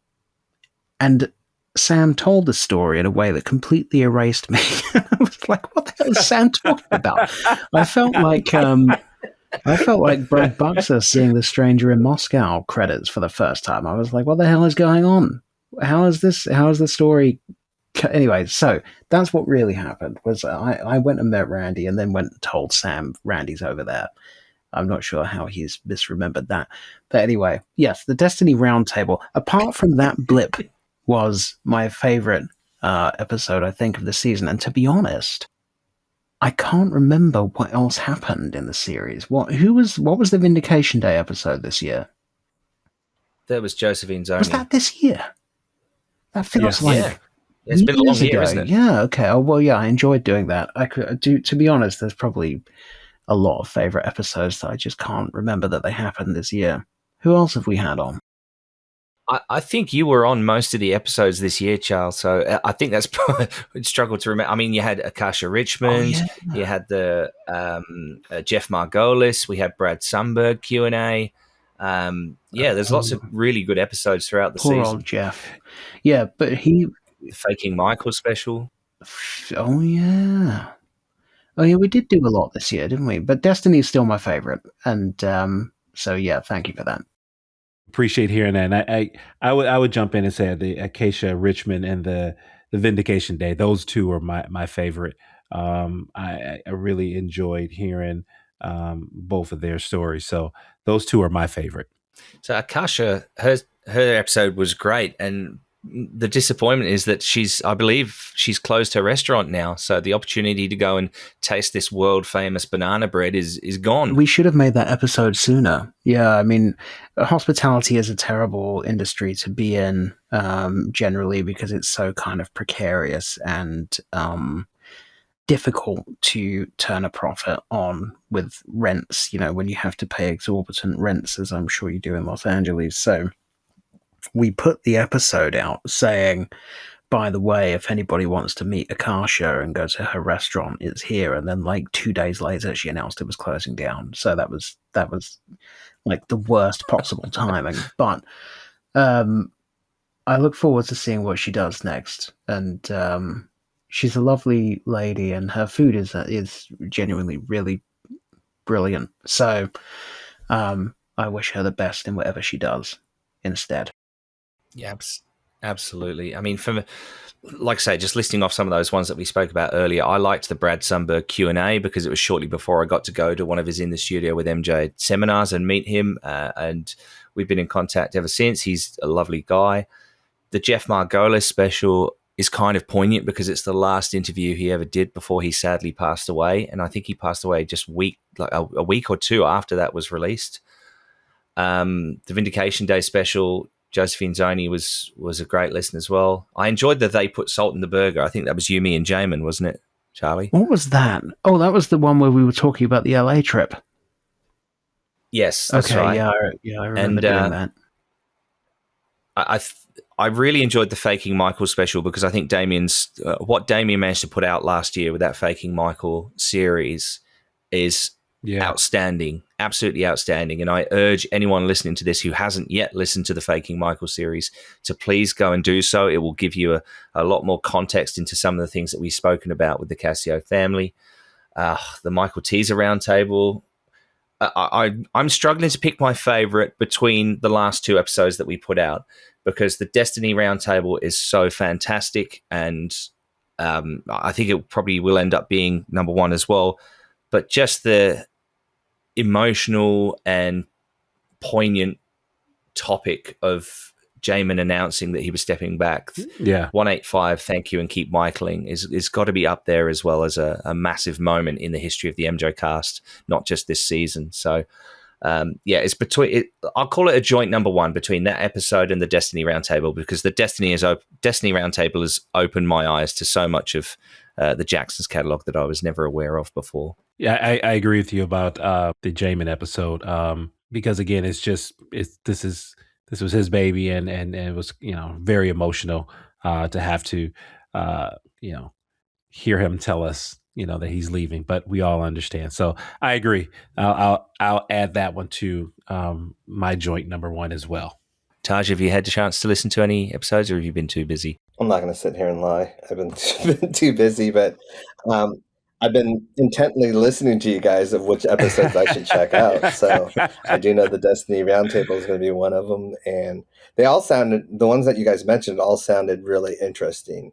and Sam told the story in a way that completely erased me. I was like, what the hell is Sam talking about? I felt like Brad Buxer seeing The Stranger in Moscow credits for the first time. I was like, what the hell is going on? How is the story? Anyway, so that's what really happened. Was I went and met Randy, and then went and told Sam Randy's over there. I'm not sure how he's misremembered that. But anyway, yes, the Destiny Roundtable, apart from that blip, was my favorite episode, I think, of the season. And to be honest, I can't remember what else happened in the series. What was the Vindication Day episode this year? That was Josephine's Only. Was that this year? That feels like... Yeah. It's been a long year, isn't it? Yeah, okay. Oh, well, yeah, I enjoyed doing that. To be honest, there's probably a lot of favorite episodes that I just can't remember that they happened this year. Who else have we had on? I think you were on most of the episodes this year, Charles. So I think that's probably struggled to remember. I mean, you had Akasha Richmond, you had the Jeff Margolis, we had Brad Sundberg Q&A. There's lots of really good episodes throughout the season. Poor old Jeff. Yeah, but he... The Faking Michael special. Oh, yeah. We did do a lot this year, didn't we? But Destiny is still my favorite. And so, yeah, thank you for that. Appreciate hearing that. And I would jump in and say the Acacia Richmond and the Vindication Day, those two are my favorite. I really enjoyed hearing both of their stories. So those two are my favorite. So Akasha, her episode was great. And the disappointment is that I believe she's closed her restaurant now. So the opportunity to go and taste this world famous banana bread is gone. We should have made that episode sooner. Yeah, I mean, hospitality is a terrible industry to be in, generally, because it's so kind of precarious and difficult to turn a profit on with rents, when you have to pay exorbitant rents, as I'm sure you do in Los Angeles. So we put the episode out saying, by the way, if anybody wants to meet Akasha and go to her restaurant, it's here. And then like 2 days later, she announced it was closing down. So that was like the worst possible timing. But I look forward to seeing what she does next. And she's a lovely lady, and her food is genuinely really brilliant. So I wish her the best in whatever she does instead. Yeah, absolutely. I mean, like I say, just listing off some of those ones that we spoke about earlier, I liked the Brad Sundberg Q&A because it was shortly before I got to go to one of his In the Studio with MJ seminars and meet him. And we've been in contact ever since. He's a lovely guy. The Jeff Margolis special is kind of poignant because it's the last interview he ever did before he sadly passed away. And I think he passed away just a week or two after that was released. The Vindication Day special, Josephine Zoni was a great listen as well. I enjoyed that they put salt in the burger. I think that was Yumi and Jamon, wasn't it, Charlie? What was that? Oh, that was the one where we were talking about the LA trip. Yes, that's okay, right. Yeah, I remember doing that. I really enjoyed the Faking Michael special because I think what Damien managed to put out last year with that Faking Michael series is outstanding, absolutely outstanding. And I urge anyone listening to this who hasn't yet listened to the Faking Michael series to please go and do so. It will give you a lot more context into some of the things that we've spoken about with the Cascio family. The Michael Teaser Roundtable. I'm struggling to pick my favorite between the last two episodes that we put out because the Destiny Roundtable is so fantastic, and I think it probably will end up being number one as well. But just the emotional and poignant topic of Jamon announcing that he was stepping back. 185, thank you and keep Michaeling is got to be up there as well as a massive moment in the history of the MJCast, not just this season. So it's between it. I'll call it a joint number one between that episode and the Destiny Roundtable because the Destiny Roundtable has opened my eyes to so much of the Jacksons catalog that I was never aware of before. Yeah, I agree with you about the Jamon episode because again, this was his baby and it was very emotional to have to hear him tell us that he's leaving, but we all understand. So I agree. I'll add that one to my joint number one as well. Taj, have you had the chance to listen to any episodes, or have you been too busy? I'm not going to sit here and lie. I've been too busy, but I've been intently listening to you guys of which episodes I should check out. So I do know the Destiny Roundtable is going to be one of them, and they all sounded, the ones that you guys mentioned, all sounded really interesting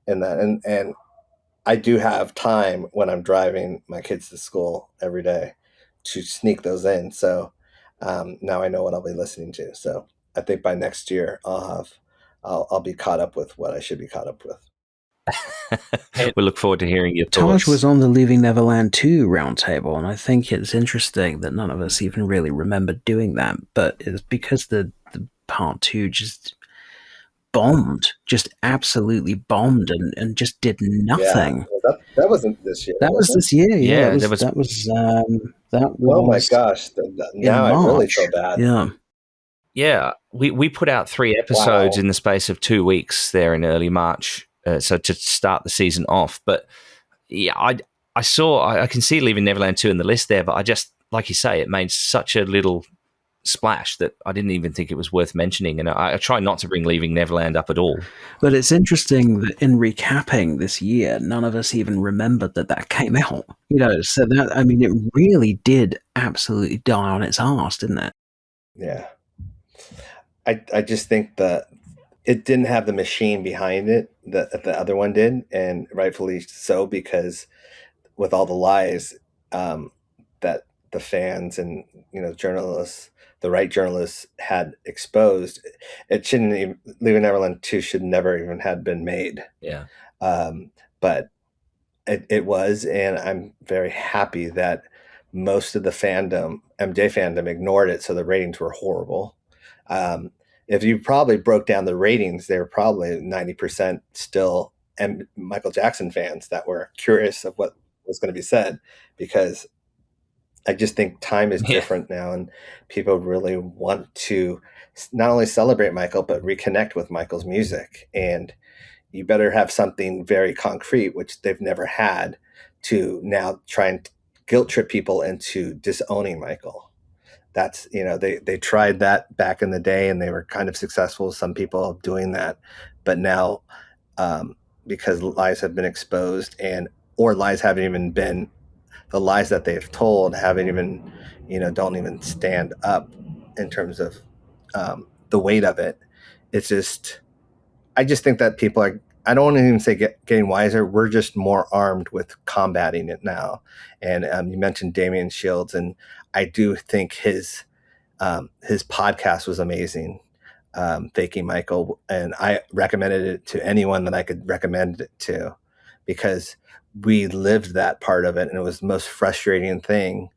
in that. And I do have time when I'm driving my kids to school every day to sneak those in. So now I know what I'll be listening to. So I think by next year I'll be caught up with what I should be caught up with. We look forward to hearing your thoughts. Taj was on the Leaving Neverland 2 roundtable, and I think it's interesting that none of us even really remember doing that, but it's because the part 2 just bombed, just absolutely bombed and just did nothing. Yeah, that wasn't this year. That was this year, yeah. That was oh my gosh, now I really feel bad. Yeah, we put out 3 episodes in the space of 2 weeks there in early March, so to start the season off. But yeah, I can see Leaving Neverland 2 in the list there, but I just, like you say, it made such a little splash that I didn't even think it was worth mentioning, and I try not to bring Leaving Neverland up at all. But it's interesting that in recapping this year, none of us even remembered that came out. So that, I mean, it really did absolutely die on its arse, didn't it? Yeah. I just think that it didn't have the machine behind it that the other one did, and rightfully so, because with all the lies that the fans and journalists the right journalists had exposed, it shouldn't even, Leaving Neverland 2 should never even have been made. Yeah. But it was, and I'm very happy that most of the fandom, MJ fandom, ignored it, so the ratings were horrible. If you probably broke down the ratings, they were probably 90% still Michael Jackson fans that were curious of what was going to be said, because I just think time is different now, and people really want to not only celebrate Michael, but reconnect with Michael's music. And you better have something very concrete, which they've never had, to now try and guilt trip people into disowning Michael. That's, they tried that back in the day, and they were kind of successful, some people doing that. But now, because lies have been exposed, or lies haven't even been, the lies that they've told haven't even, don't even stand up in terms of the weight of it. It's just, I just think that people are, I don't want to even say getting wiser. We're just more armed with combating it now. And you mentioned Damian Shields, and I do think his podcast was amazing, Faking Michael. And I recommended it to anyone that I could recommend it to, because we lived that part of it. And it was the most frustrating thing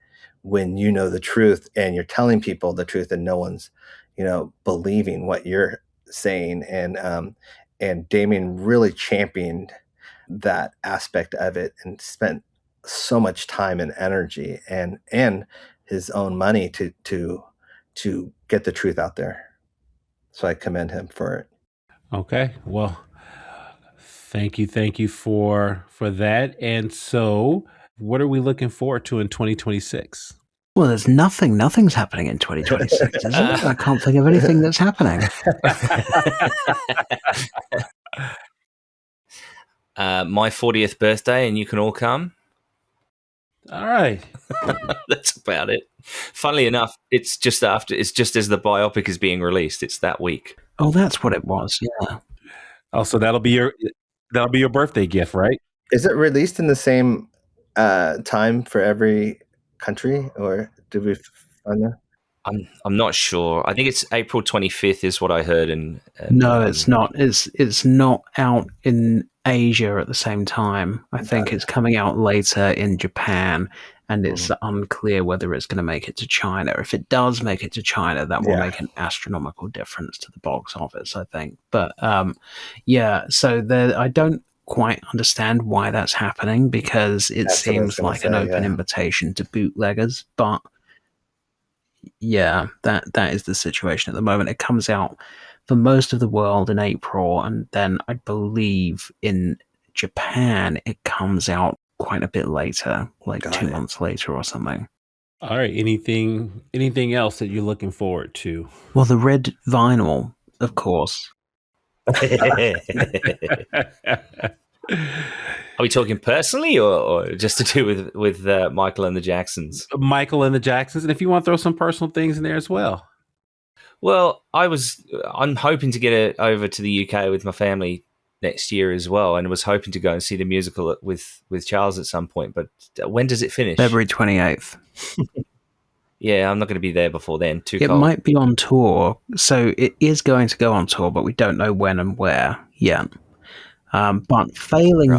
when you know the truth and you're telling people the truth and no one's, believing what you're saying. And Damien really championed that aspect of it and spent so much time and energy and his own money to get the truth out there. So I commend him for it. Okay. Well, thank you for that. And so what are we looking forward to in 2026? Well, there's nothing's happening in 2026, is it? I can't think of anything that's happening. My 40th birthday, and you can all come. All right. That's about it. Funnily enough, it's just as the biopic is being released. It's that week. Oh, that's what it was. Yeah. Oh, so that'll be your birthday gift, right? Is it released in the same time for every country, or did we find that? I'm not sure. I think it's April 25th is what I heard. And no, it's not. It's not out in Asia at the same time. I think it's coming out later in Japan, and it's unclear whether it's going to make it to China. If it does make it to China, that will make an astronomical difference to the box office, I think. But so I don't quite understand why that's happening, because it seems like an open invitation to bootleggers, but that is the situation at the moment. It comes out for most of the world in April, and then I believe in Japan it comes out quite a bit later, like 2 months later or something. All right. Anything else that you're looking forward to? Well, the red vinyl, of course. Are we talking personally, or just to do with Michael and the Jacksons? Michael and the Jacksons, and if you want to throw some personal things in there as well. Well, I'm hoping to get over to the UK with my family next year as well, and was hoping to go and see the musical with Charles at some point. But when does it finish? February 28th. Yeah, I'm not going to be there before then. It might be on tour, so it is going to go on tour, but we don't know when and where yet. But failing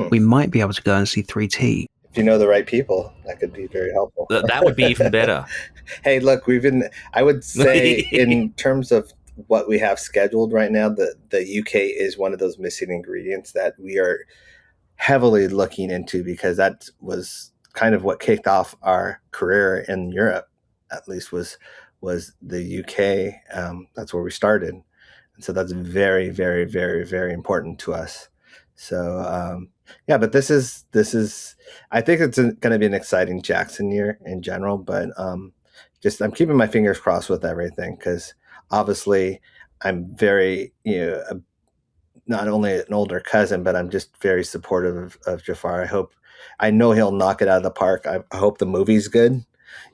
we might be able to go and see 3T. If you know the right people, that could be very helpful. That would be even better. Hey, look, I would say in terms of what we have scheduled right now, the UK is one of those missing ingredients that we are heavily looking into, because that was kind of what kicked off our career in Europe, at least was the UK. That's where we started. And so that's very, very, very, very important to us. So, but this is, I think it's going to be an exciting Jackson year in general, but I'm keeping my fingers crossed with everything, because obviously I'm very, not only an older cousin, but I'm just very supportive of Jafar. I know he'll knock it out of the park. I hope the movie's good.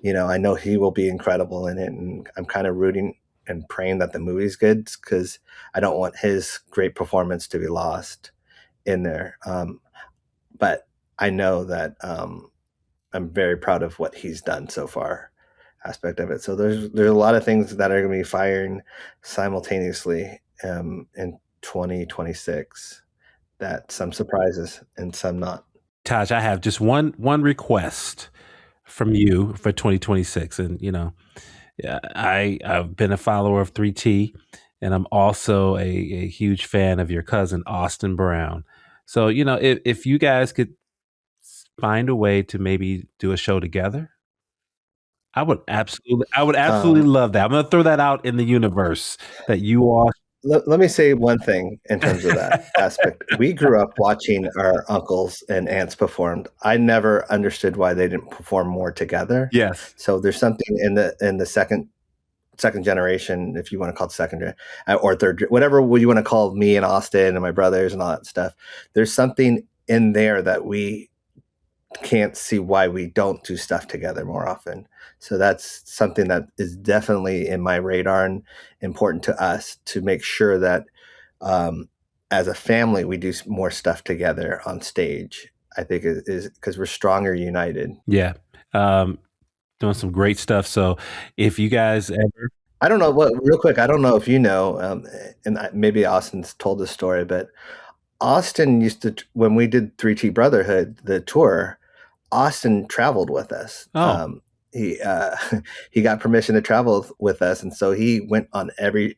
I know he will be incredible in it, and I'm kind of rooting and praying that the movie's good, because I don't want his great performance to be lost in there. But I know that I'm very proud of what he's done so far aspect of it. So there's a lot of things that are going to be firing simultaneously in 2026. That some surprises and some not. Taj, I have just one request from you for 2026, and I've been a follower of 3T, and I'm also a huge fan of your cousin Austin Brown. So if you guys could find a way to maybe do a show together, I would absolutely love that. I'm going to throw that out in the universe that you all. Let me say one thing in terms of that aspect. We grew up watching our uncles and aunts performed. I never understood why they didn't perform more together. Yes. So there's something in the second generation, if you want to call it second or third, whatever you want to call me and Austin and my brothers and all that stuff. There's something in there that we can't see why we don't do stuff together more often. So that's something that is definitely in my radar and important to us to make sure that as a family, we do more stuff together on stage. I think is because we're stronger united. Yeah. Doing some great stuff. So if you guys ever... I don't know real quick, I don't know if you know, and maybe Austin's told this story, but Austin used to, when we did 3T Brotherhood, the tour, Austin traveled with us. Oh. He got permission to travel with us, and so he went on every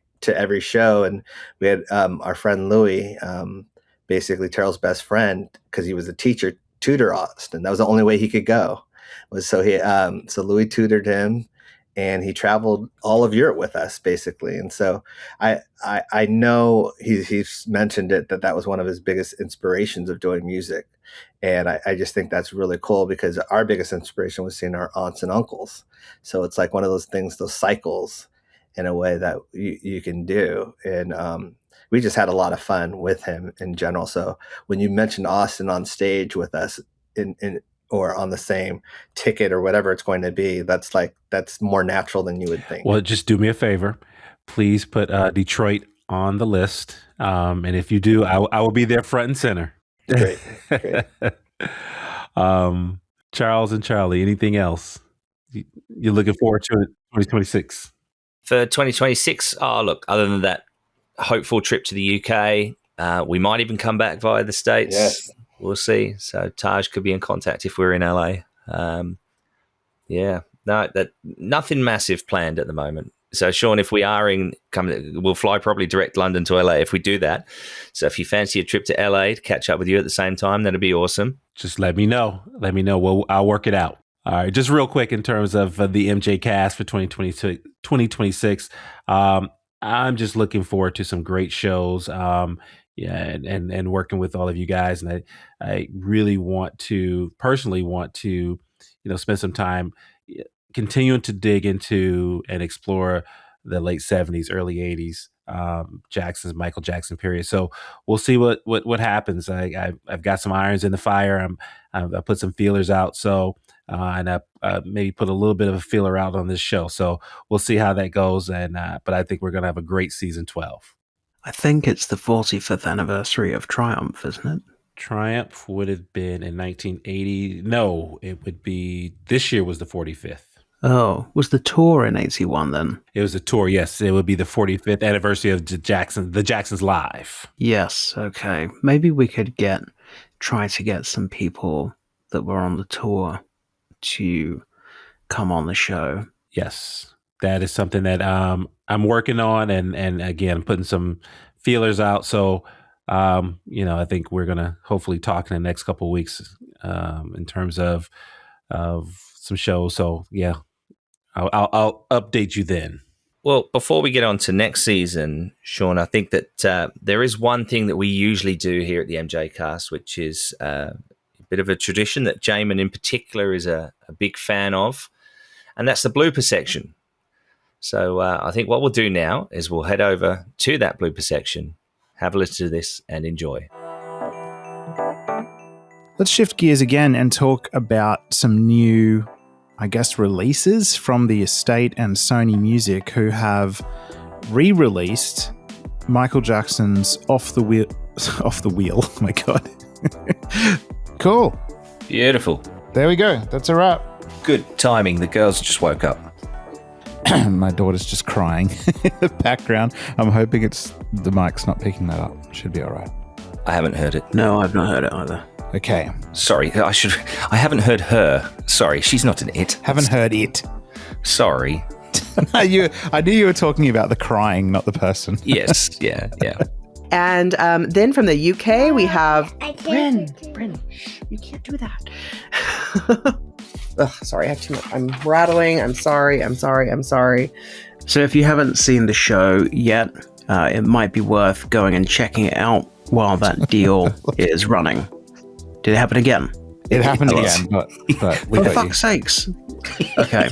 show. And we had our friend Louis, basically Terrell's best friend, because he was a teacher, tutor Austin. That was the only way he could go. So Louis tutored him, and he traveled all of Europe with us, basically. And so I know he's mentioned it, that was one of his biggest inspirations of doing music. And I just think that's really cool, because our biggest inspiration was seeing our aunts and uncles. So it's like one of those things, those cycles in a way that you can do. And we just had a lot of fun with him in general. So when you mentioned Austin on stage with us or on the same ticket or whatever it's going to be, that's more natural than you would think. Well, just do me a favor. Please put Detroit on the list. And if you do, I will be there front and center. Great. Charles and Charlie, anything else you're looking forward to in 2026? For 2026, look, other than that hopeful trip to the UK, we might even come back via the States. Yes. We'll see. So Taj could be in contact if we're in LA. Nothing massive planned at the moment. So Shawn, if we are we'll fly probably direct London to LA if we do that. So if you fancy a trip to LA to catch up with you at the same time, that'd be awesome. Just let me know. Well, I'll work it out. All right. Just real quick in terms of the MJCast for 2026. I'm just looking forward to some great shows. And working with all of you guys. And I really personally want to, spend some time continuing to dig into and explore the late 70s, early 80s, Michael Jackson period. So we'll see what happens. I've got some irons in the fire. I put some feelers out. So, and I maybe put a little bit of a feeler out on this show. So we'll see how that goes. But I think we're going to have a great season 12. I think it's the 45th anniversary of Triumph, isn't it? Triumph would have been in 1980. No, it would be, this year was the 45th. Oh, was the tour in 81 then? It was a tour, yes. It would be the 45th anniversary of the Jacksons Live. Yes, okay. Maybe we could try to get some people that were on the tour to come on the show. Yes, that is something that I'm working on, and again, putting some feelers out. So, I think we're going to hopefully talk in the next couple of weeks in terms of some shows. So, yeah, I'll update you then. Well, before we get on to next season, Shawn, I think that there is one thing that we usually do here at the MJCast, which is a bit of a tradition that Jamon in particular is a big fan of, and that's the blooper section. So I think what we'll do now is we'll head over to that blooper section, have a listen to this, and enjoy. Let's shift gears again and talk about some new, releases from the estate and Sony Music, who have re-released Michael Jackson's Off the Wheel. Oh my God. Cool. Beautiful. There we go. That's a wrap. Good timing. The girls just woke up. My daughter's just crying in the background. I'm hoping the mic's not picking that up. Should be all right. I haven't heard it. No, I've not heard it either. Okay. Sorry, I haven't heard her. Sorry, she's not an it. Haven't heard it. Sorry. I knew you were talking about the crying, not the person. Yes, yeah. And then from the UK, we have Bryn, shh, you can't do that. Ugh, sorry, I have too much. I'm rattling. I'm sorry. So if you haven't seen the show yet, it might be worth going and checking it out while that deal is running. Did it happen again? It happened again, but we got for fuck's sakes. Okay.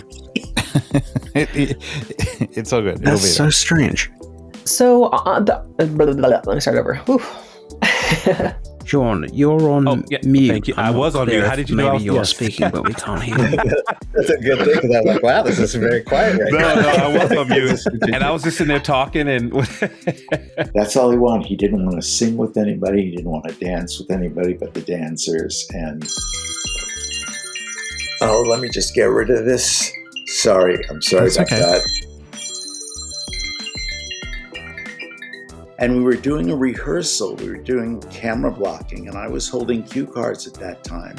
It's all good. That's so strange. So, let me start over. Sean, you're on mute. Thank you. I was on mute. How did you know? Maybe you're speaking, but we can't hear you. That's a good thing, because I was like, wow, this is very quiet right now. No, I was on mute. And I was just sitting there talking. And that's all he wanted. He didn't want to sing with anybody. He didn't want to dance with anybody but the dancers. And, let me just get rid of this. Sorry. I'm sorry about that. And we were doing a rehearsal. We were doing camera blocking, and I was holding cue cards at that time.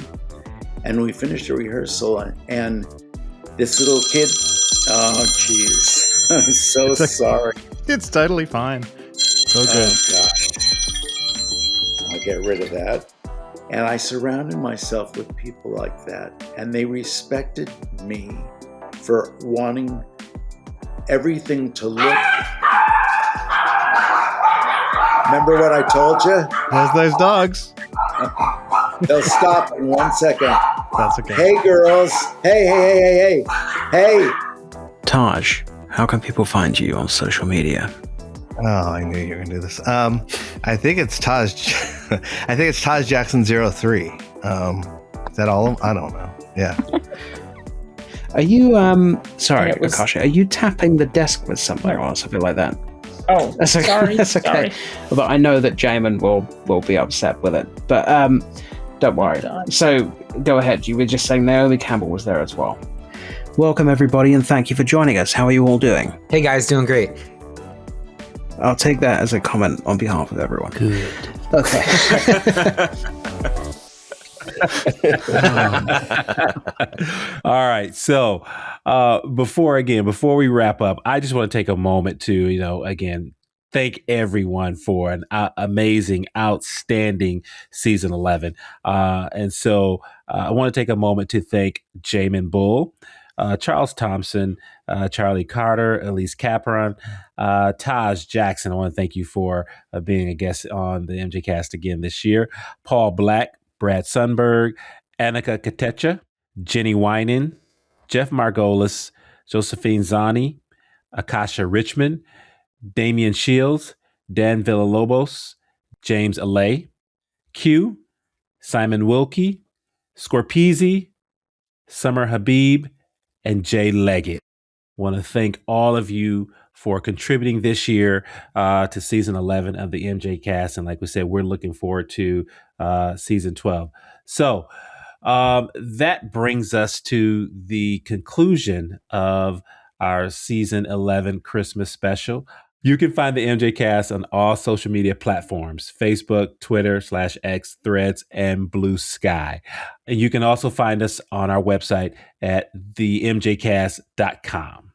And we finished the rehearsal, and this little kid, oh, jeez. I'm so sorry. It's totally fine. So good. Oh, gosh. I'll get rid of that. And I surrounded myself with people like that, and they respected me for wanting everything to look. Remember what I told you? There's those dogs. They'll stop in 1 second. That's okay. Hey, girls. Hey. Taj, how can people find you on social media? Oh, I knew you were going to do this. I think it's Taj. I think it's Taj Jackson 03. Is that all of them? I don't know. Yeah. Are you, sorry, Akashi, are you tapping the desk with something or something like that? Oh, that's okay. sorry. That's okay. Sorry. But I know that Jamon will be upset with it. But don't worry. So go ahead. You were just saying Naomi Campbell was there as well. Welcome everybody, and thank you for joining us. How are you all doing? Hey guys, doing great. I'll take that as a comment on behalf of everyone. Good. Okay. All right. So before we wrap up, I just want to take a moment to, again, thank everyone for an amazing, outstanding season 11. And so I want to take a moment to thank Jamon Bull, Charles Thomson, Charlie Carter, Elise Capron, Taj Jackson. I want to thank you for being a guest on the MJCast again this year. Paul Black, Brad Sundberg, Annika Katecha, Jenny Winan, Jeff Margolis, Josephine Zani, Akasha Richmond, Damian Shields, Dan Villalobos, James Alay, Q, Simon Wilkie, Scorpese, Summer Habib, and Jay Leggett. Want to thank all of you for contributing this year to season 11 of the MJCast. And like we said, we're looking forward to season 12. So that brings us to the conclusion of our season 11 Christmas special. You can find the MJCast on all social media platforms: Facebook, Twitter /X, Threads, and Blue Sky. And you can also find us on our website at themjcast.com.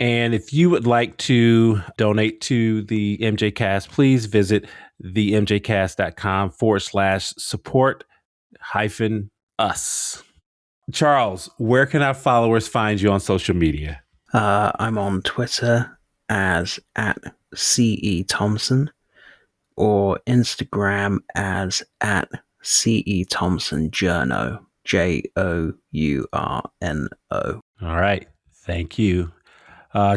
And if you would like to donate to the MJCast, please visit themjcast.com/support-us. Charles, where can our followers find you on social media? I'm on Twitter as @CE or Instagram as @CEThompsonJourno, JOURNO. All right. Thank you.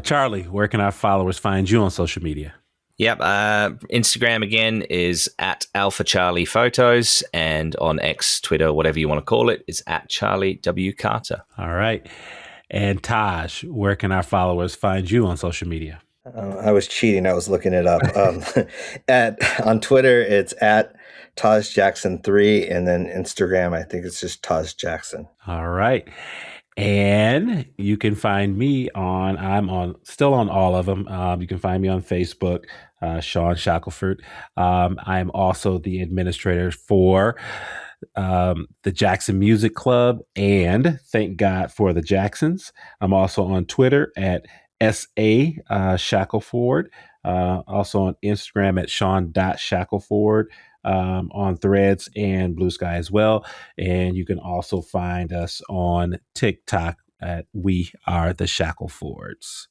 Charlie, where can our followers find you on social media? Yep. Instagram again is @AlphaCharliePhotos, and on X, Twitter, whatever you want to call it, is @CharlieWCarter. All right. And Taj, where can our followers find you on social media? I was cheating. I was looking it up. On Twitter, it's @Taj Jackson 3, and then Instagram, I think it's just Taj Jackson. All right. And you can find me still on all of them. You can find me on Facebook, Shawn Shackelford. I am also the administrator for the Jackson Music Club and Thank God for the Jacksons. I'm also on Twitter at SA Shackelford. Also on Instagram at Shawn.Shackelford. On Threads and Blue Sky as well. And you can also find us on TikTok at We Are the Shacklefords.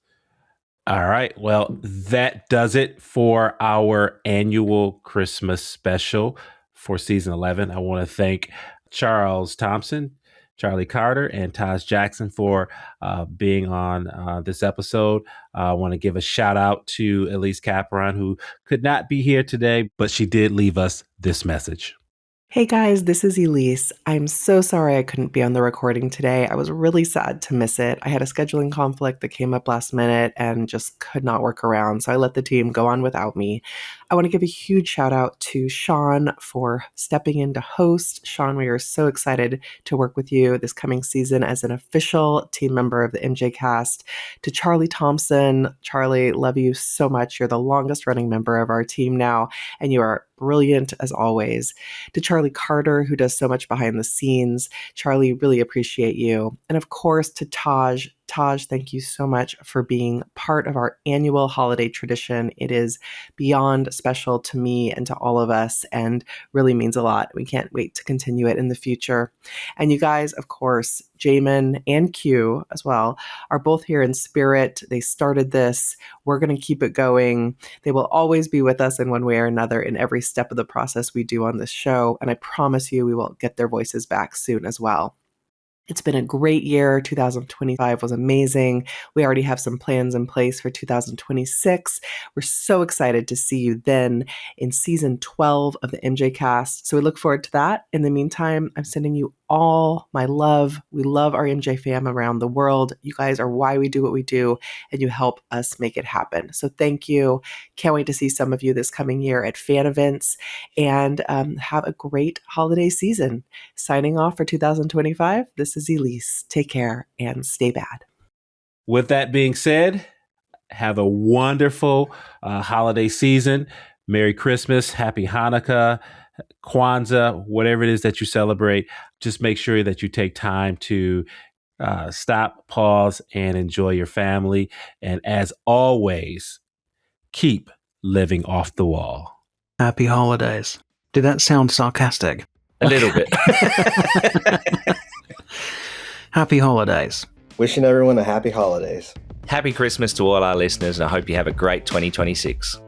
All right. Well, that does it for our annual Christmas special for season 11. I want to thank Charles Thomson, Charlie Carter, and Taj Jackson for being on this episode. I want to give a shout out to Elise Caperon, who could not be here today, but she did leave us this message. Hey guys, this is Elise. I'm so sorry I couldn't be on the recording today. I was really sad to miss it. I had a scheduling conflict that came up last minute and just could not work around, so I let the team go on without me. I want to give a huge shout out to Shawn for stepping in to host. Shawn, we are so excited to work with you this coming season as an official team member of the MJCast. To Charlie Thomson, Charlie, love you so much. You're the longest running member of our team now, and you are brilliant as always. To Charlie Carter, who does so much behind the scenes. Charlie, really appreciate you. And of course, to Taj. Taj, thank you so much for being part of our annual holiday tradition. It is beyond special to me and to all of us and really means a lot. We can't wait to continue it in the future. And you guys, of course, Jamon and Q as well, are both here in spirit. They started this. We're going to keep it going. They will always be with us in one way or another in every step of the process we do on this show. And I promise you, we will get their voices back soon as well. It's been a great year. 2025 was amazing. We already have some plans in place for 2026. We're so excited to see you then in season 12 of the MJCast. So we look forward to that. In the meantime, I'm sending you all my love. We love our MJ fam around the world. You guys are why we do what we do, and you help us make it happen. So thank you. Can't wait to see some of you this coming year at fan events, and have a great holiday season. Signing off for 2025, this is Elise. Take care and stay bad. With that being said, have a wonderful holiday season. Merry Christmas, Happy Hanukkah, Kwanzaa, whatever it is that you celebrate. Just make sure that you take time to stop, pause, and enjoy your family. And as always, keep living off the wall. Happy holidays. Did that sound sarcastic? A little bit. Happy holidays. Wishing everyone a happy holidays. Happy Christmas to all our listeners, and I hope you have a great 2026.